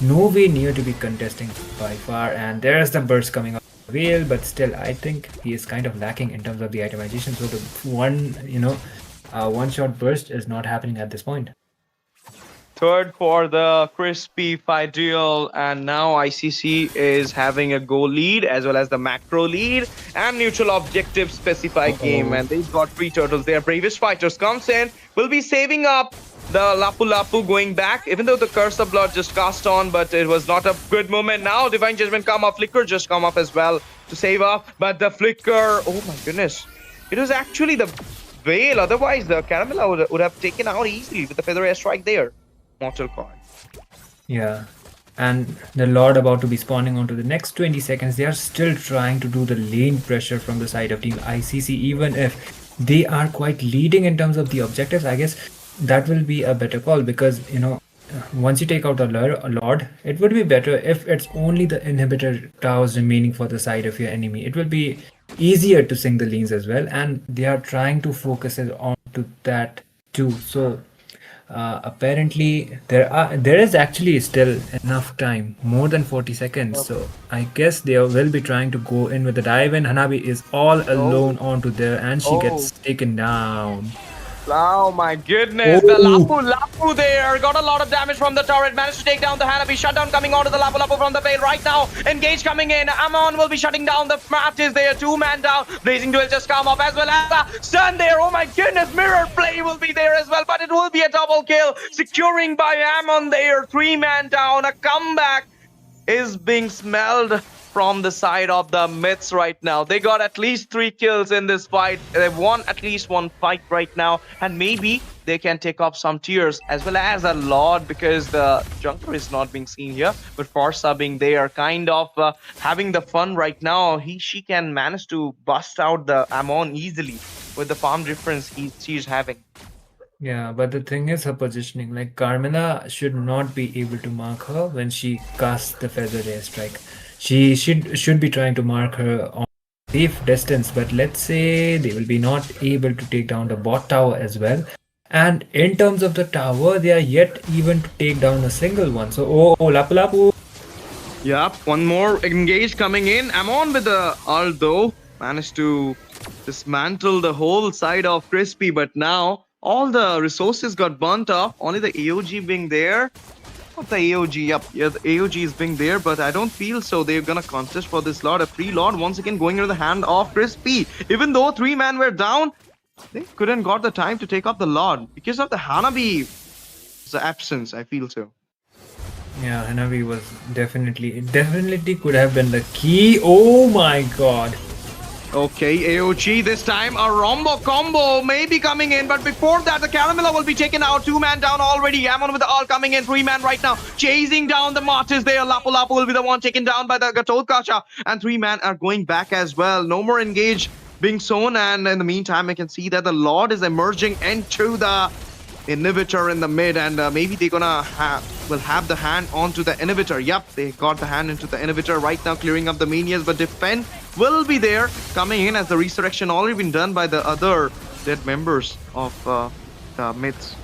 D: No way near to be contesting by far, and there's the burst coming out of the Veil, but still I think he is kind of lacking in terms of the itemization, so the one-shot burst is not happening at this point.
C: Third for the Crispifieddryll, and now ICC is having a goal lead as well as the macro lead and neutral objective specified game, and they've got 3 turtles there. Bravest Fighters comes in, will be saving up the Lapu Lapu going back, even though the Curse of Blood just cast on, but it was not a good moment. Now Divine Judgment come up, Flicker just come up as well to save up, but the Flicker, oh my goodness, it was actually the Veil, otherwise the Caramela would have taken out easily with the Feather Airstrike there. Mortal Coil.
D: Yeah, and the Lord about to be spawning onto the next 20 seconds. They are still trying to do the lane pressure from the side of Team ICC, even if they are quite leading in terms of the objectives. I guess that will be a better call, because once you take out a Lord, it would be better if it's only the inhibitor towers remaining for the side of your enemy. It will be easier to sink the lanes as well, and they are trying to focus it on to that too. So apparently there is actually still enough time, more than 40 seconds, so I guess they will be trying to go in with the dive, and Hanabi is all alone onto there, and she gets taken down.
C: Oh my goodness, the Lapu there got a lot of damage from the turret, managed to take down the Hanabi. Shutdown coming onto the Lapu from the Veil right now. Engage coming in. Amon will be shutting down the matches there. 2-man down. Blazing Duel just come up as well as a stun there. Oh my goodness, mirror play will be there as well, but it will be a double kill. Securing by Amon there. 3-man down. A comeback is being smelled from the side of the Myths right now. They got at least 3 kills in this fight. They've won at least 1 fight right now, and maybe they can take off some tiers as well as a Lord, because the jungler is not being seen here. But for subbing, they are kind of having the fun right now. She can manage to bust out the Amon easily with the farm difference she's having.
D: Yeah, but the thing is her positioning. Like Carmela should not be able to mark her when she casts the Feather Ray Strike. She should be trying to mark her on safe distance, but let's say they will be not able to take down the bot tower as well. And in terms of the tower, they are yet even to take down a single one. So Lapu Lapu.
C: Yep, one more engage coming in. Amon with the ult though managed to dismantle the whole side of Crispy, but now all the resources got burnt off. Only the AOG being there. Not the AOG, yep. Yeah, the AOG is being there, but I don't feel so. They're gonna contest for this Lord. A free Lord once again going into the hand of Crispy. Even though 3-man were down, they couldn't got the time to take up the Lord because of the Hanabi's absence, I feel so.
D: Yeah, Hanabi was definitely could have been the key. Oh my god.
C: Okay, AOG this time, a Rombo combo may be coming in, but before that, the Caramella will be taken out. 2-man down already. Amon with the ult coming in. 3-man right now, chasing down the Martyrs there. Lapu will be the one taken down by the Gatotkacha, and 3-man are going back as well. No more engage being sown, and in the meantime, I can see that the Lord is emerging into the inhibitor in the mid, and maybe they're gonna have the hand onto the inhibitor. Yep, they got the hand into the inhibitor right now, clearing up the minions, but defend will be there coming in as the resurrection already been done by the other dead members of the Myths.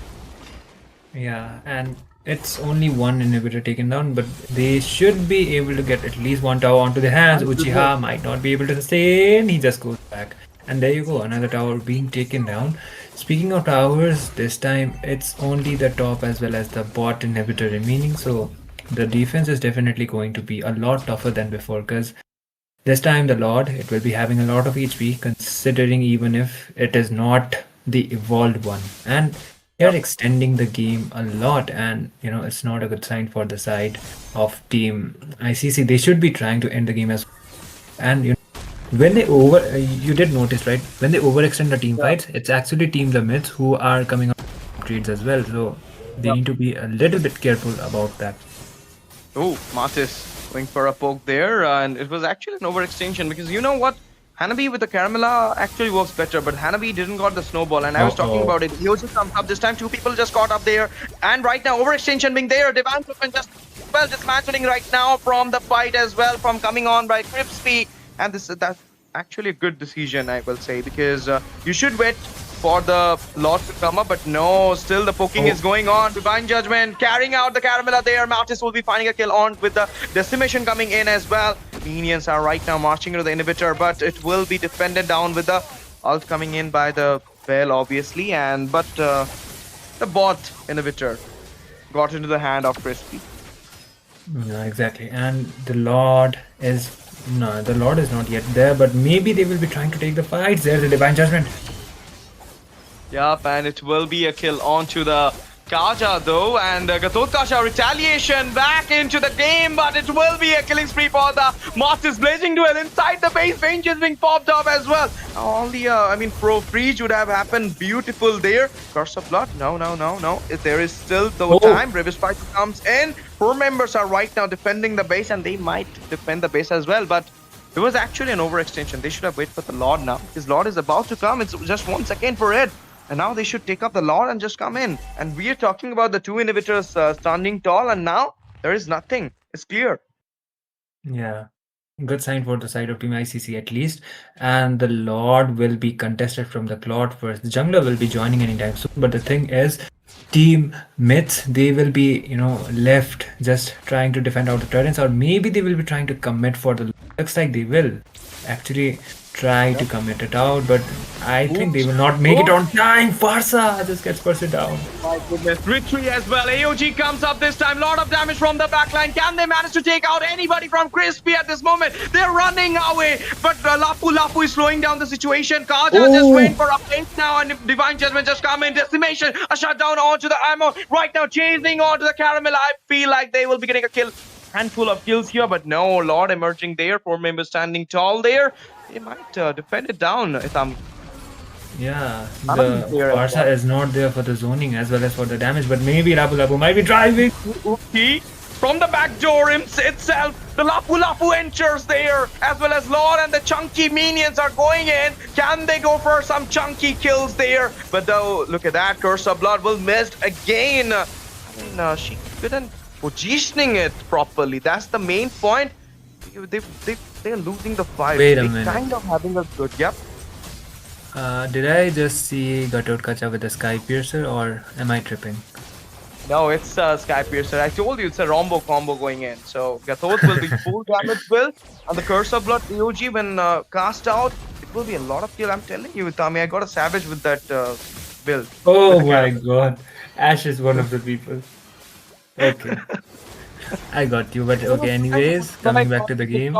D: Yeah, and it's only one inhibitor taken down, but they should be able to get at least one tower onto their hands. Uchiha might not be able to sustain. He just goes back. And there you go, another tower being taken down. Speaking of towers, this time it's only the top as well as the bot inhibitor remaining. So the defense is definitely going to be a lot tougher than before, because this time the Lord, it will be having a lot of HP, considering even if it is not the evolved one. And they're extending the game a lot, and it's not a good sign for the side of team ICC. They should be trying to end the game as well. And when they you did notice, right? When they overextend the team fights, it's actually Team the Myths who are coming up with trades as well. So they need to be a little bit careful about that.
C: Oh, Martis going for a poke there, and it was actually an overextension, because you know what? Hanabi with the Caramella actually works better, but Hanabi didn't got the snowball, and I was talking about it. Yoji comes up this time, 2 people just caught up there, and right now overextension being there. Divine Flippin just dismantling right now from the fight as well, from coming on by Crispy. And that's actually a good decision, I will say, because you should wait for the Lord to come up, but no, still the poking is going on. Divine Judgment carrying out the Caramella there. Martis will be finding a kill on with the decimation coming in as well. Minions are right now marching into the inhibitor, but it will be defended down with the ult coming in by the Veil, obviously, but the bot inhibitor got into the hand of Crispy.
D: Yeah, exactly. And the Lord is not yet there, but maybe they will be trying to take the fights. There's the Divine Judgment.
C: Yup, and it will be a kill onto the Kaja though, and Gatotkacha retaliation back into the game, but it will be a killing spree for the Martis. Blazing Duel inside the base, Range is being popped up as well. Only, Pro Freeze would have happened beautiful there. Curse of Blood, no. There is still the time. Revispite comes in. 4 members are right now defending the base, and they might defend the base as well, but it was actually an overextension. They should have waited for the Lord now. His Lord is about to come. It's just 1 second for it. And now they should take up the Lord and just come in. And we are talking about the 2 inhibitors standing tall, and now there is nothing. It's clear.
D: Yeah, good sign for the side of Team ICC at least. And the Lord will be contested from the Claude first. The jungler will be joining anytime soon. But the thing is, Team Myths, they will be, left just trying to defend out the turrets, or maybe they will be trying to commit for the. Looks like they will. Actually, try to commit it out, but I think they will not make it on time. Farsa just gets bursted down.
C: My goodness. Victory as well. AOG comes up this time. Lot of damage from the backline. Can they manage to take out anybody from Crispy at this moment? They're running away. But Lapu is slowing down the situation. Kaja just went for a place now. And Divine Judgment just come in. Decimation. A shutdown onto the ammo. Right now chasing onto the Caramel. I feel like they will be getting a kill. Handful of kills here. But no, Lord emerging there. 4 members standing tall there. They might defend it down, Itham.
D: Yeah, the Farsa is not there for the zoning as well as for the damage, but maybe Lapu might be driving.
C: From the back door itself, the Lapu enters there, as well as Lord and the chunky minions are going in. Can they go for some chunky kills there? But though, look at that, Curse of Blood will miss again. I mean, she couldn't positioning it properly. That's the main point. They're losing the fight.
D: Wait a minute.
C: Kind of having a good, yep.
D: Did I just see Gatotkacha with a Sky Piercer, or am I tripping?
C: No, it's Sky Piercer. I told you it's a Rombo combo going in. So Gatot will be full damage build, and the Curse of Blood AOG when cast out, it will be a lot of kill. I'm telling you, Tommy, I got a savage with that build.
D: Oh my god, Ash is one of the people. Okay, I got you. But okay, anyways, coming back to the game.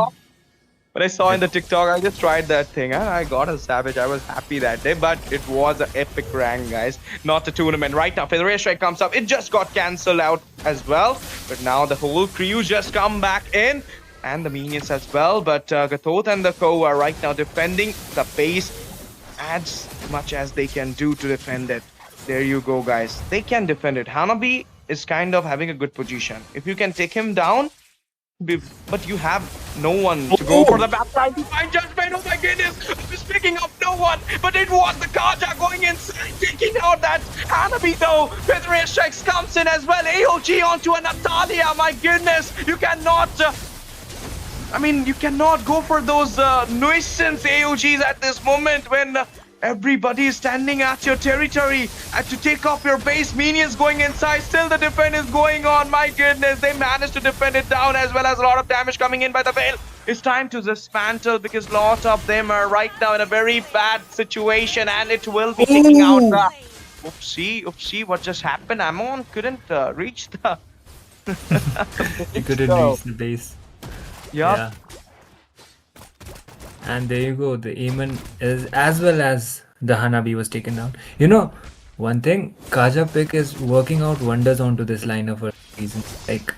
C: When I saw in the TikTok, I just tried that thing and I got a savage. I was happy that day, but it was an epic rank, guys. Not a tournament. Right now, Federation comes up. It just got cancelled out as well. But now the whole crew just come back in. And the minions as well. But Gatot and the Co are right now defending the base as much as they can do to defend it. There you go, guys. They can defend it. Hanabi is kind of having a good position. If you can take him down, but you have no one to go for the backside. Divine Judgment, oh my goodness, I was picking up no one, but it was the Kaja going inside, taking out that Hanabi though. Feather Strikes comes in as well. AOG onto a Natalia, my goodness, you cannot, you cannot go for those nuisance AOGs at this moment when everybody is standing at your territory to take off your base. Minions going inside. Still the defense is going on. My goodness, they managed to defend it down as well as a lot of damage coming in by the Veil. It's time to dismantle because a lot of them are right now in a very bad situation and it will be taking out the... Oopsie, what just happened? Amon couldn't reach the...
D: He couldn't reach the base.
C: Yep.
D: Yeah. And there you go, the Aemon is as well as the Hanabi was taken down. You know, one thing, Kaja pick is working out wonders onto this lineup for a reason. Like,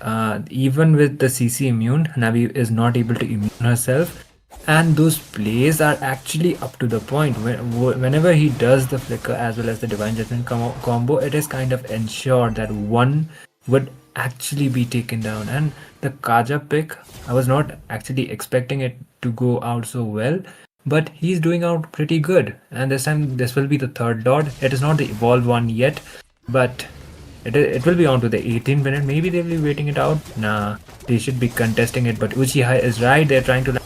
D: even with the CC immune, Hanabi is not able to immune herself. And those plays are actually up to the point. Whenever he does the flicker as well as the Divine Judgment combo, it is kind of ensured that one would actually be taken down. And the Kaja pick, I was not actually expecting it to go out so well, but he's doing out pretty good. And this time this will be the third Lord. It is not the evolved one yet, but it will be on to the 18th minute. Maybe they'll be waiting it out. Nah, they should be contesting it, but Uchiha is right. They're trying to...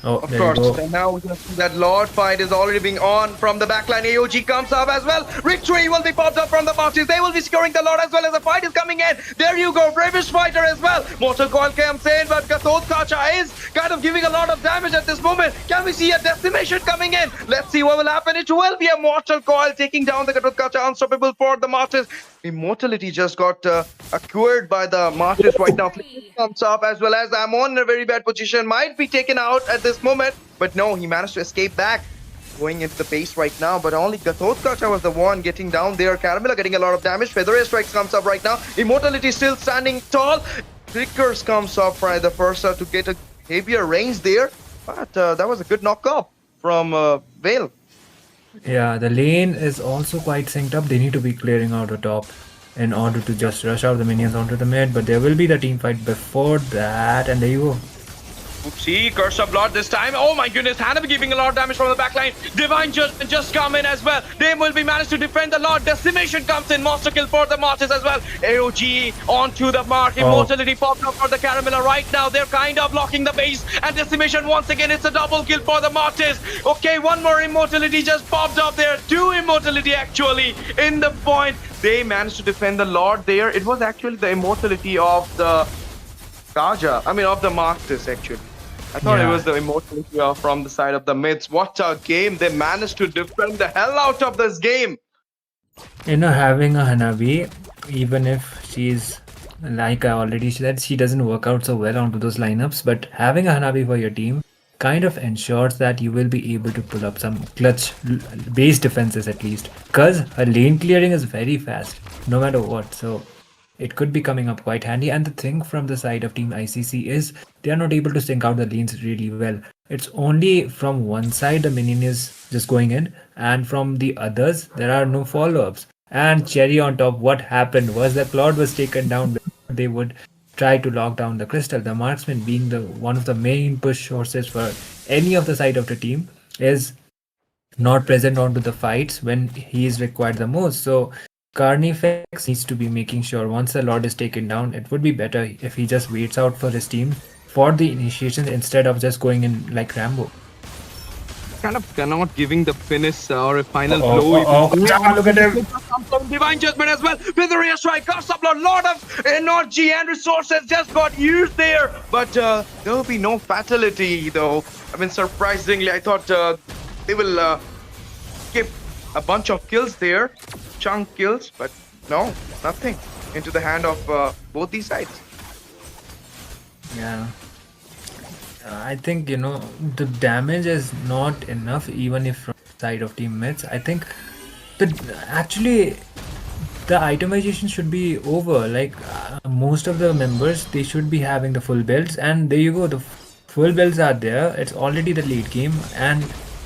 D: Oh,
C: of course, and now we can see that Lord fight is already being on from the backline. AOG comes up as well. Victory will be popped up from the boxes. They will be securing the Lord as well as the fight is coming in. There you go, Bravish Fighter as well. Mortal Coil comes in, but Gatot is kind of giving a lot of damage at this moment. Can we see a decimation coming in? Let's see what will happen. It will be a Mortal Coil taking down the Gatot unstoppable for the Martyrs. Immortality just got acquired by the Martyrs right now. Comes up as well as Amon in a very bad position. Might be taken out at this moment, but no, he managed to escape back. Going into the base right now, but only Gatot was the one getting down there. Caramel getting a lot of damage. Feather Strikes comes up right now. Immortality still standing tall. Trickers comes up by the first to get a heavier range there, but that was a good knockup from Veil.
D: Yeah, the lane is also quite synced up. They need to be clearing out the top in order to just rush out the minions onto the mid, but there will be the team fight before that, and there you go.
C: Oopsie, Curse of Blood this time. Oh my goodness, Hanabi giving a lot of damage from the backline. Divine Judgment just come in as well. Diem will be managed to defend the Lord. Decimation comes in. Monster kill for the Martyrs as well. AOG onto the mark. Immortality popped up for the Caramel right now. They're kind of blocking the base. And Decimation once again. It's a double kill for the Martyrs. Okay, one more Immortality just popped up there. 2 Immortality actually in the point. They managed to defend the Lord there. It was actually the Immortality of the Kaja. I mean, of the Masters actually. I thought it
D: Yeah.
C: was the emotion from the side of the mids. What a game! They managed to defend the hell out of this game.
D: Having a Hanabi, even if she's like I already said, she doesn't work out so well onto those lineups, but having a Hanabi for your team kind of ensures that you will be able to pull up some clutch base defenses at least. Because her lane clearing is very fast, no matter what. So it could be coming up quite handy. And the thing from the side of Team ICC is they are not able to sync out the lanes really well. It's only from one side the minion is just going in, and from the others there are no follow-ups. And cherry on top, what happened was the Claude was taken down before they would try to lock down the crystal. The marksman being the one of the main push sources for any of the side of the team is not present onto the fights when he is required the most. So Carnifex needs to be making sure once the Lord is taken down, it would be better if he just waits out for his team for the initiation instead of just going in like Rambo.
C: Kind of cannot giving the finish or a final
D: Oh,
C: blow.
D: oh, oh, look at him.
C: Some divine judgment as well. With the rear strike, cost up a lot of energy and resources just got used there. But there will be no fatality though. I mean, surprisingly, I thought they will skip a bunch of kills there, chunk kills, but no, nothing into the hand of both these sides.
D: Yeah. I think the damage is not enough even if from the side of team mids. I think the actually the itemization should be over. Like most of the members, they should be having the full builds, and there you go. The full builds are there. It's already the late game, and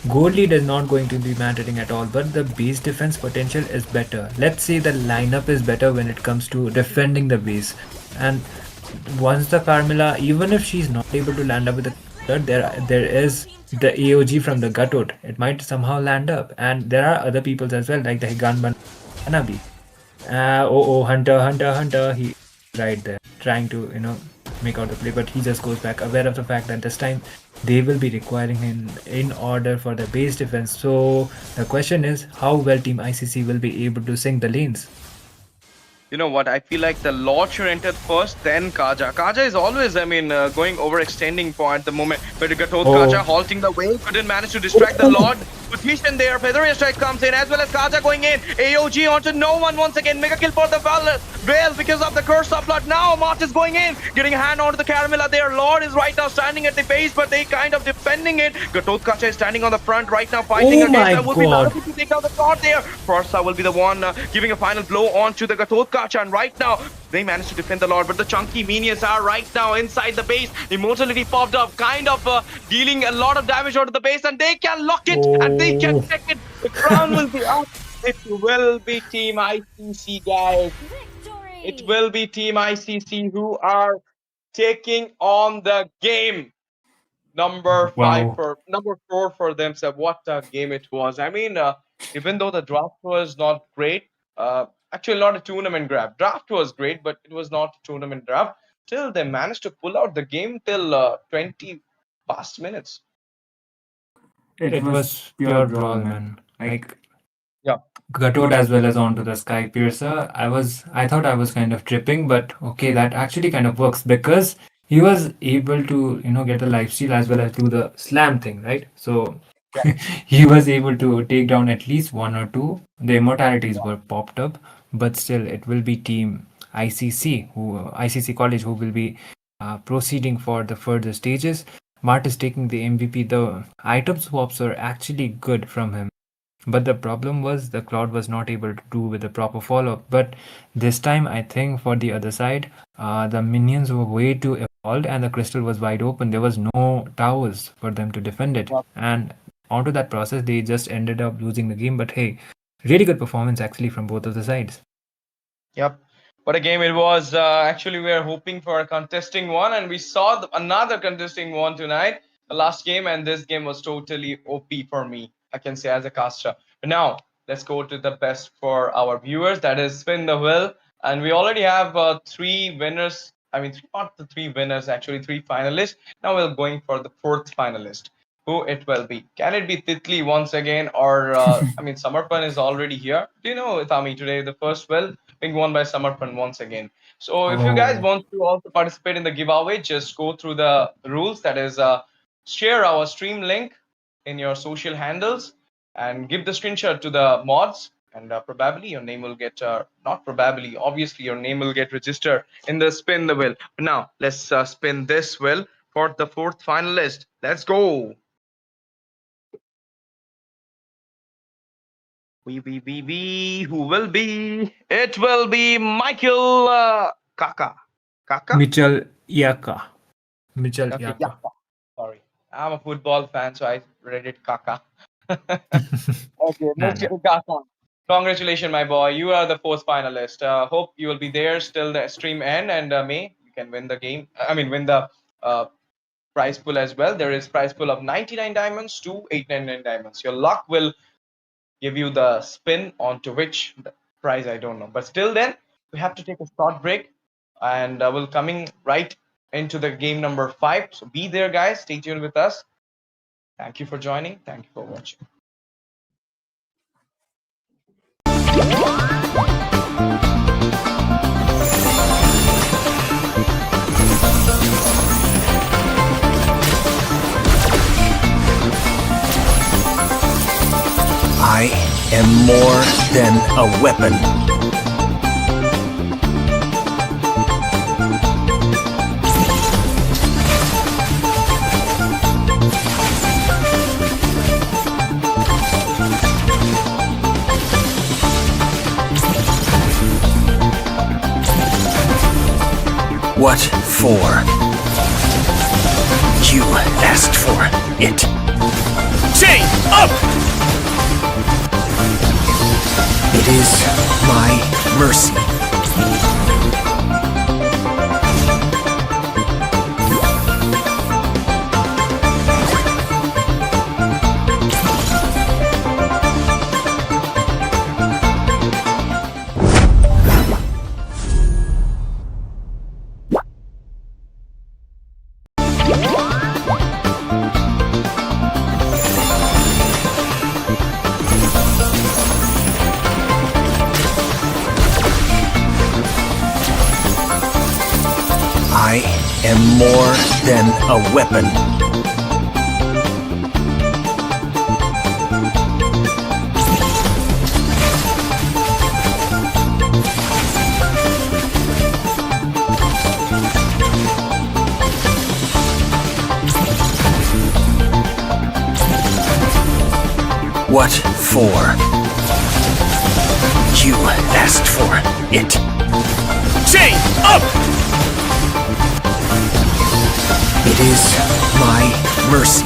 D: gold lead is not going to be mattering at all. But the base defense potential is better. Let's say the lineup is better when it comes to defending the base, and once the Carmilla, even if she's not able to land up with the there is the AOG from the Gatot. It might somehow land up, and there are other peoples as well, like the Higanban Hanabi. Hunter. He right there trying to make out the play, but he just goes back, aware of the fact that this time they will be requiring him in order for the base defense. So the question is how well Team ICC will be able to sync the lanes.
C: You know what? I feel like the Lord should enter first, then Kaja. Kaja is always, I mean, going overextending point at the moment. But Gatot Kaja halting the way, couldn't manage to distract the Lord. Position there, Feathery Strike comes in, as well as Kaja going in. AOG onto no one once again. Mega kill for the Veil because of the curse of blood. Now Mart is going in, getting a hand onto the Caramilla there. Lord is right now standing at the base, but they kind of defending it. Gatot Kaja is standing on the front right now, fighting against. That would be Lala to take out the Lord there. Forza will be the one giving a final blow onto the Gatot Kaja. And right now, they managed to defend the Lord, but the chunky minions are right now inside the base. Immortality popped up, kind of dealing a lot of damage onto the base, and they can lock it and they can check it. The crown will be up. It will be Team ICC, guys. It will be Team ICC who are taking on the game. Number four for themselves. What a game it was. I mean, even though the draft was not great, actually not a tournament draft was great, but it was not a tournament draft. Still, they managed to pull out the game till 20 past minutes.
D: It was pure brawl, man. Like
C: Yeah.
D: Gatot as well as onto the Sky Piercer. I thought I was kind of tripping, but okay, that actually kind of works because he was able to, get the lifesteal as well as do the slam thing, right? So he was able to take down at least one or two. The immortalities were popped up, but still, it will be Team ICC College, who will be proceeding for the further stages. Mart is taking the MVP. The item swaps were actually good from him. But the problem was the Cloud was not able to do with the proper follow-up. But this time, I think for the other side, the minions were way too evolved and the crystal was wide open. There was no towers for them to defend it.
C: Yep.
D: And onto that process, they just ended up losing the game. But hey, really good performance actually from both of the sides.
C: Yep. What a game it was. Actually, we are hoping for a contesting one, and we saw another contesting one tonight, the last game, and this game was totally OP for me, I can say, as a caster. But now, let's go to the best for our viewers, that is Spin the Wheel. And we already have three winners. I mean, not the three winners, actually, three finalists. Now we're going for the fourth finalist. Who it will be? Can it be Titli once again, or I mean, Samarpan is already here. Do you know, Thami, today the first will being won by Samarpan once again. So if you guys
D: Oh,
C: want to also participate in the giveaway, just go through the rules. That is, share our stream link in your social handles and give the screenshot to the mods, and probably your name will get not probably, obviously your name will get registered in the spin the wheel. But now let's spin this wheel for the fourth finalist. Let's go. Who will be? It will be Michael Kaka. Kaka?
D: Mitchell Yaka. Mitchell
C: Okay, yeah.
D: Yaka.
C: Sorry. I'm a football fan, so I read it Kaka. Okay,
D: Nah, nah.
C: Mitchell Kaka. Congratulations, my boy. You are the fourth finalist. Hope you will be there till the stream end, and May you can win the game. I mean, win the uh, prize pool as well. There is prize pool of 99 diamonds to 899 diamonds. Your luck will give you the spin onto which the prize I don't know. But still, then we have to take a short break, and we'll coming right into the game number 5. So be there, guys. Stay tuned with us. Thank you for joining. Thank you for watching.
A: I am more than a weapon. What for? You asked for it. Chain up! It is my mercy. I am more than a weapon. What for? You asked for it. Chain up! It is my mercy.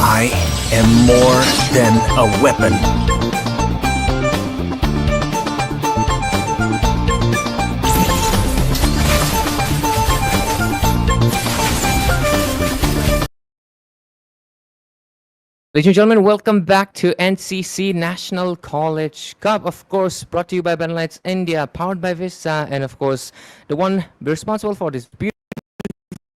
A: I am more than a weapon.
E: Ladies and gentlemen, welcome back to NCC National College Cup. Of course, brought to you by Battleknights India, powered by Vista, and of course, the one responsible for this beautiful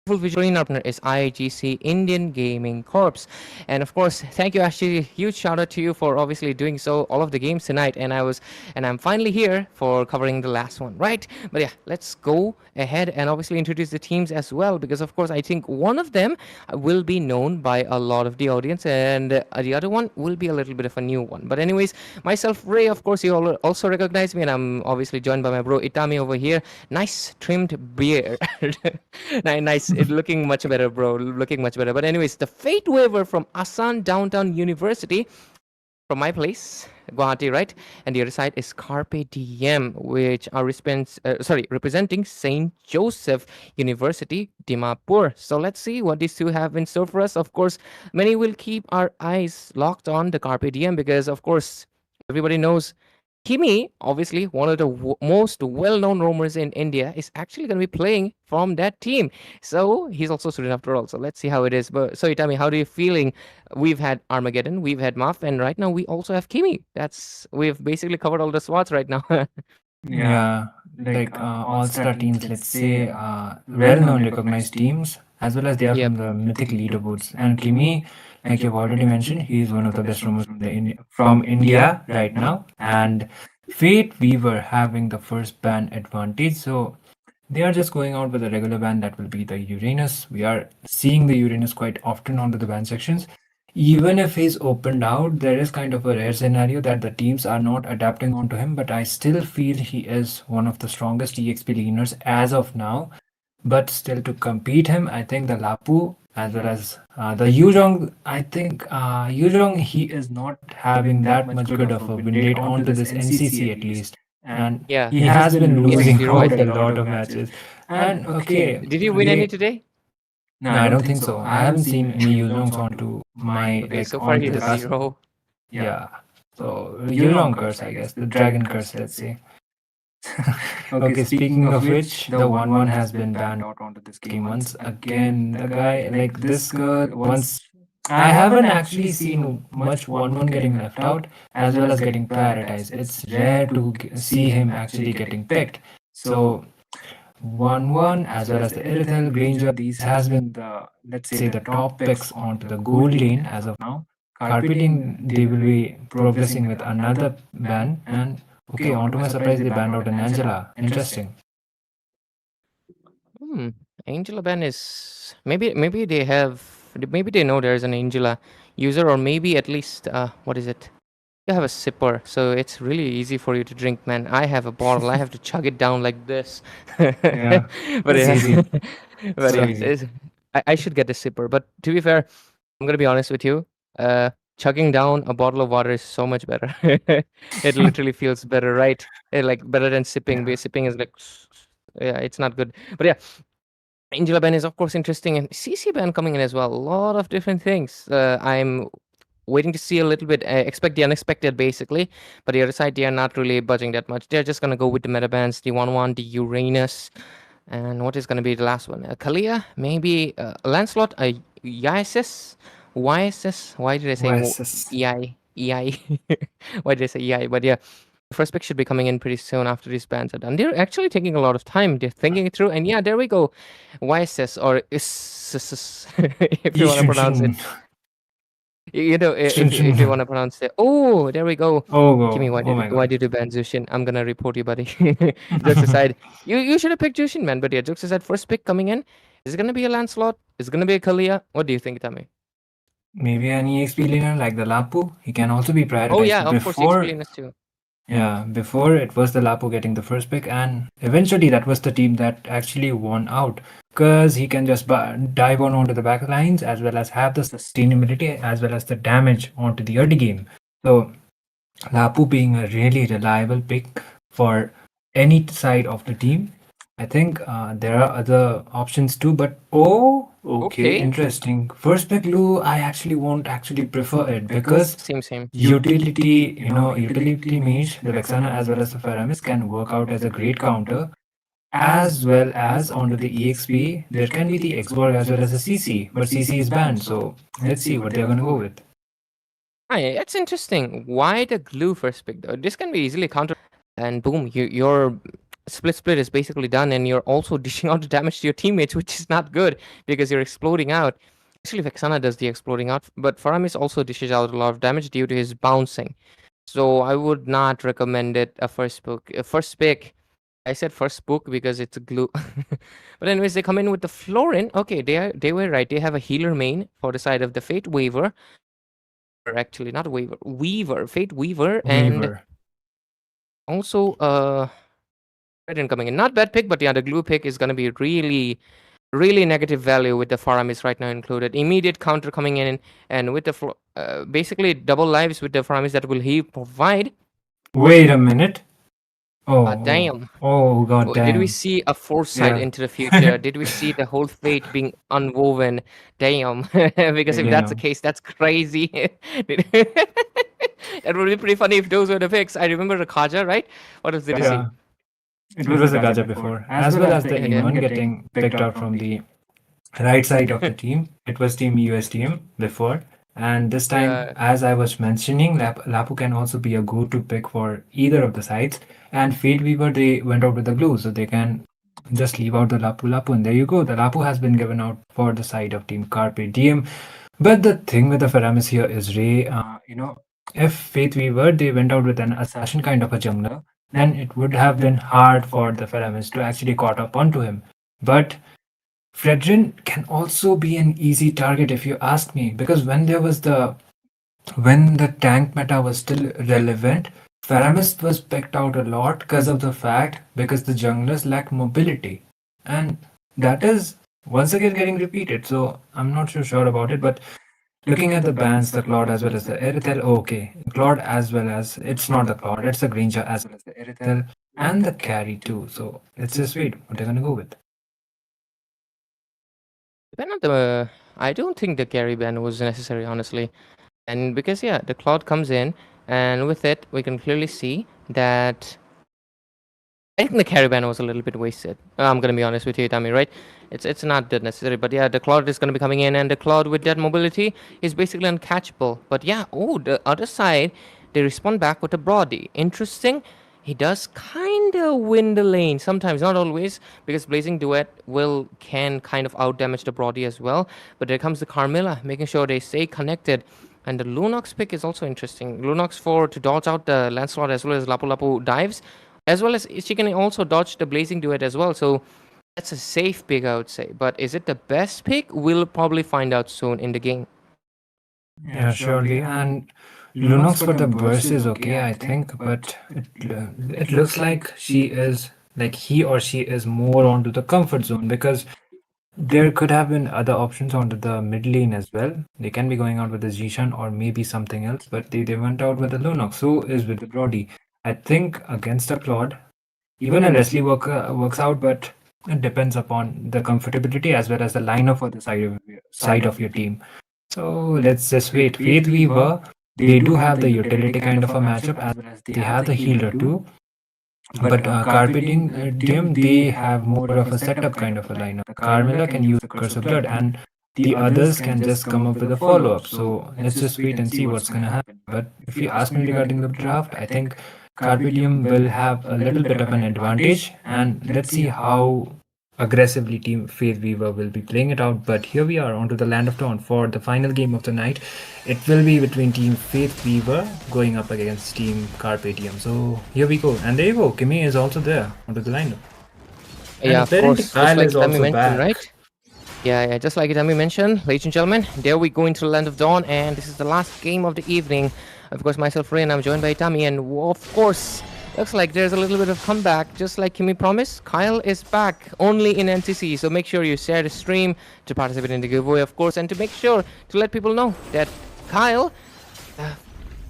E: visual partner is IGC Indian Gaming Corps. And of course, thank you, actually, huge shout out to you for obviously doing so all of the games tonight. And I'm finally here for covering the last one, right? But yeah, let's go ahead and obviously introduce the teams as well, because of course I think one of them will be known by a lot of the audience, and the other one will be a little bit of a new one. But anyways, myself, Ray, of course you all also recognize me, and I'm obviously joined by my bro Itami over here. Nice trimmed beard. Nice. It looking much better, bro. Looking much better. But anyways, the Fate Waiver from Asan Downtown University, from my place, Guwahati, right? And the other side is Carpe Diem, which are representing St. Joseph University, Dimapur. So let's see what these two have in store for us. Of course, many will keep our eyes locked on the Carpe Diem because, of course, everybody knows Kimi, obviously one of the most well-known roamers in India, is actually going to be playing from that team. So he's also student after all. So let's see how it is. But so Itami, how are you feeling? We've had Armageddon, we've had Muff, and right now we also have Kimi. We've basically covered all the spots right now.
D: Yeah, like all-star teams, let's say, well-known recognized teams, as well as they are
E: Yep.
D: from the mythic leaderboards. And Kimi, like you've already mentioned, he is one of the best roamers from India right now. And Fate Weaver having the first ban advantage. So they are just going out with a regular ban that will be the Uranus. We are seeing the Uranus quite often onto the ban sections. Even if he's opened out, there is kind of a rare scenario that the teams are not adapting onto him, but I still feel he is one of the strongest EXP laners as of now. But still to compete him, I think the Lapu as well as the Yuzhong, I think Yuzhong, he is not having that much good of a win rate onto this NCC at least. And
E: Yeah.
D: he has been losing
E: 0, I
D: out a
E: think.
D: lot of matches. And okay,
E: Did you win any today?
D: no, I don't think so. I haven't seen any Yuzhongs onto my
E: Okay,
D: like
E: so far he
D: onto the
E: has
D: cast.
E: 0.
D: Yeah. So Yuzhong curse, I guess, the dragon curse, let's say. Okay, speaking of which, the 1-1 has been banned out onto this game once again. The guy, like this girl, once I haven't actually seen much 1-1 getting left out as well as getting prioritized. It's rare to see him actually getting picked. So 1-1 as well as the Irithel, Granger, these has been the, let's say, the top picks onto the gold lane as of now. Carpe Diem, they will be progressing with another ban, and okay, onto my surprise, they banned out an Angela. Interesting.
E: Angela ban is maybe they know there's an Angela user, or maybe at least what is it? You have a sipper, so it's really easy for you to drink, man. I have a bottle. I have to chug it down like this.
D: Yeah,
E: But
D: it's
E: yeah,
D: easy.
E: but
D: So
E: yeah,
D: easy.
E: I should get a sipper. But to be fair, I'm gonna be honest with you. Chugging down a bottle of water is so much better. It literally feels better, right? Like better than sipping.
D: Yeah.
E: Because sipping is like, yeah, it's not good. But yeah, Angela ban is of course interesting, and CC ban coming in as well. A lot of different things. I'm waiting to see a little bit. Expect the unexpected, basically. But the other side, they are not really budging that much. They're just gonna go with the meta bans, the 1-1, the Uranus, and what is gonna be the last one? Kalia, maybe Lancelot, YSS, YSS. Why did I say
D: YSS.
E: EI? EI. Why did I say EI? But yeah, the first pick should be coming in pretty soon after these bans are done. They're actually taking a lot of time. They're thinking it through, and yeah, there we go. YSS or ISSS, if you want to pronounce it. You know, if you want to pronounce it. Oh, there we go.
D: Oh,
E: Kimmy,
D: oh my
E: why
D: god.
E: did you ban Zushin? I'm gonna report you, buddy. Jokes aside, you should have picked Zushin, man. But yeah, jokes aside, first pick coming in. Is it gonna be a Lancelot? Is it gonna be a Kalia? What do you think, Tami?
D: Maybe an EXP laner like the Lapu. He can also be prioritized.
E: Oh yeah, of course,
D: Before,
E: explain us too.
D: yeah, before it was the Lapu getting the first pick, and eventually that was the team that actually won out because he can just dive onto the back lines as well as have the sustainability as well as the damage onto the early game. So Lapu being a really reliable pick for any side of the team. I think there are other options too, but okay, interesting. First pick Lu, I actually won't actually prefer it because
E: Same.
D: utility, utility mage, the Vexana as well as the Faramis can work out as a great counter. As well as onto the EXP, there can be the Xborg as well as a CC, but CC is banned, so let's see what they're gonna go with.
E: Hi, that's interesting. Why the glue first pick though? This can be easily countered, and boom, your split is basically done, and you're also dishing out the damage to your teammates, which is not good because you're exploding out. Actually, Vexana does the exploding out, but Faramis also dishes out a lot of damage due to his bouncing. So I would not recommend it a first pick. I said first book because it's a glue. But anyways, they come in with the Florin. Okay, they were right. They have a healer main for the side of the Fate Waver. Or actually, not Weaver, Fate Weaver, and also Redden coming in. Not bad pick, but yeah, the glue pick is gonna be really negative value with the Faramis right now included. Immediate counter coming in, and with the basically double lives with the Faramis that will he provide.
D: Wait a minute.
E: Damn.
D: Oh god damn.
E: Did we see a foresight into the future? Did we see the whole fate being unwoven? Damn. Because if that's the case, that's crazy. That would be pretty funny if those were the picks. I remember the Kaja, right? What was the DC?
D: Yeah, it was a Gaja before, as well as the
E: Yeah, yeah.
D: E1 getting picked out from the right side of the team. It was Team USTM before. And this time,
E: Yeah.
D: as I was mentioning, Lapu can also be a go-to pick for either of the sides. And Fate Weaver, they went out with the glue, so they can just leave out the Lapu. And there you go. The Lapu has been given out for the side of Team Carpe Diem. But the thing with the Feramis here is Ray, if Faith Weaver, they went out with an assassin kind of a jungler, then it would have been hard for the Feramis to actually caught up onto him. But Fredrin can also be an easy target if you ask me, because when the tank meta was still relevant, Feramis was picked out a lot because of the fact because the junglers lack mobility. And that is once again getting repeated. So I'm not so sure about it, but looking at the bans, the Claude as well as the Erythel, okay. Claude as well as it's not the Claude, it's the Granger as well as the Erythel and the carry too. So let's just wait what they're gonna go with.
E: Depend on the. I don't think the carry ban was necessary, honestly. And because, yeah, the cloud comes in, and with it, we can clearly see that. I think the carry ban was a little bit wasted. I'm gonna be honest with you, Tommy, right? It's not that necessary, but yeah, the cloud is gonna be coming in, and the cloud with that mobility is basically uncatchable. But yeah, oh, the other side, they respond back with a Brody. Interesting. He does kind of win the lane sometimes, not always, because Blazing Duet can kind of out damage the Brody as well. But there comes the Carmilla, making sure they stay connected. And the Lunox pick is also interesting. Lunox to dodge out the Lancelot as well as Lapu Lapu dives, as well as she can also dodge the Blazing Duet as well. So that's a safe pick, I would say. But is it the best pick? We'll probably find out soon in the game.
D: Yeah, surely. And Lunox for the burst is okay, I think, but it looks like he or she is more onto the comfort zone because there could have been other options onto the mid lane as well. They can be going out with the Zishan or maybe something else, but they went out with the Lunox. So is with the Brody. I think against a Claude, even a Leslie works out, but it depends upon the comfortability as well as the lineup for the side of your team. So let's just wait. Faith Weaver, they do have the utility kind of a matchup as well as they have the healer too. But Carpe Diem, they have more of a setup kind of a lineup. Carmilla can use the Curse of Blood and the others can just come up with a follow-up. So let's just wait and see what's going to happen. But if you ask me regarding the draft, I think Carpe Diem will have a little bit of an advantage. And let's see how aggressively Team Faith Weaver will be playing it out. But here we are onto the Land of Dawn for the final game of the night. It will be between Team Faith Weaver going up against Team Carpe Diem. So here we go. And there you go. Kimi is also there onto the lineup. And
E: Yeah, of course. Just
D: Kyle
E: like
D: is
E: Tommy
D: also
E: mentioned,
D: back.
E: right? Yeah, just like Tommy mentioned, ladies and gentlemen, there we go into the Land of Dawn, and this is the last game of the evening. Of course, myself, Ray, and I'm joined by Tommy, and of course, looks like there's a little bit of comeback, just like Kimi promised. Kyle is back only in NCC, so make sure you share the stream to participate in the giveaway, of course, and to make sure to let people know that Kyle,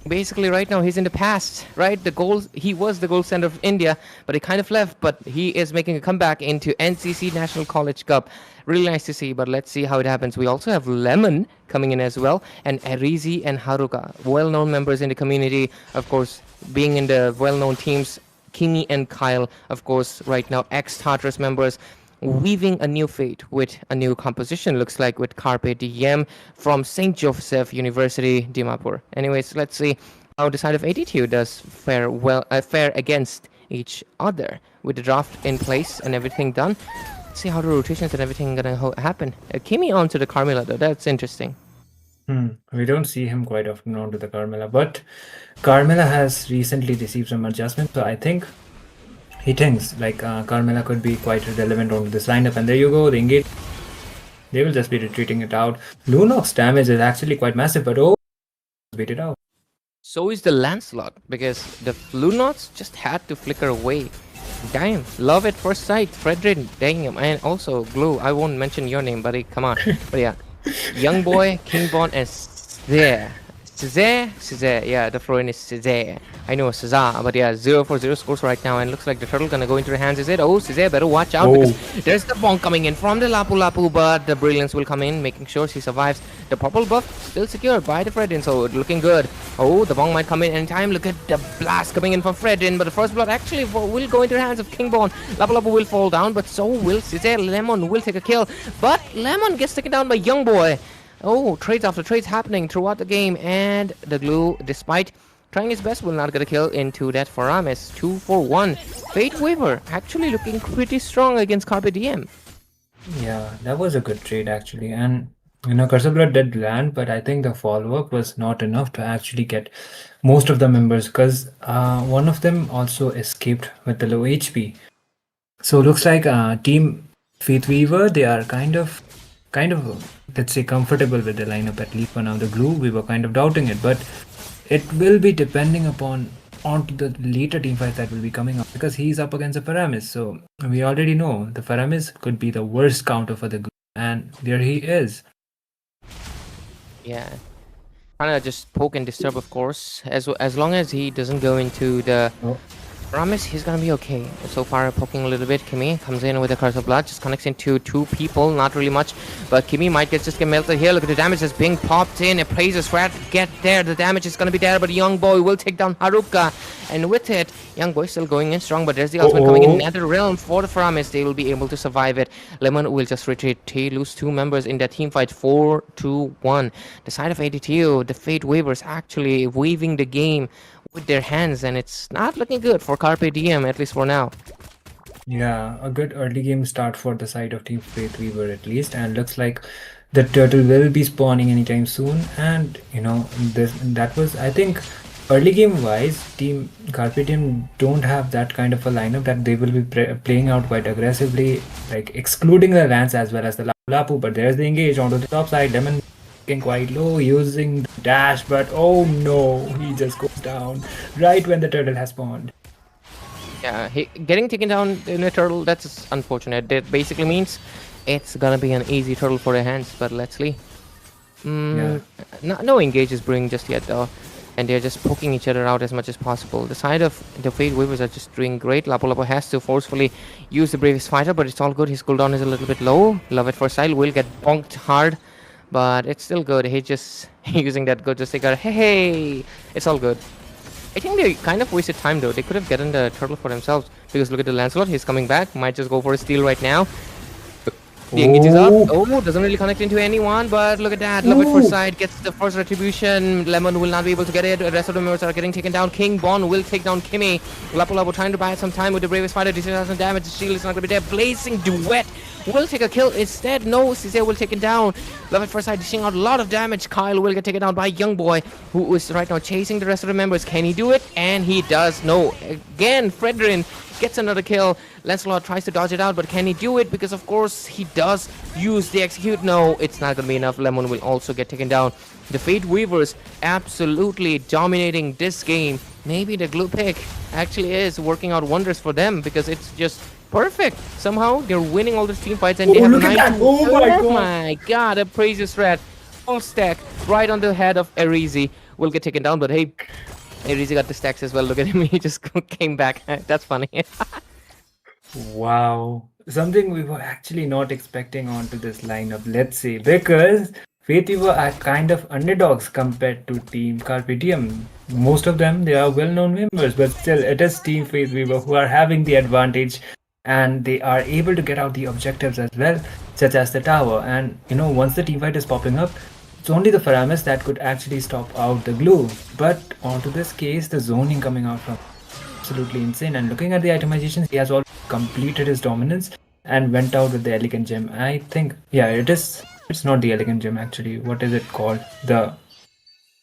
E: basically right now he's in the past, right? He was the gold standard of India, but he kind of left, but he is making a comeback into NCC National College Cup. Really nice to see, but let's see how it happens. We also have Lemon coming in as well, and Arizi and Haruka, well-known members in the community, of course, being in the well-known teams. Kimi and Kyle, of course, right now ex-Tartarus members, weaving a new fate with a new composition, looks like, with Carpe Diem from St. Joseph University, Dimapur. Anyways, let's see how the side of AD2 does fare against each other with the draft in place and everything done. Let's see how the rotations and everything gonna happen. Kimi onto the Carmilla though, that's interesting.
D: We don't see him quite often onto the Carmilla, but Carmilla has recently received some adjustments, so I think he thinks like Carmilla could be quite relevant onto this lineup. And there you go, the engage. They will just be retreating it out. Lunox damage is actually quite massive, but wait it out.
E: So is the Lancelot, because the Lunox just had to flicker away. Damn, love at first sight, Fredrin, damn, and also Glue. I won't mention your name, buddy, come on. But yeah, Young Boy, King Bond, and Cesar, yeah, the floor is Cesar. I know Cesar, but yeah, 0-0 scores right now, and looks like the turtle gonna go into the hands. Is it? Oh, Cesar, better watch out because there's the bonk coming in from the Lapu Lapu, but the brilliance will come in, making sure she survives. The purple buff still secured by the Fredin, so looking good. Oh, the bonk might come in anytime. Look at the blast coming in from Fredin, but the first blood actually will go into the hands of Kingbone. Lapu Lapu will fall down, but so will Cesar. Lemon will take a kill, but Lemon gets taken down by Young Boy. Oh, trades after trades happening throughout the game, and the glue, despite trying his best, will not get a kill into that Faramis. 2-for-1. Fate Weaver actually looking pretty strong against Carpe Diem.
D: Yeah, that was a good trade actually. And Curse of Blood did land, but I think the follow-up was not enough to actually get most of the members because one of them also escaped with the low HP. So looks like Team Faith Weaver, they are kind of let's say comfortable with the lineup, at least for now. The glue, we were kind of doubting it, but it will be depending upon onto the later team fights that will be coming up because he's up against the Faramis. So we already know the Faramis could be the worst counter for the glue, and there he is.
E: Yeah. Trying to just poke and disturb, of course. As long as he doesn't go into the Faramis, he's gonna be okay. So far, poking a little bit. Kimi comes in with a Curse of Blood, just connects into two people, not really much, but Kimi might just get melted here. Look at the damage that's being popped in. It plays his rat, get there. The damage is gonna be there, but Young Boy will take down Haruka, and with it, Young Boy still going in strong, but there's the ultimate coming in Nether Realm for the Faramis. They will be able to survive it. Lemon will just retreat. They lose two members in that team fight, 4-1. The side of ADTU, the Fate Weavers actually weaving the game with their hands, and it's not looking good for Carpe Diem, at least for now.
D: Yeah, a good early game start for the side of Team Faith Weaver at least, and looks like the turtle will be spawning anytime soon. And that was, I think, early game wise, Team Carpe Diem don't have that kind of a lineup that they will be playing out quite aggressively, like excluding the Lance as well as the Lapu. But there's the engage onto the top side. Lemon quite low using the dash, but oh no, he just goes down right when the turtle has spawned.
E: Yeah, getting taken down in a turtle, that's unfortunate. That basically means it's gonna be an easy turtle for their hands, but let's see. No engage is brewing just yet though, and they're just poking each other out as much as possible. The side of the Fate Weavers are just doing great. Lapu Lapu has to forcefully use the Bravest Fighter, but it's all good. His cooldown is a little bit low. Love at first sight will get bonked hard, but it's still good. He's just using that good just take hey, it's all good. I think they kind of wasted time though. They could have gotten the turtle for themselves because look at the Lancelot. He's coming back. Might just go for a steal right now. The engage is up. Oh, doesn't really connect into anyone, but look at that. Love at first sight gets the first retribution. Lemon will not be able to get it. The rest of the members are getting taken down. King Bon will take down Kimi. Lapu Lapu trying to buy some time with the Bravest Fighter. 16,000 damage. The shield is not going to be there. Blazing Duet will take a kill instead. No, Cesar will take it down. Love at first sight dishing out a lot of damage. Kyle will get taken down by Young Boy, who is right now chasing the rest of the members. Can he do it? And he does. No. Again, Fredrin gets another kill. Lancelot tries to dodge it out, but can he do it? Because of course he does use the execute. No, it's not gonna be enough. Lemon will also get taken down. The Fate Weavers absolutely dominating this game. Maybe the glue pick actually is working out wonders for them because it's just perfect. Somehow they're winning all the team fights and they have
D: look at that. Oh
E: my god, a Praises Rat full stack right on the head of Arizi will get taken down, but hey, Arizi got the stacks as well. Look at him, he just came back. That's funny.
D: Wow, something we were actually not expecting onto this lineup, let's say, because Faith Weaver are kind of underdogs compared to Team Carpe Diem. Most of them, they are well-known members, but still, it is Team Faith Weaver who are having the advantage, and they are able to get out the objectives as well, such as the tower. And once the team fight is popping up, it's only the Faramis that could actually stop out the glue. But onto this case, the zoning coming out from absolutely insane. And looking at the itemizations, he has all completed his dominance and went out with the elegant gem. I think, yeah, it's not the elegant gem actually. What is it called? The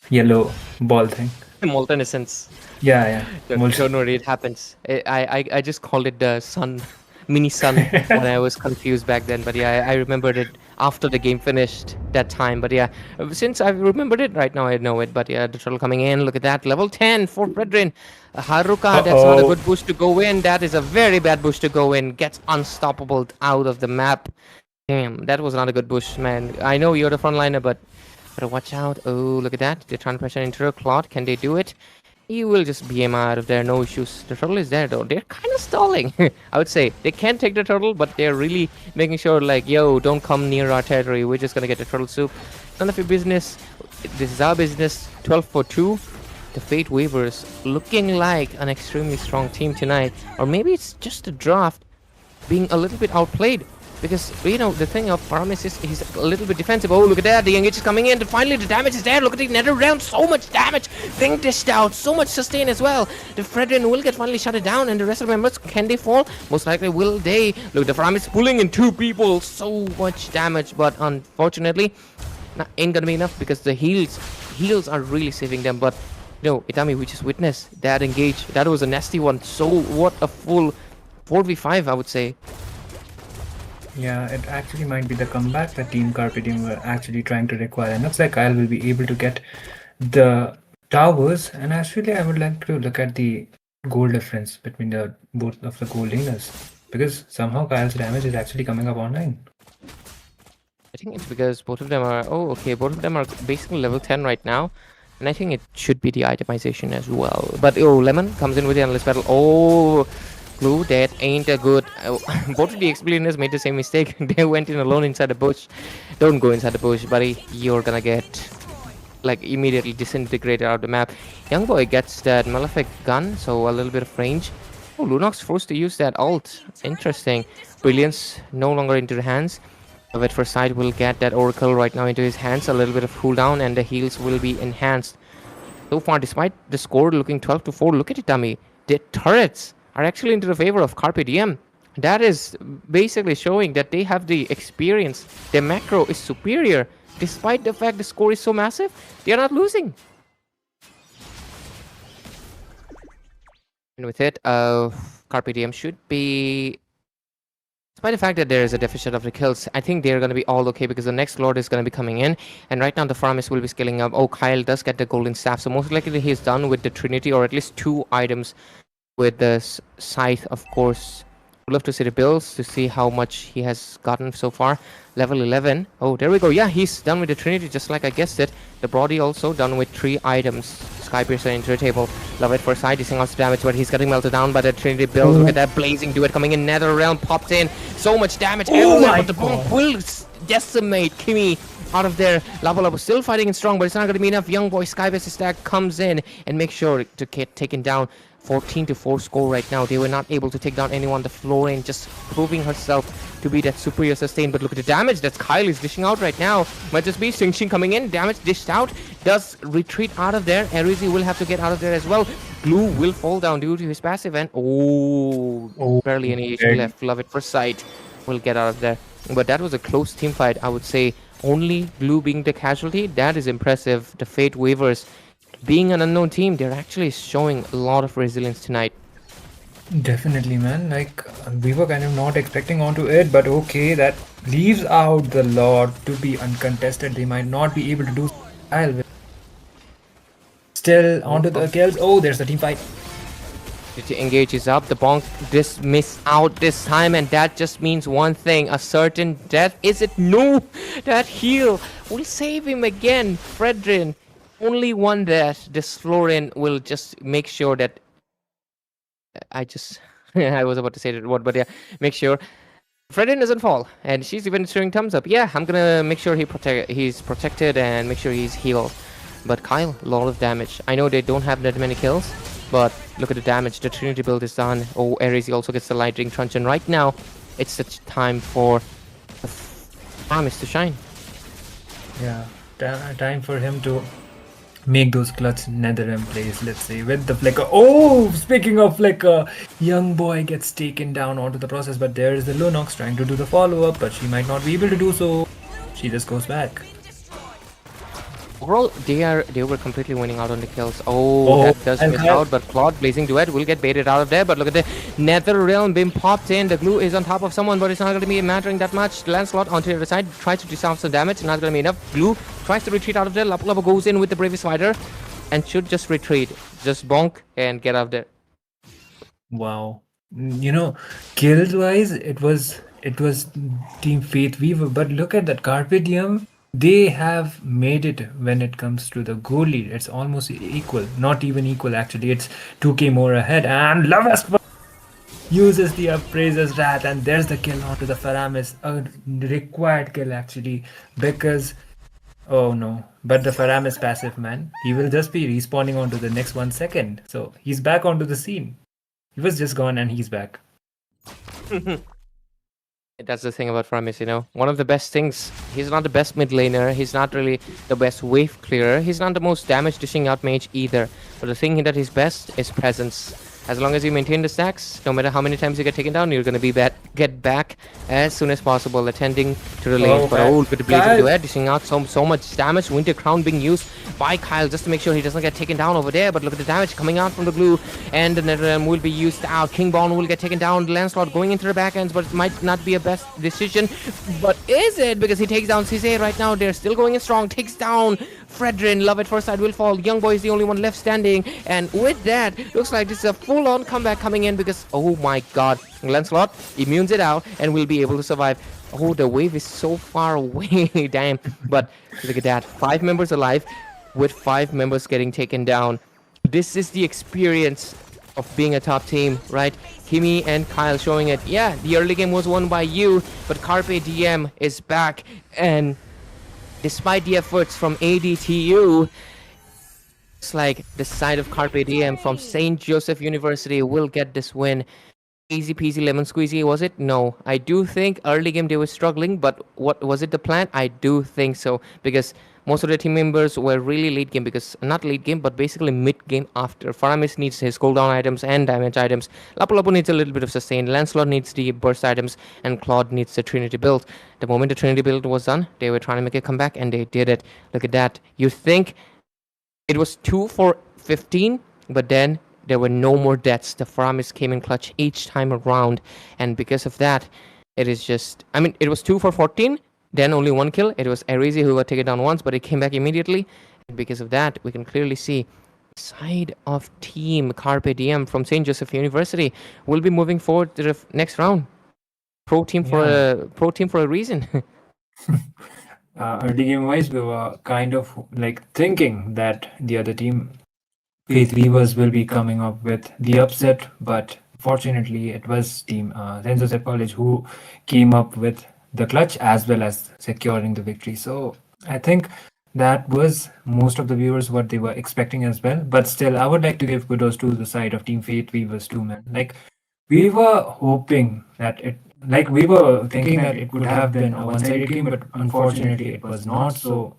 D: yellow ball thing.
E: Molten Essence.
D: Yeah.
E: Don't worry, it happens. I just called it the sun, mini sun when I was confused back then. But yeah, I remembered it after the game finished that time. But yeah, since I've remembered it, right now I know it. But yeah, the turtle coming in. Look at that. Level 10 for Fredrin. Haruka, that's not a good bush to go in. That is a very bad bush to go in. Gets unstoppable out of the map. Damn, that was not a good bush, man. I know you're the frontliner, but Gotta watch out. Oh, look at that. They're trying to pressure into a Claude. Can they do it? You will just BM out of there. No issues. The turtle is there though. They're kind of stalling. I would say they can take the turtle, but they're really making sure like, yo, don't come near our territory. We're just gonna get the turtle soup. None of your business. This is our business. 12 for 2. The Fate Weavers looking like an extremely strong team tonight. Or maybe it's just the draft being a little bit outplayed. Because, you know, the thing of Venomous is he's a little bit defensive. Oh, look at that. The engage is coming in. And finally, the damage is there. Look at the nether realm. So much damage being dished out. So much sustain as well. The Fredrin will get finally shut it down. And the rest of the members, can they fall? Most likely will they. Look, the Venomous is pulling in 2 people. So much damage. But unfortunately, ain't gonna be enough because the heals are really saving them. But, no, Itami, we just witnessed that engage. That was a nasty one. So, what a full 4v5, I would say.
D: Yeah, it actually might be the comeback that Team Carpe Diem were actually trying to require. And looks like Kyle will be able to get the towers. And actually, I would like to look at the goal difference between the both of the goal laners. Because somehow Kyle's damage is actually coming up online.
E: I think it's because both of them are... Oh, okay. Both of them are basically level 10 right now. And I think it should be the itemization as well. But, oh, Lemon comes in with the Endless Battle. Oh... Blue, that ain't a good... both of the explainers made the same mistake. They went in alone inside the bush. Don't go inside the bush, buddy. You're gonna get, like, immediately disintegrated out of the map. Young boy gets that Malefic gun, so a little bit of range. Oh, Lunox forced to use that ult. Interesting. Brilliance no longer into the hands. At first sight will get that Oracle right now into his hands. A little bit of cooldown, and the heals will be enhanced. So far, despite the score looking 12 to 4, look at it, dummy. The turrets are actually into the favor of Carpe Diem. That is basically showing that they have the experience. Their macro is superior. Despite the fact the score is so massive, they are not losing. And with it, Carpe Diem should be... Despite the fact that there is a deficit of the kills, I think they're going to be all okay because the next Lord is going to be coming in. And right now the Farmist will be scaling up. Oh, Kyle does get the Golden Staff. So most likely he's done with the Trinity or at least 2 items with the Scythe, of course. We'll love to see the builds to see how much he has gotten so far. Level 11. Oh, there we go. Yeah, he's done with the Trinity just like I guessed it. The Brody also done with 3 items. Skypiercer into the table. Love it for side. He's seeing lots of damage, but he's getting melted down by the Trinity build. Look at that blazing duet coming in. Nether Realm popped in. So much damage. But the bomb will decimate Kimi out of there. Lava still fighting and strong, but it's not going to be enough. Young boy Skypiercer stack comes in and makes sure to get taken down. 14 to 4 score right now. They were not able to take down anyone. The Florian just proving herself to be that superior sustain. But look at the damage that Kyle is dishing out right now. Might just be Sing Sing coming in. Damage dished out. Does retreat out of there. Erizi will have to get out of there as well. Blue will fall down due to his passive. And barely any HP left. Love it for sight. Will get out of there. But that was a close team fight. I would say only Blue being the casualty. That is impressive. The Fate Weavers, being an unknown team, they're actually showing a lot of resilience tonight.
D: Definitely, man. Like, we were kind of not expecting onto it, but okay, that leaves out the Lord to be uncontested. They might not be able to do style. Still onto the kills. Oh, there's the team fight.
E: To engage is up. The Bonk just missed out this time, and that just means one thing: a certain death. Is it? No! That heal will save him again. Fredrin, only one death. This Florian will just make sure that... I was about to say that word, but yeah, make sure Fredrin doesn't fall. And she's even showing thumbs up. Yeah, I'm gonna make sure he's protected and make sure he's healed. But Kyle, a lot of damage. I know they don't have that many kills, but look at the damage. The Trinity build is done. Oh, Ares also gets the Lightning Truncheon. Right now, it's such time for the Farmist to shine.
D: Yeah, time for him to make those clutch Netherrealm plays, let's say, with the Flicker. Oh, speaking of Flicker, young boy gets taken down onto the process, but there is the Lunox trying to do the follow-up, but she might not be able to do so. She just goes back.
E: Overall, they were completely winning out on the kills. Oh, that does miss out, but Claude Blazing Duet will get baited out of there. But look at the Nether Realm being popped in. The glue is on top of someone, but it's not going to be mattering that much. Lancelot onto the other side tries to disarm some damage. Not going to be enough. Glue tries to retreat out of there. Lava goes in with the Bravest Fighter and should just retreat. Just bonk and get out of there.
D: Wow. You know, kills wise, it was Team Faith Weaver, but look at that Carpe Diem. they have made it when it comes to the goal lead. It's almost equal, not even equal actually. It's 2k more ahead, and W.I.S.H uses the appraiser's wrath, and there's the kill onto the Faramis, a required kill actually, because oh no, but the Faramis passive man, he will just be respawning onto the next 1 second. So he's back onto the scene. He was just gone and he's back.
E: That's the thing about Framis, one of the best things. He's not the best mid laner. He's not really the best wave clearer. He's not the most damage dishing out mage either. But the thing that is best is presence. As long as you maintain the stacks, no matter how many times you get taken down, you're gonna be get back as soon as possible, attending to the lanes. But look at the Blazing Duet dishing out so much damage. Winter Crown being used by Kyle just to make sure he doesn't get taken down over there. But look at the damage coming out from the blue, and the Netherrealm will be used out. Kingborn will get taken down. Lancelot going into the backends, but it might not be a best decision. But is it? Because he takes down CC right now. They're still going in strong. Takes down Fredrin. Love at first sight will fall. Young Boy is the only one left standing, and with that, looks like this is a full-on comeback coming in because oh my god, Lancelot immunes it out and will be able to survive. Oh, the wave is so far away. Damn. But look at that, 5 members alive with 5 members getting taken down. This is the experience of being a top team, right? Kimi and Kyle showing it. Yeah, the early game was won by you, but Carpe Diem is back, and despite the efforts from ADTU, it's like the side of Carpe Diem from St. Joseph University will get this win. Easy peasy lemon squeezy, was it? No. I do think early game they were struggling, but what was it the plan? I do think so, because most of the team members were really late game, because not late game, but basically mid game after. Faramis needs his cooldown items and damage items. Lapu Lapu needs a little bit of sustain. Lancelot needs the burst items, and Claude needs the Trinity build. The moment the Trinity build was done, they were trying to make a comeback, and they did it. Look at that. You think it was 2 for 15, but then there were no more deaths. The Faramis came in clutch each time around, and because of that, it is just... I mean, it was 2 for 14, then only 1 kill. It was Arezi who got taken down once, but it came back immediately. And because of that, we can clearly see side of team Carpe Diem from St. Joseph University will be moving forward to the next round. Pro team for a reason.
D: Early game wise, we were kind of like thinking that the other team, Faith Weavers, will be coming up with the upset, but fortunately, it was Team St. Joseph College who came up with the clutch as well as securing the victory. So I think that was most of the viewers what they were expecting as well. But still, I would like to give kudos to the side of Team Faith Weavers too, man. Like we were hoping that it. Like we were thinking that it would have been a one-sided game, but unfortunately it was not. So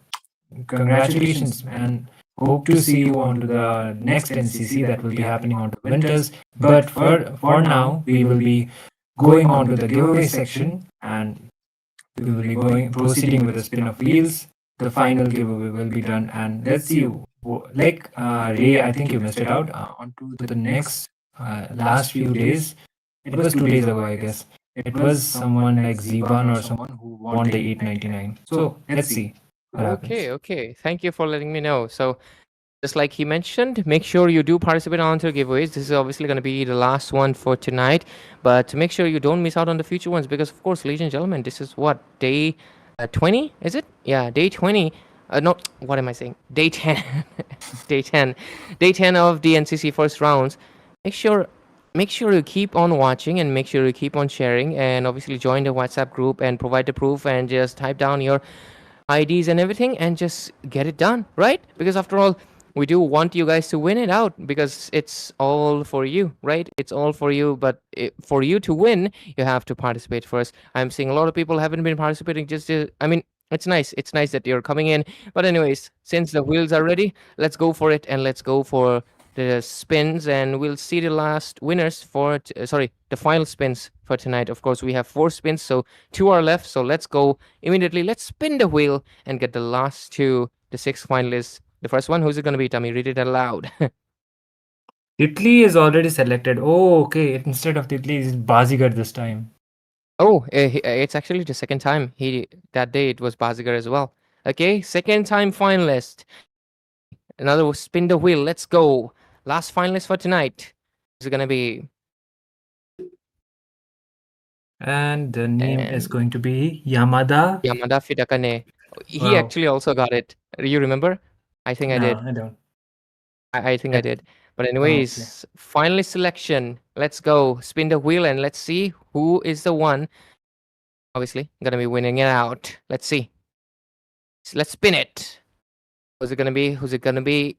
D: congratulations, and hope to see you on to the next NCC that will be happening on the winters. But for now, we will be going on to the giveaway section, and we will be proceeding with the spin of wheels. The final giveaway will be done, and let's see. Like Ray, I think you missed it out. On to the next last few days. It was 2 days ago, I guess. It was someone like Ziban or someone who won the 899. So let's see.
E: Okay. Thank you for letting me know. So, just like he mentioned, make sure you do participate on the giveaways. This is obviously going to be the last one for tonight, but make sure you don't miss out on the future ones, because, of course, ladies and gentlemen, this is what, day 20? Is it? Yeah, day 20. No, what am I saying? Day 10. Day 10. Day 10 of the NCC first rounds. Make sure you keep on watching, and make sure you keep on sharing, and obviously join the WhatsApp group and provide the proof, and just type down your IDs and everything and just get it done, right? Because after all, we do want you guys to win it out, because it's all for you, right? It's all for you, but for you to win, you have to participate first. I'm seeing a lot of people haven't been participating. It's nice. It's nice that you're coming in. But anyways, since the wheels are ready, let's go for it, and let's go for the spins, and we'll see the last winners for the final spins for tonight. Of course, we have 4 spins, so 2 are left. So let's go immediately. Let's spin the wheel and get the last 2, the 6 finalists. The first one, who's it going to be, Tommy? Read it aloud.
D: Titli is already selected. Oh, okay. Instead of Titli, it's Bazigar this time.
E: Oh, it's actually the second time. That day it was Bazigar as well. Okay, second time finalist. Another spin the wheel. Let's go. Last finalist for tonight is going to be...
D: And the name is going to be Yamada
E: Fitakane. He
D: Wow.
E: actually also got it. You remember? I think I
D: No,
E: did.
D: I don't.
E: I think I
D: Yep.
E: did. But
D: okay.
E: anyways, finally selection. Let's go. Spin the wheel and let's see who is the one obviously gonna be winning it out. Let's see. Let's spin it. Who's it gonna be? Who's it gonna be?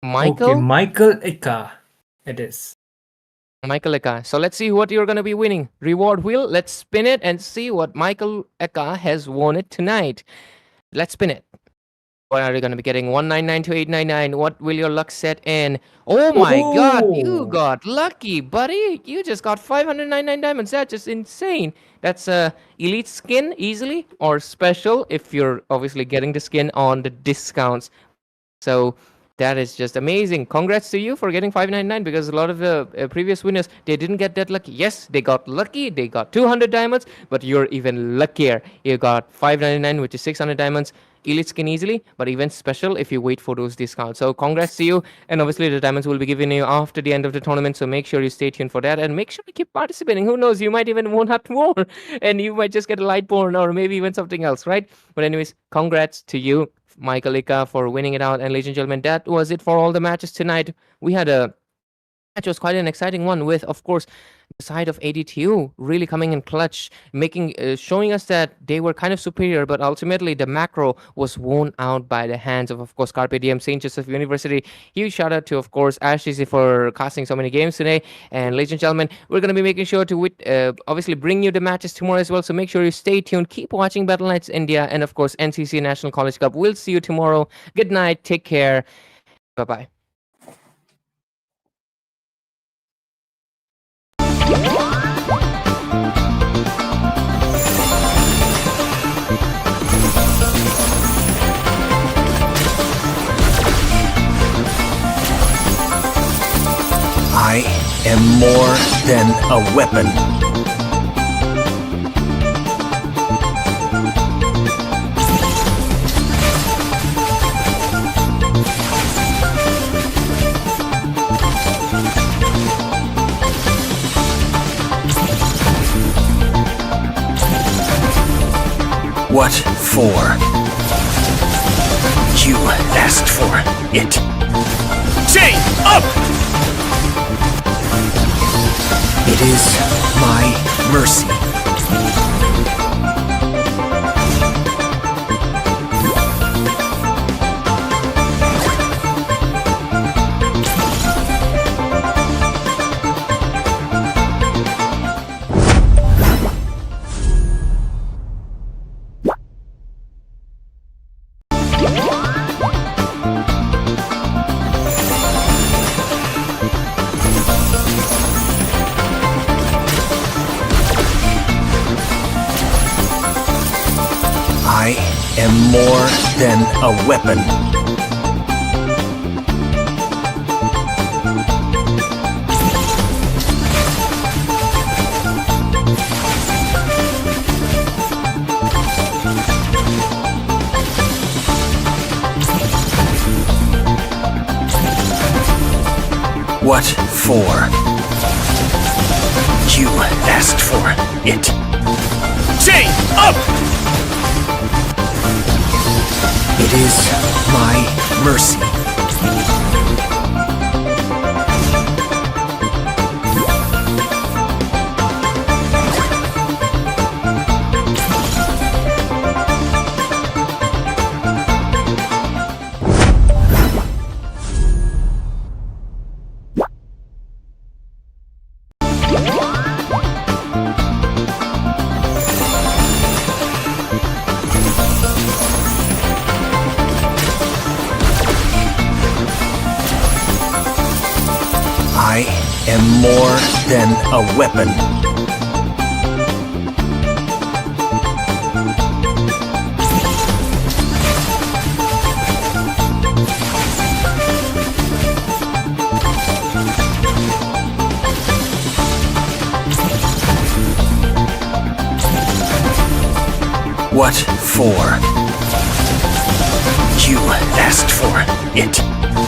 D: Okay,
E: Michael?
D: Michael Ika. It is.
E: Michael Eka. So let's see what you're gonna be winning. Reward wheel. Let's spin it and see what Michael Eka has won it tonight. Let's spin it. What are you gonna be getting? 199 to 899. What will your luck set in? Oh my god, you
D: Oh.
E: got lucky, buddy. You just got 599 diamonds. That's just insane. That's a elite skin easily or special if you're obviously getting the skin on the discounts. So that is just amazing. Congrats to you for getting 599 because a lot of the previous winners, they didn't get that lucky. Yes, they got lucky. They got 200 diamonds, but you're even luckier. You got 599, which is 600 diamonds. Elite skin easily, but even special if you wait for those discounts. So congrats to you. And obviously the diamonds will be given you after the end of the tournament. So make sure you stay tuned for that and make sure to keep participating. Who knows? You might even win out more and you might just get a Lightborn or maybe even something else, right? But anyways, congrats to you, Michael Ika, for winning it out. And ladies and gentlemen, that was it for all the matches tonight. We had a match was quite an exciting one with, of course, the side of ADTU really coming in clutch, showing us that they were kind of superior, but ultimately the macro was worn out by the hands of course, Carpe Diem, St. Joseph University. Huge shout out to, of course, ASHTC for casting so many games today. And ladies and gentlemen, we're going to be making sure to obviously bring you the matches tomorrow as well. So make sure you stay tuned. Keep watching Battleknights India and, of course, NCC National College Cup. We'll see you tomorrow. Good night. Take care. Bye-bye.
A: I am more than a weapon. What for? You asked for it. Chain up! It is my mercy. I am more than a weapon. What for? You asked for it. Chain up! It is my mercy. I am more than a weapon. What for? You asked for it.